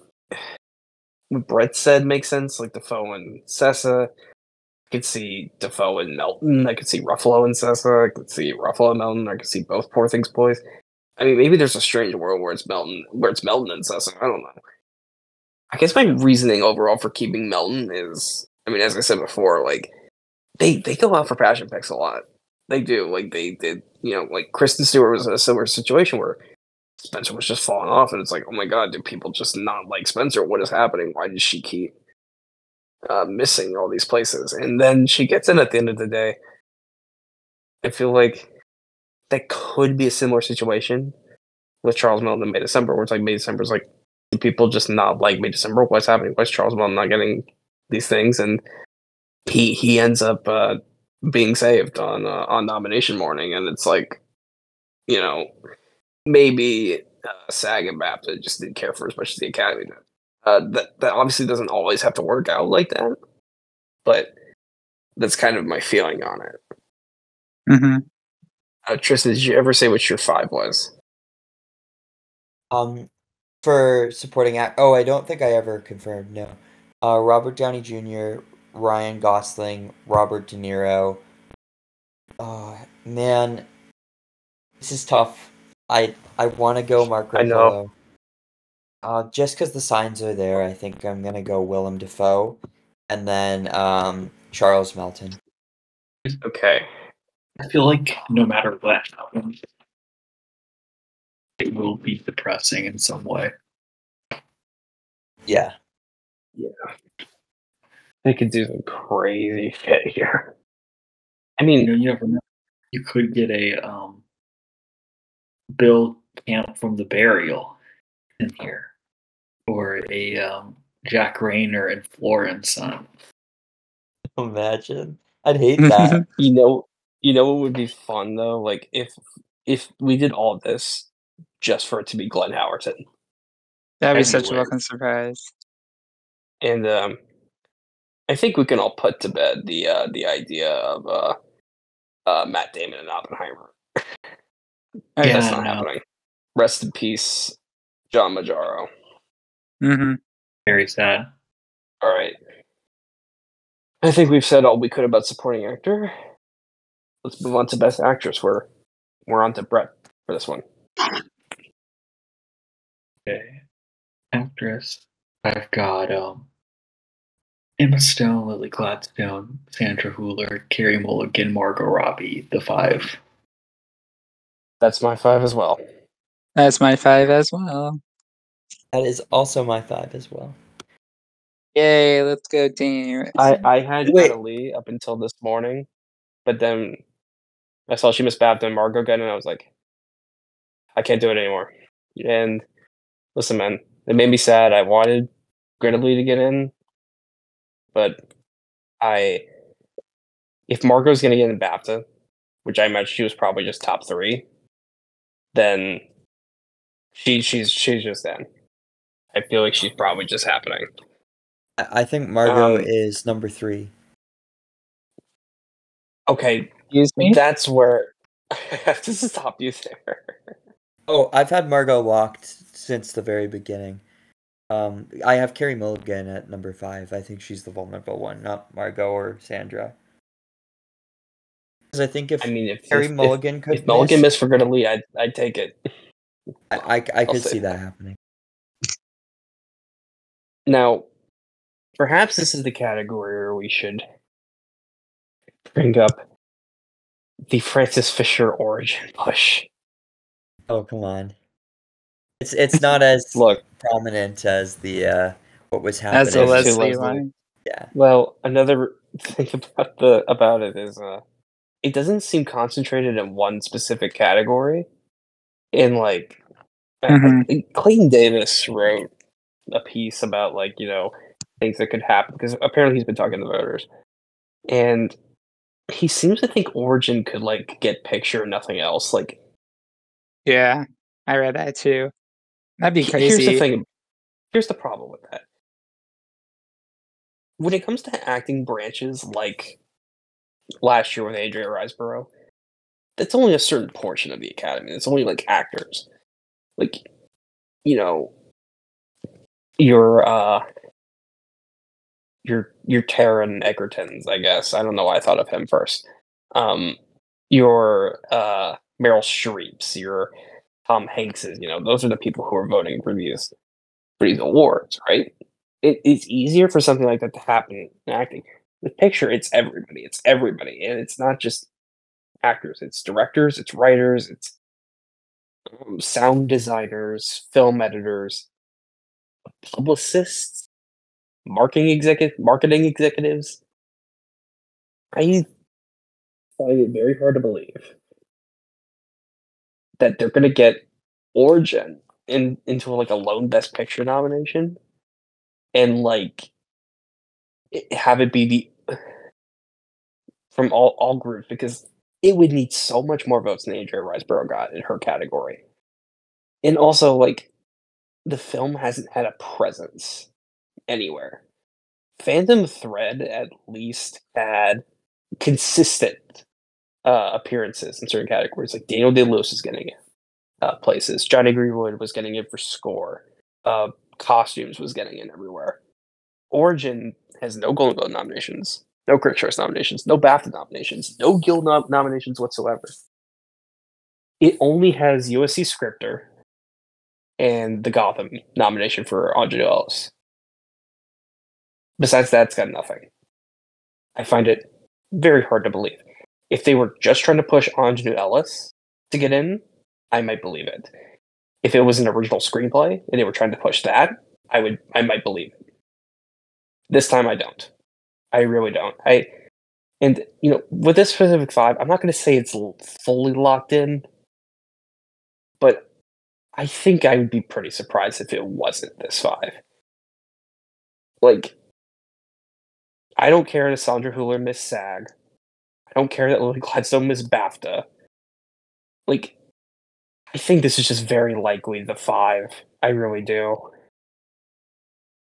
what Brett said makes sense, like Defoe and Sessa. I could see Defoe and Melton. I could see Ruffalo and Sessa. I could see Ruffalo and Melton. I could see both Poor Things boys. I mean, maybe there's a strange world where it's Melton and Sessa. I don't know. I guess my reasoning overall for keeping Melton is, I mean, as I said before, like, they go out for passion picks a lot. They do. Like, they did, like Kristen Stewart was in a similar situation where Spencer was just falling off, and it's like, oh my god, do people just not like Spencer? What is happening? Why does she keep missing all these places? And then she gets in at the end of the day. I feel like that could be a similar situation with Charles Melton in May December, where it's like May December is like, do people just not like May December? What's happening? Why is Charles Melton not getting these things? And he ends up being saved on nomination morning, and it's like, you know, maybe SAG and BAFTA just didn't care for as much as the Academy did. That obviously doesn't always have to work out like that, but that's kind of my feeling on it. Tristan, did you ever say what your 5 was? For supporting act. Oh, I don't think I ever confirmed. No. Robert Downey Jr., Ryan Gosling, Robert De Niro. Oh man, this is tough. I want to go Mark I know. Ruffalo. Just because the signs are there, I think I'm gonna go Willem Dafoe, and then Charles Melton. Okay. I feel like no matter what happens, it will be depressing in some way. Yeah. They could do some crazy shit here. I mean, You never know. You could get a Bill Camp from The Burial in here, or a Jack Rayner and Florence on. Imagine. I'd hate that. you know what would be fun though? Like if we did all this just for it to be Glenn Howerton. That'd be That'd be such a weird. welcome surprise. And I think we can all put to bed the idea of Matt Damon and Oppenheimer. Oh, That's yeah. not happening. Rest in peace, John Majaro. Very sad. All right. I think we've said all we could about supporting actor. Let's move on to Best Actress. We're on to Brett for this one. Okay. Actress. I've got Emma Stone, Lily Gladstone, Sandra Hüller, Carey Mulligan, Margot Robbie, the 5. That's my 5 as well. That's my 5 as well. That is also my 5 as well. Yay, let's go team. I had Wait. Natalie up until this morning, but then I saw she missed BAFTA and Margot got in, and I was like, I can't do it anymore. And listen, man, it made me sad. I wanted Greta-Lee to get in, but if Margot's going to get in BAFTA, which I imagine she was probably just top 3, then she's just in. I feel like she's probably just happening. I think Margot is number 3. Okay, Excuse me? that's where I have to stop you there. Oh, I've had Margot locked since the very beginning. I have Carey Mulligan at number 5. I think she's the vulnerable one, not Margot or Sandra. Because I think if Carey Mulligan could if Mulligan missed for Greta-Lee, I'd take it. I could see that happening. Now, perhaps this is the category where we should bring up the Francis Fisher origin push. Oh, come on. It's not as prominent as the what was happening. As the Leslie line. Yeah. Well, another thing about it is it doesn't seem concentrated in one specific category. And like Clayton Davis wrote a piece about things that could happen because apparently he's been talking to voters, and he seems to think origin could get picture and nothing else. Yeah, I read that too. That'd be crazy. Here's the thing. Here's the problem with that. When it comes to acting branches like last year with Adria Riseborough, that's only a certain portion of the Academy. It's only actors. Your Taron Egertons, I guess. I don't know why I thought of him first. Your Meryl Streeps, your Tom Hankses, those are the people who are voting for these awards, right? It's easier for something like that to happen in acting. The picture, it's everybody, and it's not just actors. It's directors, it's writers, it's sound designers, film editors, publicists, marketing executives. I find it very hard to believe that they're going to get Origin into a lone Best Picture nomination, and have it be from all groups because it would need so much more votes than Andrea Riseborough got in her category. And also, like, the film hasn't had a presence anywhere. Phantom Thread at least had consistent appearances in certain categories. Like Daniel Day-Lewis is getting places. Johnny Greenwood was getting in for score. Costumes was getting in everywhere. Origin has no Golden Globe nominations, no Critics' Choice nominations, no BAFTA nominations, no Guild nominations whatsoever. It only has USC Scripter and the Gotham nomination for Audrey Ellis. Besides that, it's got nothing. I find it very hard to believe. If they were just trying to push Anjanu Ellis to get in, I might believe it. If it was an original screenplay and they were trying to push that, I might believe it. This time I don't. I really don't. And with this specific 5, I'm not going to say it's fully locked in, but I think I would be pretty surprised if it wasn't this 5. Like, I don't care that Sandra Hüller missed SAG. I don't care that Lily Gladstone missed BAFTA. Like, I think this is just very likely the 5. I really do.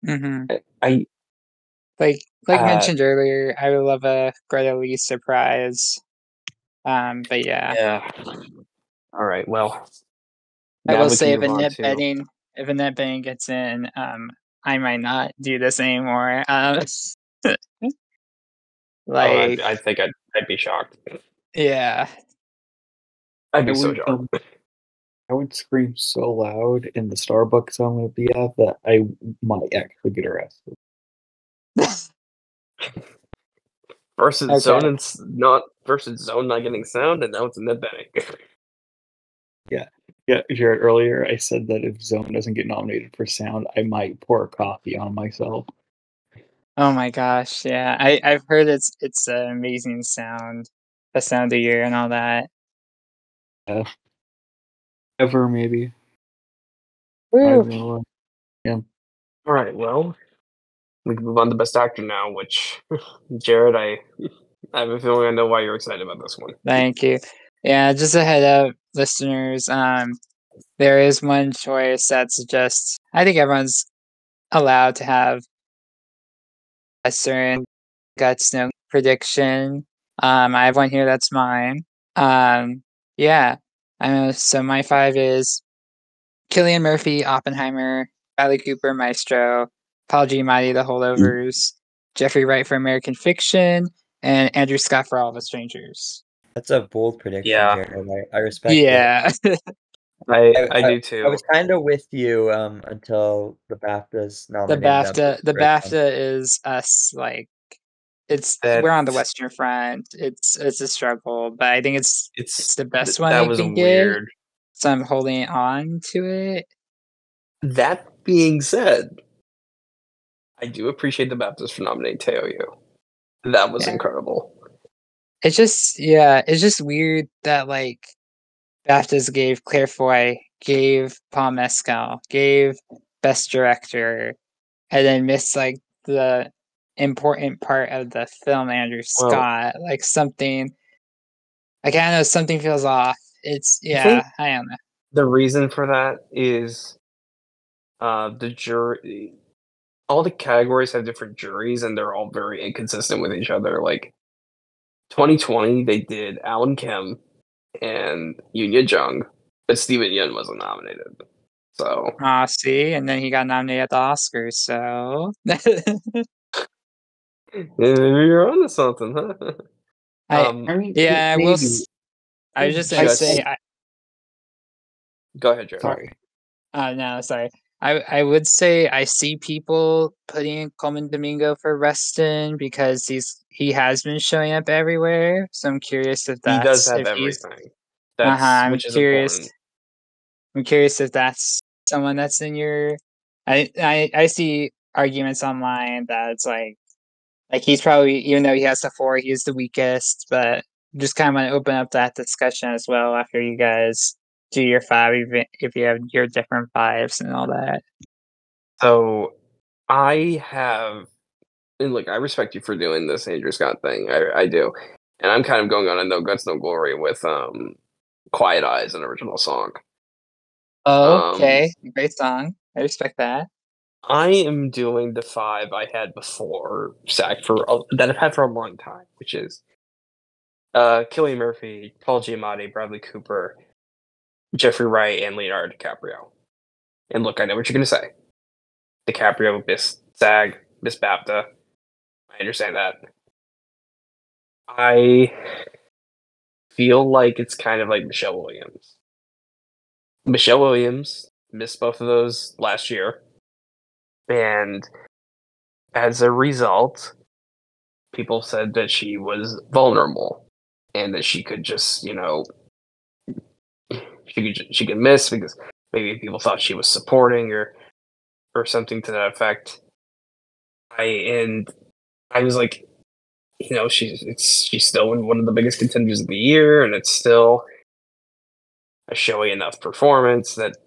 Mm-hmm. I like mentioned earlier, I would love a Greta Lee surprise. But yeah. Yeah. All right. Well, I now will we say can move on to. if Annette Bening gets in, I might not do this anymore. Like, I think I'd be shocked. yeah. I'd be so shocked. I would scream so loud in the Starbucks I'm going to be at that I might actually get arrested. Versus Okay. Zone not getting sound, and now it's Annette Bening. Yeah, Jared, earlier I said that if Zone doesn't get nominated for sound, I might pour coffee on myself. Oh my gosh, yeah. I've heard it's an amazing sound, the sound of year and all that. Yeah. Ever, maybe. Woo. Yeah. All right, well, we can move on to Best Actor now, which, Jared, I have a feeling I know why you're excited about this one. Thank you. Yeah, just a head up, listeners. There is one choice that's just, I think everyone's allowed to have a certain gut snow prediction. I have one here that's mine. Yeah. So my 5 is Cillian Murphy, Oppenheimer, Bradley Cooper, Maestro, Paul Giamatti, The Holdovers, Jeffrey Wright for American Fiction, and Andrew Scott for All of Us Strangers. That's a bold prediction, Yeah. Jared. I respect it. Yeah. I do too. I was kind of with you until the BAFTAs the nominated BAFTA is us, like, we're on the Western Front. It's a struggle, but I think it's the best one that they was can weird. get. So I'm holding on to it. That being said, I do appreciate the Baptist for nominating Teo Yu. That was incredible. It's just weird that, like, BAFTAs gave Claire Foy, gave Paul Mescal, gave Best Director, and then missed, like, the important part of the film, Andrew Scott. Like, something, like, I don't know, something feels off. It's, I don't know. The reason for that is the jury. All the categories have different juries, and they're all very inconsistent with each other. Like 2020, they did Alan Kim and Yoon Jung, but Steven Yeun wasn't nominated. So See, and then he got nominated at the Oscars. So you're onto something, huh? I will. I was just gonna say. Go ahead, Joe. Sorry. No, sorry. I would say I see people putting Coleman Domingo for Reston because he has been showing up everywhere. So I'm curious if he does have if everything. I'm which curious. Is important. I'm curious if that's someone that's in your. I see arguments online that it's like he's probably, even though he has the 4, he's the weakest. But just kind of want to open up that discussion as well after you guys do your 5, even if you have your different 5s and all that. So I have, and look, I respect you for doing this Andrew Scott thing. I do. And I'm kind of going on a No Guts, No Glory with Quiet Eyes, an original song. Okay, great song. I respect that. I am doing the 5 I had before SAG that I've had for a long time, which is Cillian Murphy, Paul Giamatti, Bradley Cooper, Jeffrey Wright, and Leonardo DiCaprio. And look, I know what you're going to say. DiCaprio, Miss SAG, Miss BAFTA. I understand that. I feel like it's kind of like Michelle Williams. Michelle Williams missed both of those last year. And as a result, people said that she was vulnerable and that she could just, she could miss because maybe people thought she was supporting or something to that effect. I was like, she's still in one of the biggest contenders of the year, and it's still a showy enough performance that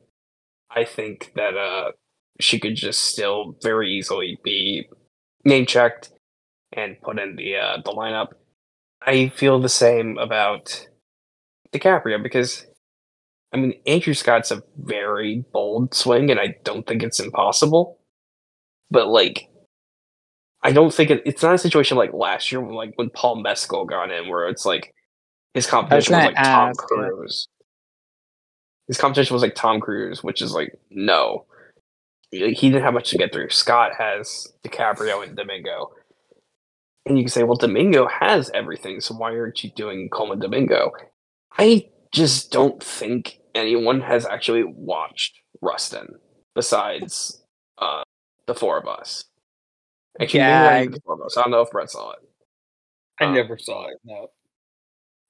I think that she could just still very easily be name checked and put in the lineup. I feel the same about DiCaprio because I mean Andrew Scott's a very bold swing, and I don't think it's impossible. But like, I don't think it's not a situation like last year when Paul Mescal got in, where it's like his I was competition was gonna like Tom ask. Cruise. His competition was like Tom Cruise, which is like no, he didn't have much to get through. Scott has DiCaprio and Domingo, and you can say, well, Domingo has everything, so why aren't you doing Coleman Domingo? I just don't think anyone has actually watched Rustin besides the four of us. Actually, maybe not even the four of us. I don't know if Brett saw it. I never saw it. No.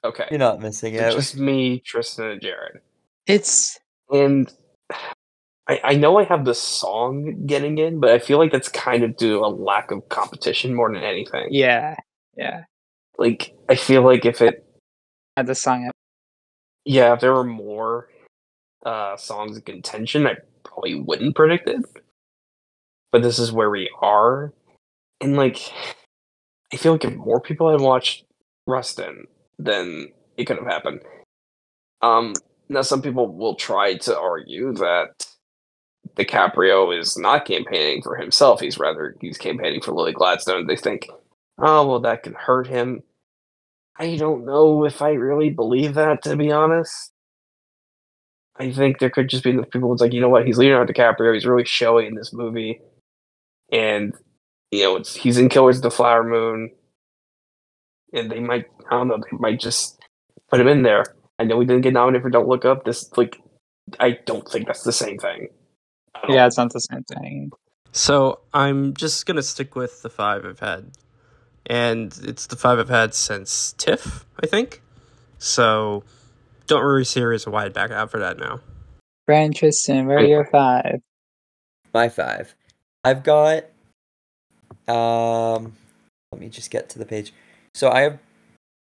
Okay. You're not missing So out. just me, Tristan, and Jared. It's And I know I have the song getting in, but I feel like that's kind of due to a lack of competition more than anything. yeah. Like, I feel like if Had the song up. if there were more songs in contention, I probably wouldn't predict it. But this is where we are. And, like, I feel like if more people had watched Rustin, then it could have happened. Now, some people will try to argue that DiCaprio is not campaigning for himself. He's campaigning for Lily Gladstone. They think, oh, well, that can hurt him. I don't know if I really believe that, to be honest. I think there could just be the people who's like, you know what, he's Leonardo DiCaprio. He's really showy in this movie. And, he's in Killers of the Flower Moon. And they might, I don't know, they might just put him in there. I know we didn't get nominated for Don't Look Up. I don't think that's the same thing. Yeah, it's not the same thing. So I'm just going to stick with the 5 I've had. And it's the 5 I've had since TIFF, I think. So don't really see a reason why I'd back out for that now. Brand Tristan, where are your 5? My 5. I've got let me just get to the page. So I have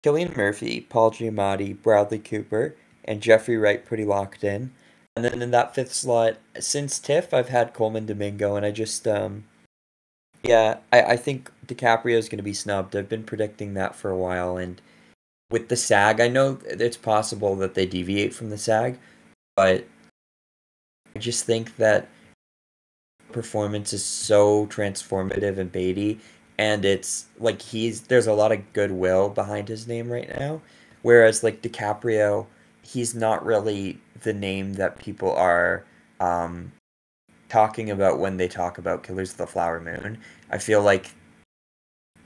Cillian Murphy, Paul Giamatti, Bradley Cooper, and Jeffrey Wright pretty locked in. And then in that 5th slot, since TIFF, I've had Coleman Domingo, and I just I think DiCaprio is going to be snubbed. I've been predicting that for a while, and with the SAG, I know it's possible that they deviate from the SAG, but I just think that performance is so transformative and Beatty, and it's like there's a lot of goodwill behind his name right now, whereas like DiCaprio, he's not really the name that people are talking about when they talk about Killers of the Flower Moon. I feel like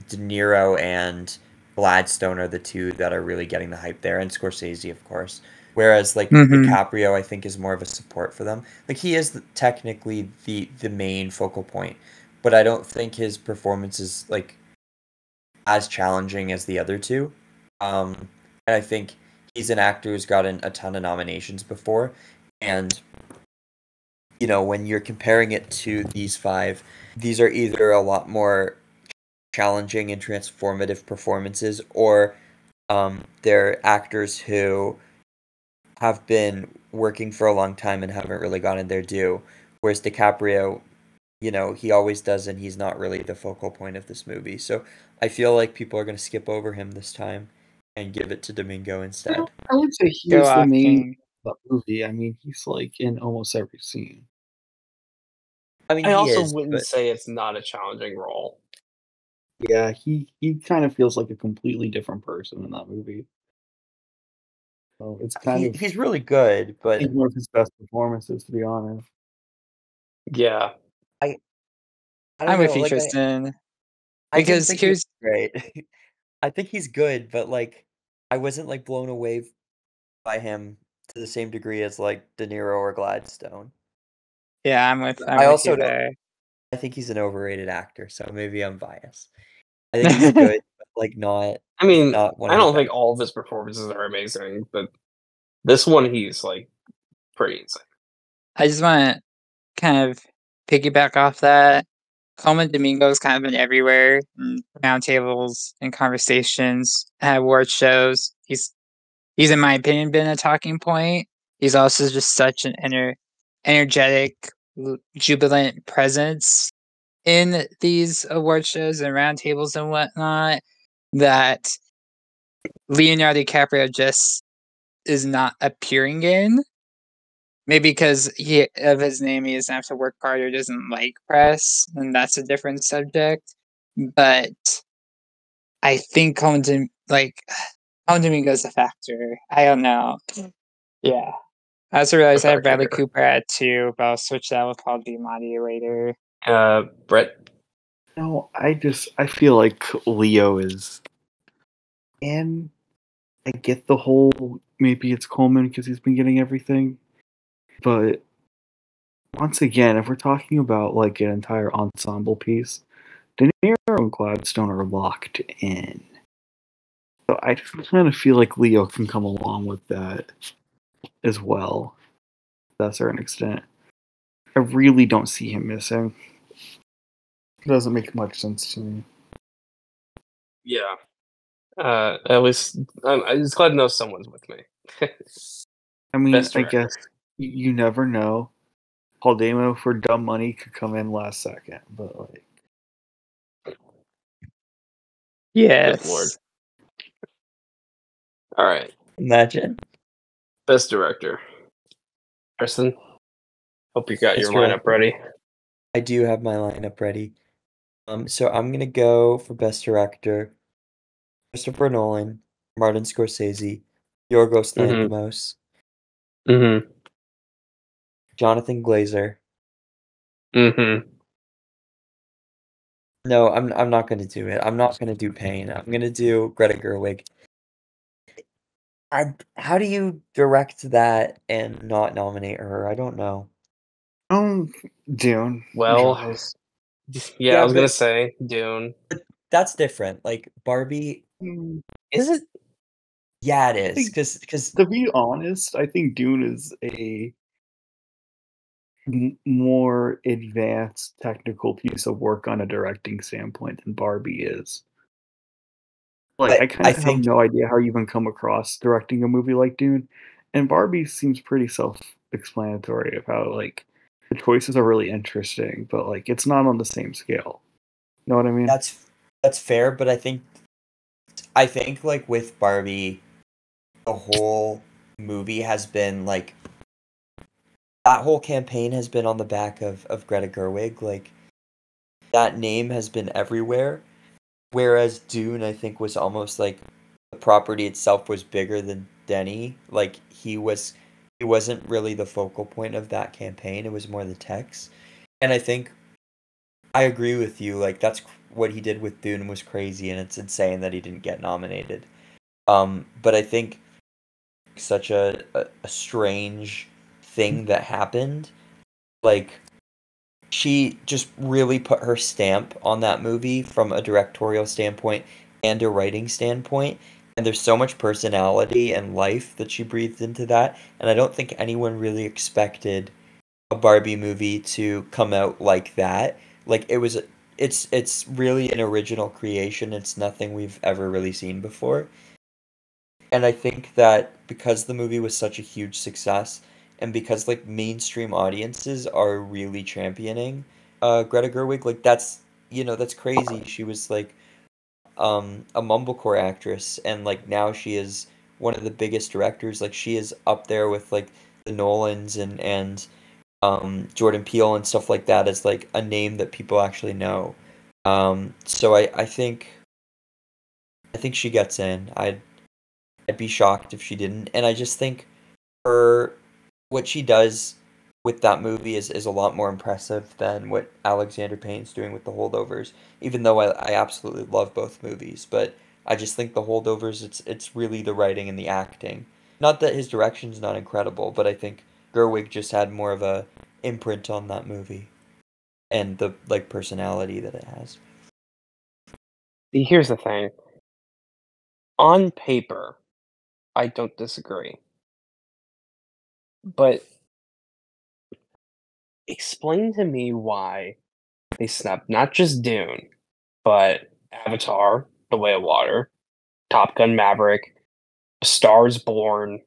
De Niro and Gladstone are the two that are really getting the hype there, and Scorsese, of course. Whereas, like, DiCaprio, I think, is more of a support for them. Like, he is technically the main focal point, but I don't think his performance is, like, as challenging as the other two. And I think he's an actor who's gotten a ton of nominations before, and, when you're comparing it to these 5, these are either a lot more challenging and transformative performances, or they're actors who have been working for a long time and haven't really gotten their due. Whereas DiCaprio, he always does, and he's not really the focal point of this movie. So I feel like people are going to skip over him this time. and give it to Domingo instead. I would say he Go was the off, main King. of the movie. I mean, he's like in almost every scene. I mean, I he also is, wouldn't but say it's not a challenging role. Yeah, he kind of feels like a completely different person in that movie. So it's kind of he's really good. I But think one of his best performances, to be honest. Yeah. I don't I'm with know. you, Like Tristan. I didn't Because think he was here's great. I think he's good, but like I wasn't like blown away by him to the same degree as like De Niro or Gladstone. yeah, I'm I with you also don't. there. I think he's an overrated actor, so maybe I'm biased. I think he's good, but like not I mean, one I of the don't best. think all of his performances are amazing, but this one he's like pretty insane. I just want to kind of piggyback off that. Coleman Domingo's kind of been everywhere in roundtables and conversations at award shows. He's in my opinion been a talking point. He's also just such an energetic, jubilant presence in these award shows and roundtables and whatnot that Leonardo DiCaprio just is not appearing in. Maybe because of his name, he doesn't have to work hard or doesn't like press, and that's a different subject. But I think Colin Domingo's a factor. I don't know. Yeah. I also A realized I have factor Bradley here. Cooper at 2, but I'll switch that with Paul Giamatti later. Brett. No, I feel like Leo is, and I get the whole maybe it's Coleman because he's been getting everything, but once again, if we're talking about like an entire ensemble piece, De Niro and Gladstone are locked in. So I just kind of feel like Leo can come along with that as well, to a certain extent. I really don't see him missing. It doesn't make much sense to me. Yeah. At least I'm just glad to know someone's with me. I mean, Best I director. guess you never know. Paul Dano for Dumb Money could come in last second, but like, Good lord. Yes. All right. Imagine. Best director. Tristan, hope you got Best your lineup director. ready. I do have my lineup ready. So I'm gonna go for best director: Christopher Nolan, Martin Scorsese, Yorgos Mm-hmm. Lanthimos, Mm-hmm. Jonathan Glazer. Mm-hmm. No, I'm not gonna do it. I'm not gonna do Pain. I'm gonna do Greta Gerwig. How do you direct that and not nominate her? I don't know. Dune. Well, Draws. yeah, I was gonna but say Dune. that's different. Like Barbie, Is it? yeah, it I is. think, Because to be honest, I think Dune is a more advanced technical piece of work on a directing standpoint than Barbie is. Like, I but kind I of have think no idea how you even come across directing a movie like Dune, and Barbie seems pretty self-explanatory of how like the choices are really interesting, but like it's not on the same scale. You know what I mean? that's fair, but I think like with Barbie, the whole movie has been like that whole campaign has been on the back of Greta Gerwig. Like that name has been everywhere. Whereas Dune, I think, was almost like the property itself was bigger than Denny. Like he wasn't really the focal point of that campaign. It was more the text. And I think I agree with you. Like that's what he did with Dune was crazy, and it's insane that he didn't get nominated. But I think such a strange thing that happened. Like she just really put her stamp on that movie from a directorial standpoint and a writing standpoint. And there's so much personality and life that she breathed into that. And I don't think anyone really expected a Barbie movie to come out like that. Like it's really an original creation. It's nothing we've ever really seen before. And I think that because the movie was such a huge success and because like mainstream audiences are really championing Greta Gerwig, like that's that's crazy. She was like a mumblecore actress, and like now she is one of the biggest directors. Like she is up there with like the Nolans and Jordan Peele and stuff like that as like a name that people actually know. So I think she gets in. I'd be shocked if she didn't. And I just think her what she does with that movie is a lot more impressive than what Alexander Payne's doing with The Holdovers. Even though I absolutely love both movies, but I just think The Holdovers it's really the writing and the acting. Not that his direction's not incredible, but I think Gerwig just had more of a imprint on that movie and the like personality that it has. Here's the thing. On paper, I don't disagree. But explain to me why they snubbed not just Dune, but Avatar, The Way of Water, Top Gun Maverick, A Star is Born,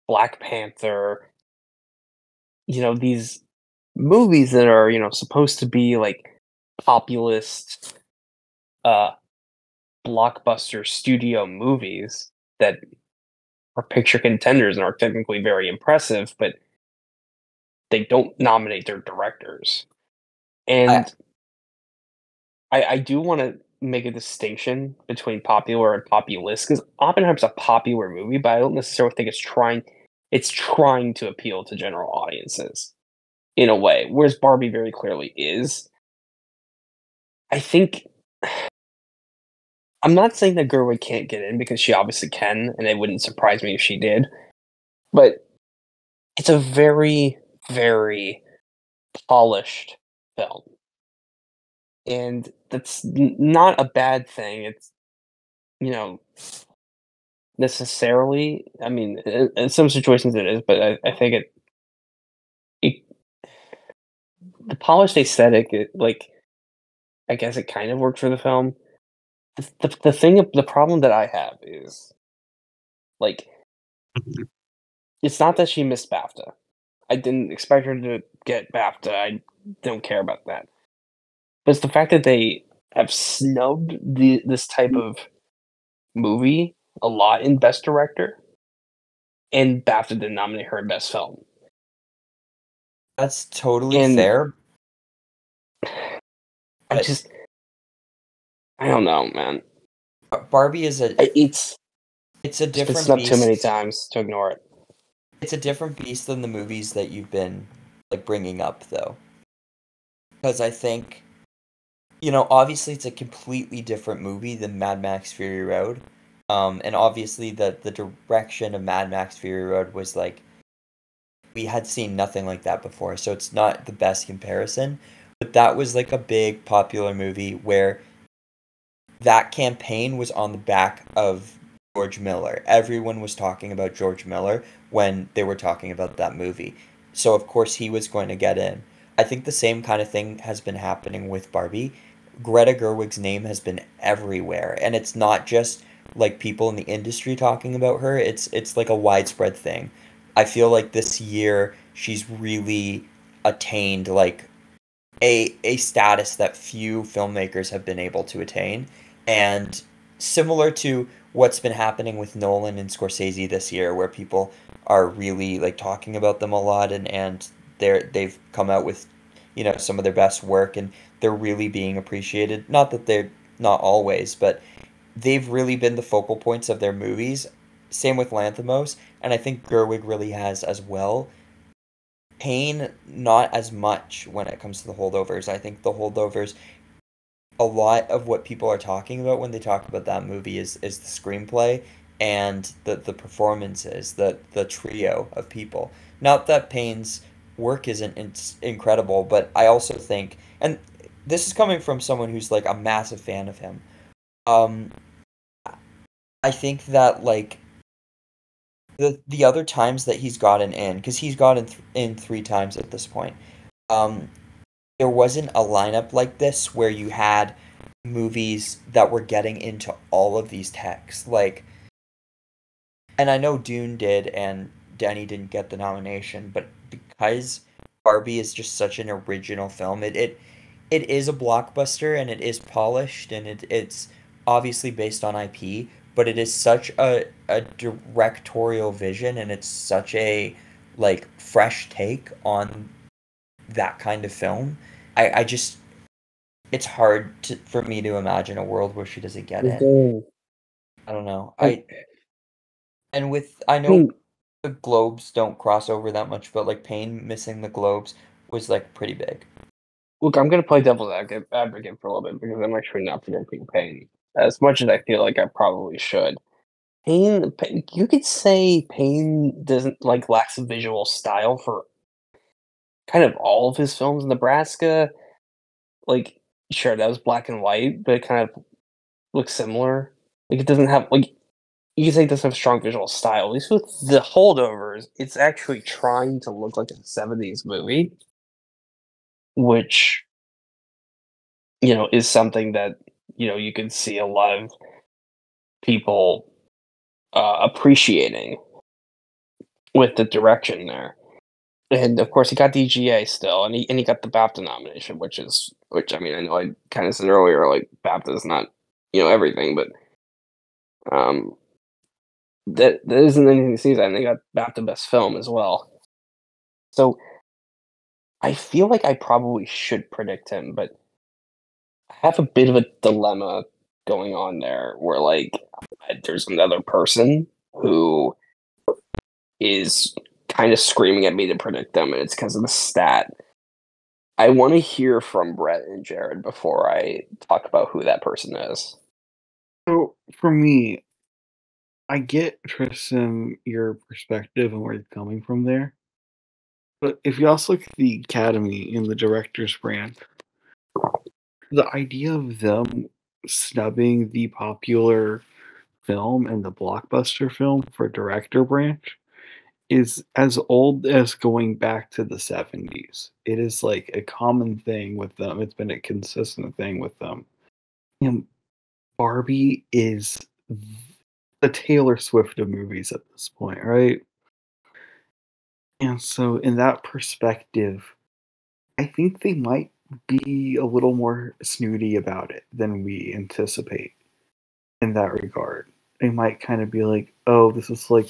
Black Panther, these movies that are, supposed to be like populist uh blockbuster studio movies that are picture contenders and are technically very impressive, but they don't nominate their directors. And I do want to make a distinction between popular and populist because Oppenheimer's a popular movie, but I don't necessarily think it's trying to appeal to general audiences in a way, whereas Barbie very clearly is. I think I'm not saying that Gerwig can't get in because she obviously can, and it wouldn't surprise me if she did. But it's a very, very polished film. And that's not a bad thing. It's, necessarily. I mean, in some situations it is, but I think it the polished aesthetic, I guess it kind of worked for the film. The problem that I have is, like, it's not that she missed BAFTA. I didn't expect her to get BAFTA. I don't care about that. But it's the fact that they have snubbed this type of movie a lot in Best Director, and BAFTA didn't nominate her in Best Film. That's totally And fair. I don't know, man. Barbie is It's a been different snubbed too many beast. times to ignore it. It's a different beast than the movies that you've been like bringing up though. Because I think obviously it's a completely different movie than Mad Max Fury Road. And obviously the direction of Mad Max Fury Road was like we had seen nothing like that before, so it's not the best comparison. But that was like a big popular movie where that campaign was on the back of George Miller. Everyone was talking about George Miller when they were talking about that movie. So of course he was going to get in. I think the same kind of thing has been happening with Barbie. Greta Gerwig's name has been everywhere, and it's not just like people in the industry talking about her. It's like a widespread thing. I feel like this year she's really attained like a status that few filmmakers have been able to attain. And similar to what's been happening with Nolan and Scorsese this year, where people are really like talking about them a lot and they've come out with some of their best work and they're really being appreciated. Not that they're not always, but they've really been the focal points of their movies. Same with Lanthimos, and I think Gerwig really has as well. Payne, not as much when it comes to The Holdovers. I think The Holdovers, a lot of what people are talking about when they talk about that movie is the screenplay and the performances, the trio of people. Not that Payne's work isn't incredible, but I also think, and this is coming from someone who's like a massive fan of him. Um, I think that like the other times that he's gotten in, because he's gotten in 3 times at this point, um, there wasn't a lineup like this where you had movies that were getting into all of these texts. Like, and I know Dune did, and Denny didn't get the nomination, but because Barbie is just such an original film, it is a blockbuster and it is polished and it's obviously based on IP, but it is such a directorial vision, and it's such a like fresh take on that kind of film. I just it's hard for me to imagine a world where she doesn't get it. I don't know. I know the globes don't cross over that much, but like Payne missing the globes was like pretty big. Look, I'm gonna play devil's advocate for a little bit because I'm actually not predicting Payne as much as I feel like I probably should. Payne, you could say Payne doesn't like lacks a visual style for kind of all of his films. Nebraska, like sure that was black and white, but it kind of looks similar. Like it doesn't have like you can say it doesn't have strong visual style. At least with the holdovers, it's actually trying to look like a '70s movie, which is something that you could see a lot of people appreciating with the direction there. And of course, he got DGA still, and he got the BAFTA nomination, which I mean I know I kind of said earlier like BAFTA is not everything, but that isn't anything to sneeze at. And they got BAFTA Best Film as well. So I feel like I probably should predict him, but I have a bit of a dilemma going on there, where like there's another person who is kind of screaming at me to predict them, and it's because of the stat. I want to hear from Brett and Jared before I talk about who that person is. So for me, I get Tristan your perspective and where you're coming from there. But if you also look at the Academy in the director's branch, the idea of them snubbing the popular film and the blockbuster film for director branch is as old as going back to the 70s. It is like a common thing with them. It's been a consistent thing with them. And Barbie is the Taylor Swift of movies at this point, right? And so, in that perspective, I think they might be a little more snooty about it than we anticipate in that regard. They might kind of be like, oh, this is like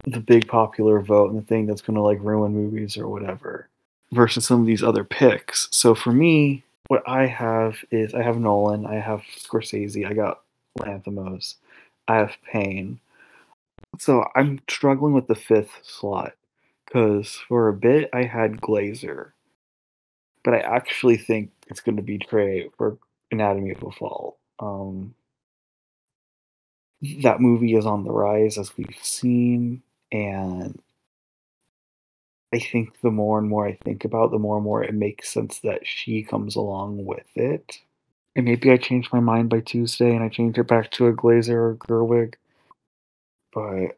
the big popular vote and the thing that's going to like ruin movies or whatever, versus some of these other picks. So for me, what I have is I have Nolan, I have Scorsese, I got Lanthimos, I have Payne. So I'm struggling with the fifth slot because for a bit I had Glazer, but I actually think it's going to be Trey for Anatomy of a Fall. That movie is on the rise, as we've seen, and I think the more and more I think about it, the more and more it makes sense that she comes along with it. And maybe I change my mind by Tuesday and I change it back to a Glazer or Gerwig. But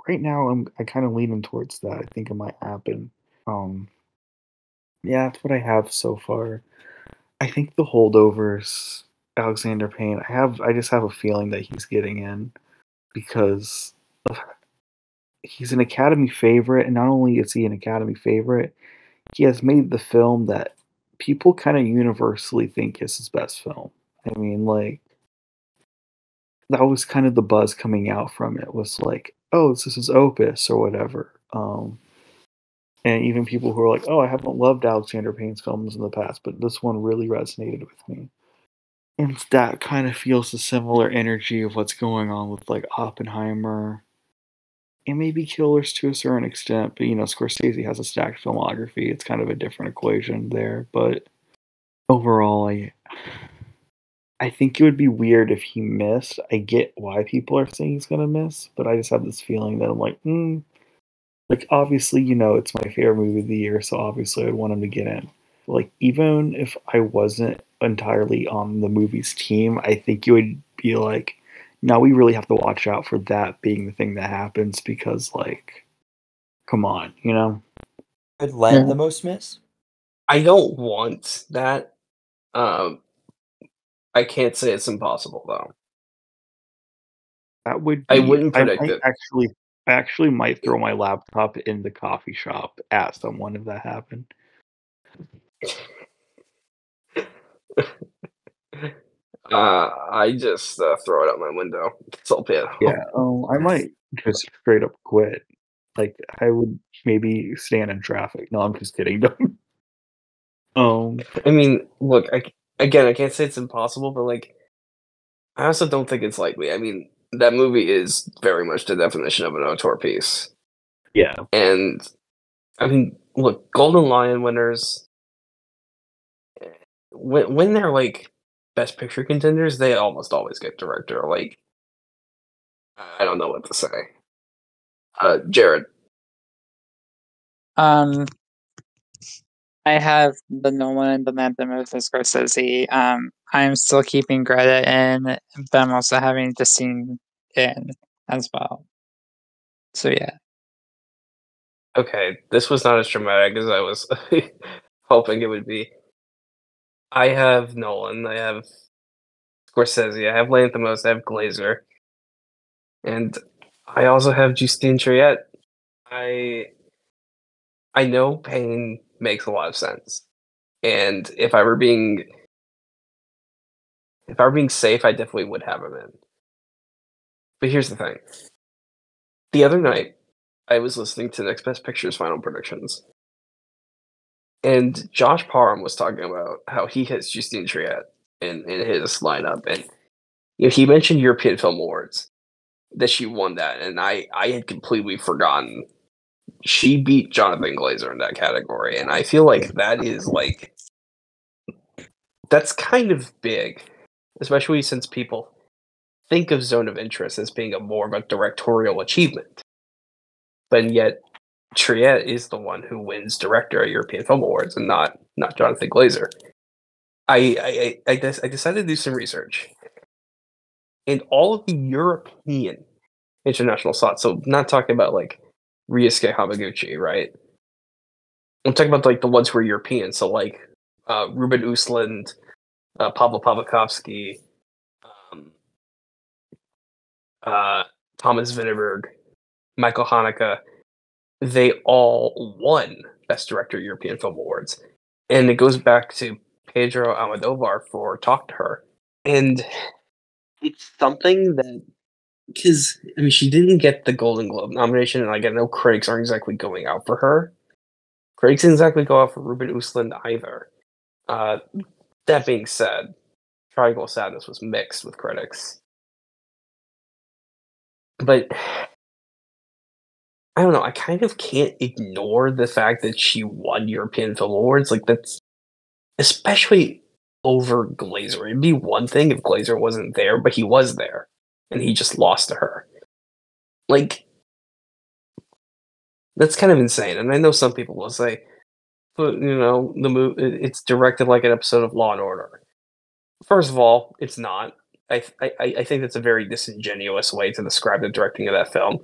right now I kind of leaning towards that. I think it might happen. Yeah, that's what I have so far. I think the holdovers, Alexander Payne. I just have a feeling that he's getting in because he's an Academy favorite, and not only is he an Academy favorite, he has made the film that people kind of universally think is his best film. I mean, like that was kind of the buzz coming out from it was like, oh, this is his opus or whatever. And even people who are like, oh, I haven't loved Alexander Payne's films in the past, but this one really resonated with me. And that kind of feels the similar energy of what's going on with like Oppenheimer and maybe Killers to a certain extent. But Scorsese has a stacked filmography. It's kind of a different equation there. But overall, I think it would be weird if he missed. I get why people are saying he's gonna miss, but I just have this feeling that I'm like, like obviously, it's my favorite movie of the year, so obviously I'd want him to get in. Like even if I wasn't entirely on the movie's team, I think it would be like, now we really have to watch out for that being the thing that happens because like, come on, Could Lanthimos miss? I don't want that. I can't say it's impossible though. That would I be. wouldn't predict it. I actually might throw my laptop in the coffee shop at someone if that happened. I just throw it out my window. It's all bad. Yeah, I might just straight up quit. Like, I would maybe stand in traffic. No, I'm just kidding. I mean, look, again, I can't say it's impossible, but like, I also don't think it's likely. I mean, that movie is very much the definition of an auteur piece, yeah, and I mean, look, Golden Lion winners, when they're like Best Picture contenders, they almost always get director. Like, I don't know what to say. Jared. I have the Nolan and the Lanthimos with Scorsese. I'm still keeping Greta in, but I'm also having Justine in as well. So yeah. Okay, this was not as dramatic as I was hoping it would be. I have Nolan, I have Scorsese, I have Lanthimos, I have Glazer, and I also have Justine Triet. I know Payne makes a lot of sense, and if I were being safe, I definitely would have him in. But here's the thing: the other night, I was listening to Next Best Picture's final predictions, and Josh Parham was talking about how he has Justine Triet in his lineup, and he mentioned European Film Awards that she won that, and I had completely forgotten she beat Jonathan Glazer in that category, and I feel like that is like that's kind of big, especially since people think of Zone of Interest as being a more of a directorial achievement, but yet Triet is the one who wins director at European Film Awards, and not Jonathan Glazer. I decided to do some research, and all of the European international slots. So not talking about like Ryusuke Hamaguchi, right? I'm talking about like the ones who are European. So like Ruben Östlund, Pavel Pawlikowski, um, Thomas Vinterberg, Michael Haneke. They all won Best Director European Film Awards, and it goes back to Pedro Almodovar for Talk to Her, and it's something that because I mean she didn't get the Golden Globe nomination, and like I know critics aren't exactly going out for her. Critics didn't exactly go out for Ruben Östlund either. That being said, Triangle of Sadness was mixed with critics, but I don't know. I kind of can't ignore the fact that she won European Film Awards. Like that's especially over Glazer. It'd be one thing if Glazer wasn't there, but he was there, and he just lost to her. Like that's kind of insane. And I know some people will say, but the movie it's directed like an episode of Law and Order. First of all, it's not. I think that's a very disingenuous way to describe the directing of that film.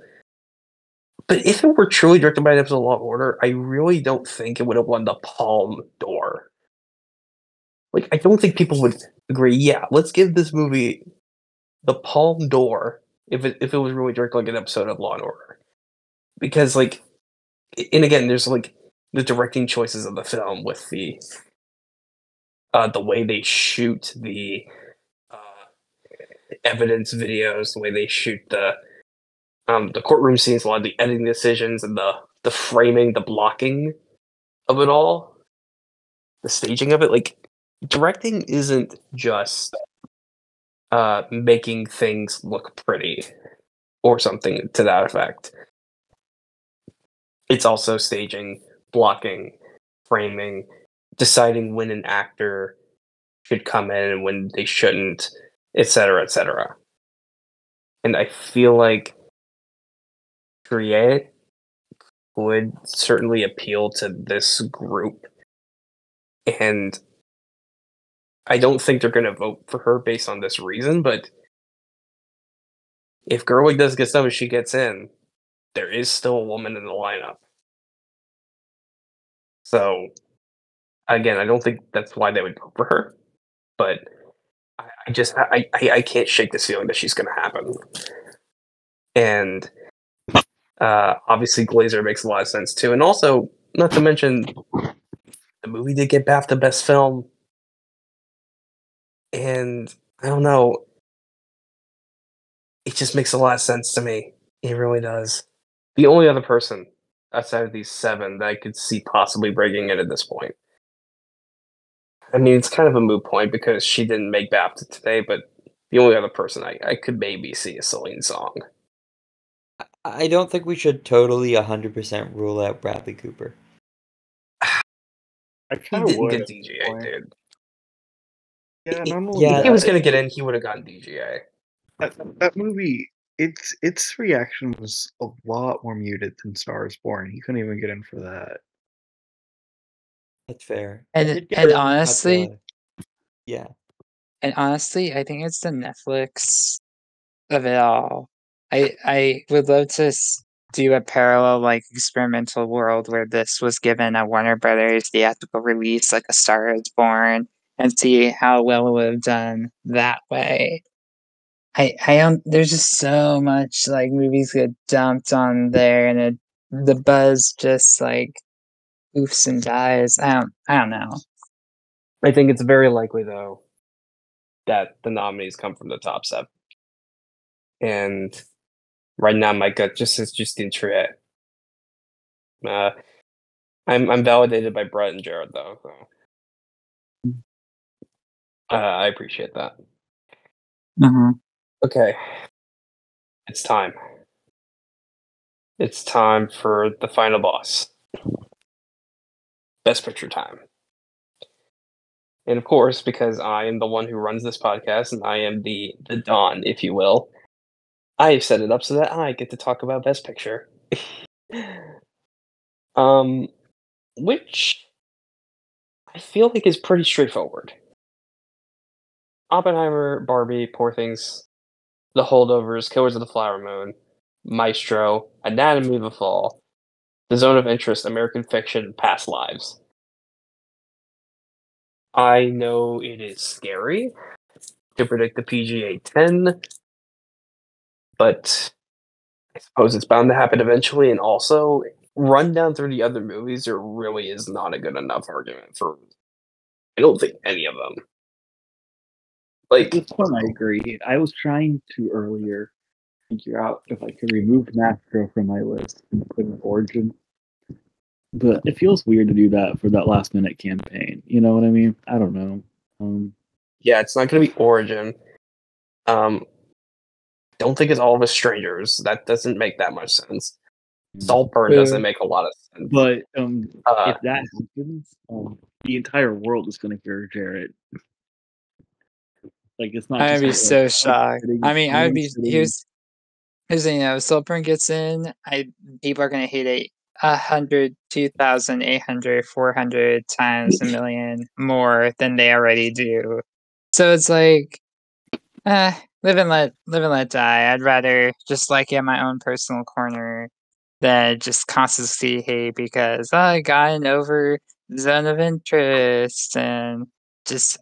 But if it were truly directed by an episode of Law and Order, I really don't think it would have won the Palme d'Or. Like, I don't think people would agree. Yeah, let's give this movie the Palme d'Or if it was really directed like an episode of Law and Order, because like, and again, there's like the directing choices of the film with the way they shoot the evidence videos, the way they shoot the courtroom scenes, a lot of the editing decisions, and the framing, the blocking of it all, the staging of it. Like directing isn't just making things look pretty or something to that effect. It's also staging, blocking, framing, deciding when an actor should come in and when they shouldn't, etc., etc. And I feel like Create would certainly appeal to this group, and I don't think they're going to vote for her based on this reason, but if Gerwig does get some and she gets in, there is still a woman in the lineup. So, again, I don't think that's why they would vote for her, but I can't shake this feeling that she's going to happen. And obviously Glazer makes a lot of sense too. And also, not to mention, the movie did get BAFTA Best Film, and I don't know. It just makes a lot of sense to me. It really does. The only other person outside of these 7 that I could see possibly breaking it at this point. I mean, it's kind of a moot point because she didn't make BAFTA today, but the only other person I could maybe see is Celine Song. I don't think we should totally 100% rule out Bradley Cooper. I He kind of didn't would. get at this DGA, point. dude. Yeah, not only Yeah, If he was that, going to get in, he would have gotten DGA. that movie, its reaction was a lot more muted than Star is Born. He couldn't even get in for that. that's fair. And- It did get and in at honestly- yeah. And honestly, I think it's the Netflix of it all. I would love to do a parallel like experimental world where this was given a Warner Brothers theatrical release, like A Star Is Born, and see how well it would have done that way. I don't. There's just so much like movies get dumped on there, and the buzz just like oofs and dies. I don't know. I think it's very likely, though, that the nominees come from the top 7. And right now, my gut just says Justine Triet. I'm validated by Brett and Jared, though. So. I appreciate that. Mm-hmm. Okay. It's time. It's time for the final boss. Best Picture time. And of course, because I am the one who runs this podcast and I am the Don, if you will, I have set it up so that I get to talk about Best Picture. Which I feel like is pretty straightforward. Oppenheimer, Barbie, Poor Things, The Holdovers, Killers of the Flower Moon, Maestro, Anatomy of a Fall, The Zone of Interest, American Fiction, Past Lives. I know it is scary to predict the PGA 10, but I suppose it's bound to happen eventually. And also, run down through the other movies, there really is not a good enough argument for, I don't think, any of them. At this point, I agree. I was trying to earlier figure out if I could remove Maestro from my list and put in Origin. But it feels weird to do that for that last minute campaign. You know what I mean? I don't know. Yeah, it's not going to be Origin. Don't think it's All of Us Strangers. That doesn't make that much sense. Saltburn doesn't make a lot of sense. But if that happens, the entire world is going to hear Jared. Like it's not. I'd be just so shocked. I mean, I would be. sitting- Here's the thing, if Saltburn gets in, people are gonna hate it 100, 2,000, 800, 400 times a million more than they already do. So it's like, live and let die. I'd rather just like get my own personal corner than just constantly see hate because I got an over Zone of Interest and just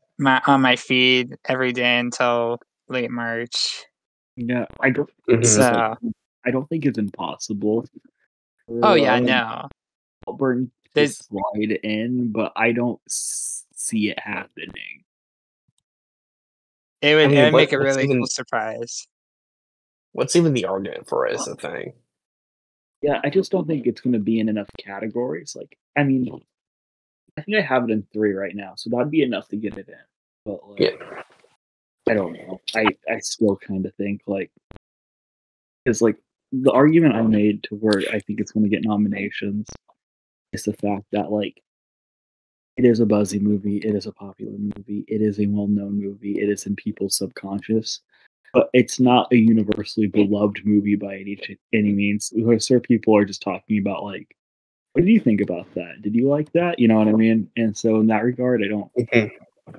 on my feed every day until late March. Yeah, I don't. So, I don't think it's impossible. oh yeah, no. Saltburn to There's- slide in, but I don't see it happening. It would, I mean, it would make a what's really even- cool surprise. What's even the argument for it is the thing. Yeah, I just don't think it's going to be in enough categories. Like, I mean, I think I have it in 3 right now, so that'd be enough to get it in. But like, Yeah. I don't know. I still kind of think like, because like the argument I made to where I think it's going to get nominations is the fact that like it is a buzzy movie, it is a popular movie, it is a well-known movie, it is in people's subconscious, but it's not a universally beloved movie by any means. Certain people are just talking about like, what do you think about that? Did you like that? You know what I mean? And so in that regard, I don't.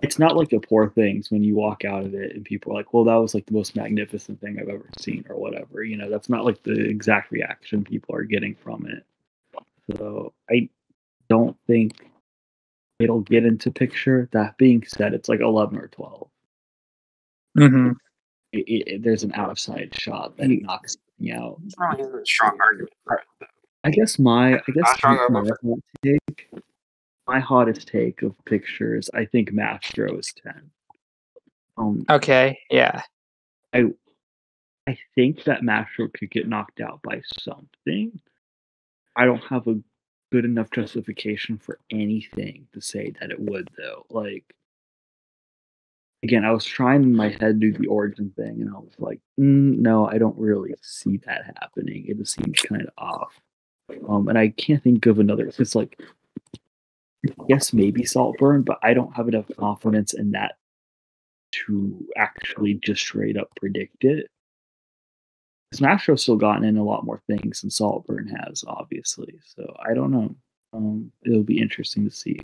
It's not like the Poor Things when you walk out of it and people are like, well, that was like the most magnificent thing I've ever seen or whatever. You know, that's not like the exact reaction people are getting from it. So I don't think it'll get into picture. That being said, it's like 11 or 12. Mm-hmm. There's an outside shot that knocks me out. It's probably a strong argument for it. I guess my strong my argument hot take, my hottest take of pictures, I think Mastro is 10. Okay, yeah. I think that Mastro could get knocked out by something. I don't have a good enough justification for anything to say that it would, though. Like, again, I was trying in my head to do the origin thing, and I was like, no, I don't really see that happening. It just seems kind of off. And I can't think of another. It's like, yes, maybe Saltburn, but I don't have enough confidence in that to actually just straight up predict it. Smastro's still gotten in a lot more things than Saltburn has, obviously. So I don't know. It'll be interesting to see.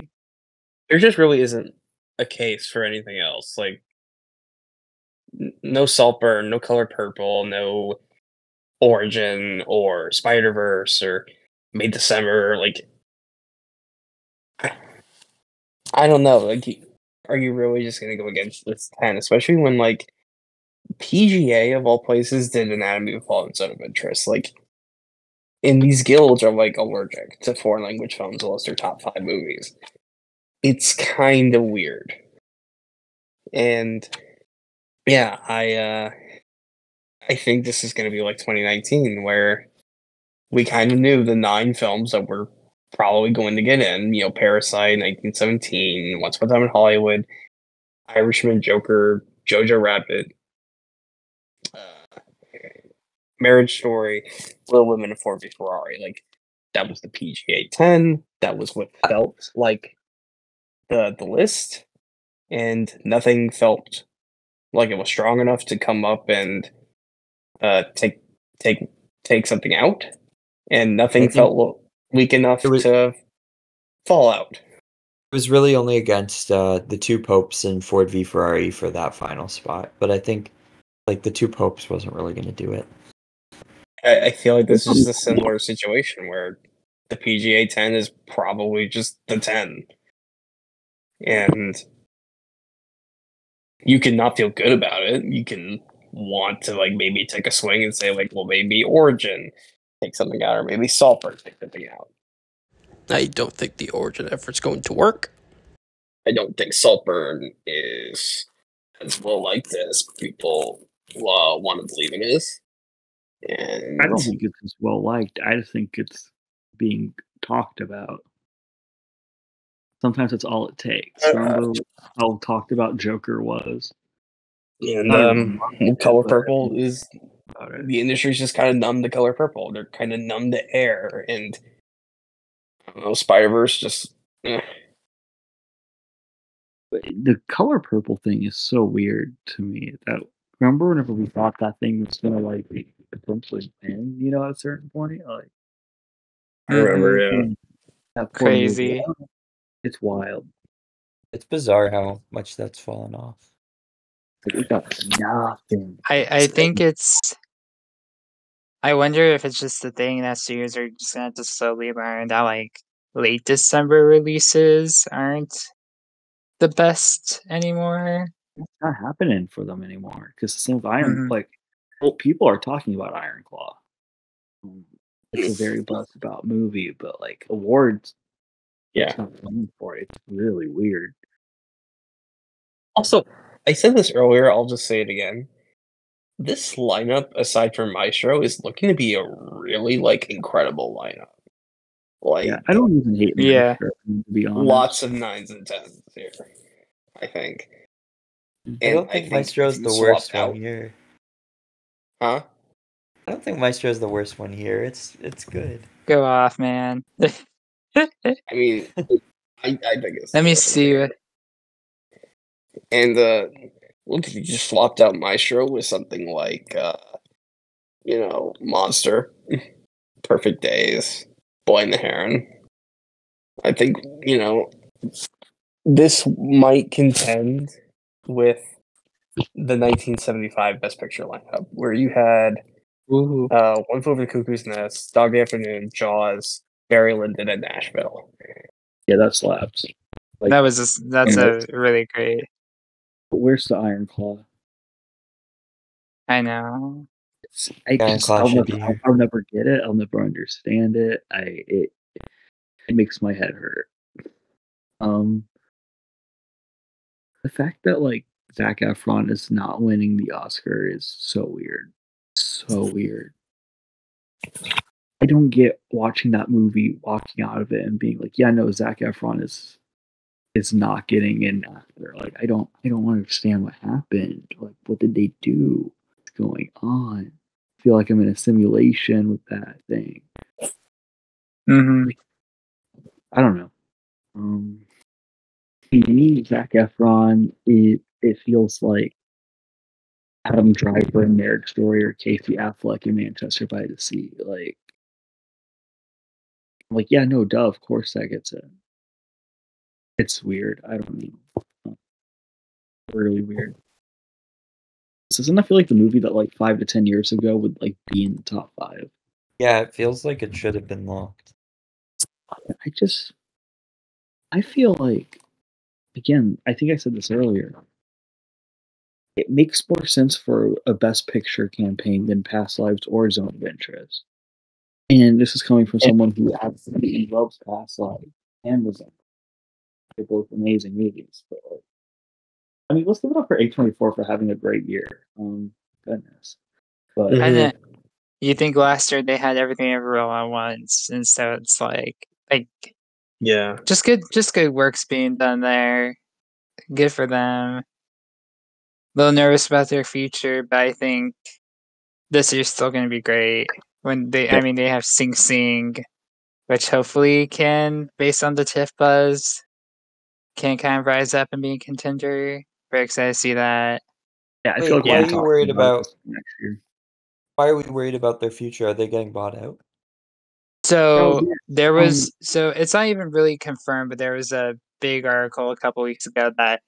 There just really isn't a case for anything else. Like, no Saltburn, no Color Purple, no Origin or Spider Verse or May December. Like, I don't know. Like, are you really just gonna go against this 10? Especially when like PGA of all places did Anatomy of a Fall and Zone of Interest. Like, and these guilds are like allergic to foreign language films unless they're top 5 movies. It's kind of weird. And yeah, I think this is going to be like 2019, where we kind of knew the 9 films that were probably going to get in. You know, Parasite, 1917, Once Upon a Time in Hollywood, Irishman, Joker, Jojo Rabbit, Marriage Story, Little Women, and Ford v Ferrari. Like, that was the PGA 10. That was what felt like the list, and nothing felt like it was strong enough to come up and take something out, and nothing felt weak enough to fall out. It was really only against the 2 Popes and Ford v Ferrari for that final spot, but I think like the 2 Popes wasn't really going to do it. I feel like this is a similar situation where the PGA 10 is probably just the 10, and you can not feel good about it. You can want to like maybe take a swing and say like, well, maybe Origin take something out, or maybe Saltburn take something out. I don't think the Origin effort's going to work. I don't think Saltburn is as well liked as people want to believe it is. And I don't think it's as well liked. I just think it's being talked about. Sometimes that's all it takes. Remember how talked about Joker was? And Color Purple is the industry's just kind of numb to Color Purple. They're kind of numb to Air, and I don't know, Spider-Verse just. The Color Purple thing is so weird to me. That remember whenever we thought that thing was gonna like potentially end, you know, at a certain point, like I remember, yeah. That Crazy. movie, it's wild. It's bizarre how much that's fallen off. It got nothing. I think it's. I wonder if it's just the thing that studios are just gonna have to slowly learn that like late December releases aren't the best anymore. It's not happening for them anymore because the same with Iron, like, well, people are talking about Iron Claw. It's a very buzzed about movie, but like awards, yeah, not for it. It's really weird. Also, I said this earlier. I'll just say it again. This lineup, aside from Maestro, is looking to be a really like incredible lineup. Like, yeah, I don't even hate Maestro, to be honest. Lots of 9s and 10s here, I think. I don't think Maestro's the worst one here. Huh? I don't think Maestro's the worst one here. It's good. Go off, man. I mean, I think it's. Let me see. And look, if you just swapped out Maestro with something like, you know, Monster, Perfect Days, Boy and the Heron. I think, you know, this might contend with the 1975 Best Picture lineup, where you had One Flew Over the Cuckoo's Nest, Dog Day Afternoon, Jaws, Barry Lyndon, and Nashville. Yeah, that slaps. Like, that's a really great. But where's the Iron Claw? I know. I'll never get it. I'll never understand it. It makes my head hurt. The fact that like Zac Efron is not winning the Oscar is so weird. So weird. I don't get watching that movie, walking out of it, and being like, "Yeah, no, Zac Efron is not getting an actor." Like, I don't understand what happened. Like, what did they do? What's going on? I feel like I'm in a simulation with that thing. Mm-hmm. I don't know. To me, Zac Efron, it feels like Adam Driver in Marriage Story or Casey Affleck in Manchester by the Sea. Like, yeah, no, duh, of course that gets it. It's weird. I don't know. Really weird. This doesn't I feel like the movie that like 5 to 10 years ago would like be in the top 5. Yeah, it feels like it should have been locked. I feel like, again, I think I said this earlier. It makes more sense for a Best Picture campaign than Past Lives or Zone of Interest. And this is coming from someone who absolutely loves Past Lives and The Zone. They're both amazing movies. But I mean, let's give it up for A24 for having a great year. Goodness. But And then you think last year they had everything everywhere all at once, and so it's like Yeah. just good work's being done there. Good for them. A little nervous about their future, but I think this year's still going to be great. They have Sing Sing, which hopefully can, based on the TIFF buzz, can kind of rise up and be a contender. Very excited to see that. yeah, I Wait, feel like why we'll are be you talking worried about about? this next year. Why are we worried about their future? Are they getting bought out? So yeah, there was so it's not even really confirmed, but there was a big article a couple weeks ago that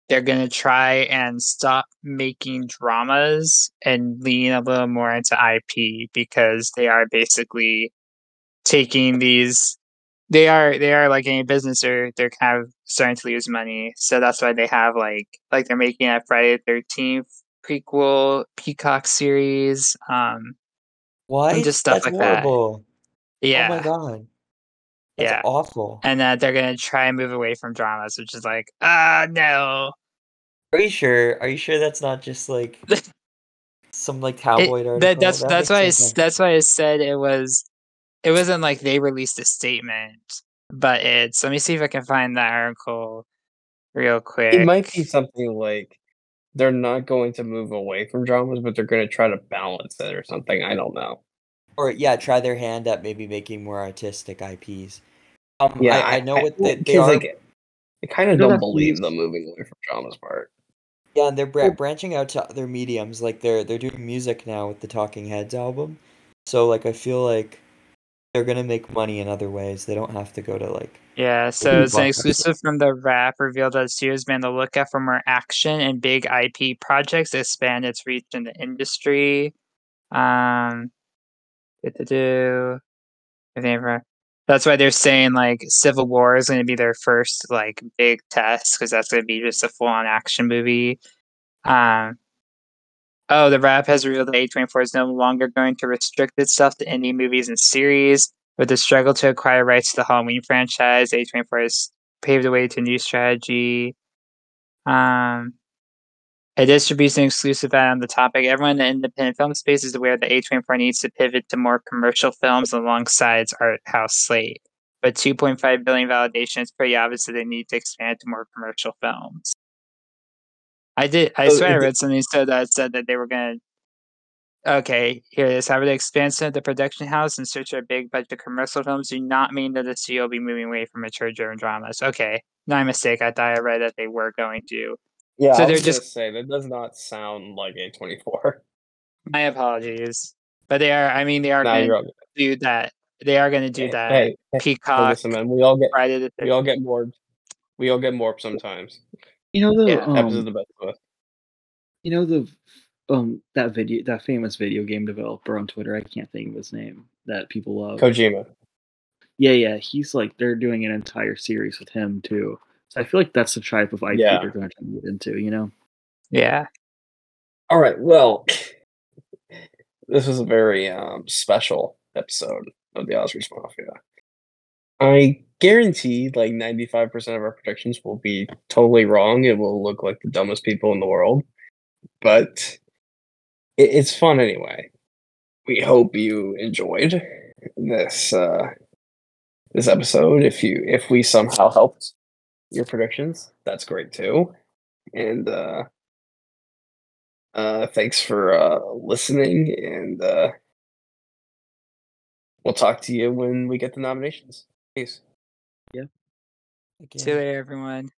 they're gonna try and stop making dramas and lean a little more into IP because they are basically taking these they are like any business or they're kind of starting to lose money. So that's why they have like they're making a Friday the 13th prequel Peacock series, and What? just stuff That's like that. horrible. Oh my Yeah. god. That's Yeah. awful. And that they're gonna try and move away from dramas, which is like, no. Are you sure? Are you sure that's not just like some like tabloid article? That's That makes no sense. that's why I said it wasn't like they released a statement, but it's let me see if I can find that article real quick. It might be something like they're not going to move away from dramas, but they're going to try to balance it or something. I don't know. Or yeah, try their hand at maybe making more artistic IPs. Yeah, I know what they because are. like I kind of You know don't that believe piece- them moving away from dramas part. Yeah, and they're branching out to other mediums. Like they're doing music now with the Talking Heads album. So like I feel like they're gonna make money in other ways. They don't have to go to like Yeah, so it's an blockbuster. exclusive from the Wrap revealed that Studios been on the lookout for more action and big IP projects to expand its reach in the industry. Do that's why they're saying like Civil War is going to be their first like big test because that's going to be just a full on action movie. The Wrap has revealed that A24 is no longer going to restrict itself to indie movies and series. With the struggle to acquire rights to the Halloween franchise, A24 has paved the way to a new strategy. A distribution exclusive ad on the topic. Everyone in the independent film space is aware that A24 needs to pivot to more commercial films alongside its art house slate. But 2.5 billion validation is pretty obvious that they need to expand to more commercial films. I swear I read something said that they were gonna. Okay, here it is. However, the expansion of the production house in search of big budget commercial films do not mean that the studio will be moving away from mature driven dramas. Okay, my mistake. I thought I read that they were going to. Yeah, So I they're was just gonna say that does not sound like A24. My apologies, but they are. I mean, they are Nah, going you're to all good. do that. They are going to do that. Hey, Peacock listen, man. We all get Friday the 13th. more. We all get more sometimes. You know the Yeah. Happens is the best of us. you know the that famous video game developer on Twitter, I can't think of his name, that people love. Kojima. Yeah, he's like they're doing an entire series with him too. So I feel like that's the type of IP Yeah. they're going to get into, you know? Yeah. All right. Well, this was a very special episode of the Oscars Mafia. I guarantee like 95% of our predictions will be totally wrong. It will look like the dumbest people in the world, but it's fun anyway. We hope you enjoyed this this episode. If we somehow helped your predictions, that's great too. And thanks for listening, and we'll talk to you when we get the nominations. Peace. Again. See you later, everyone.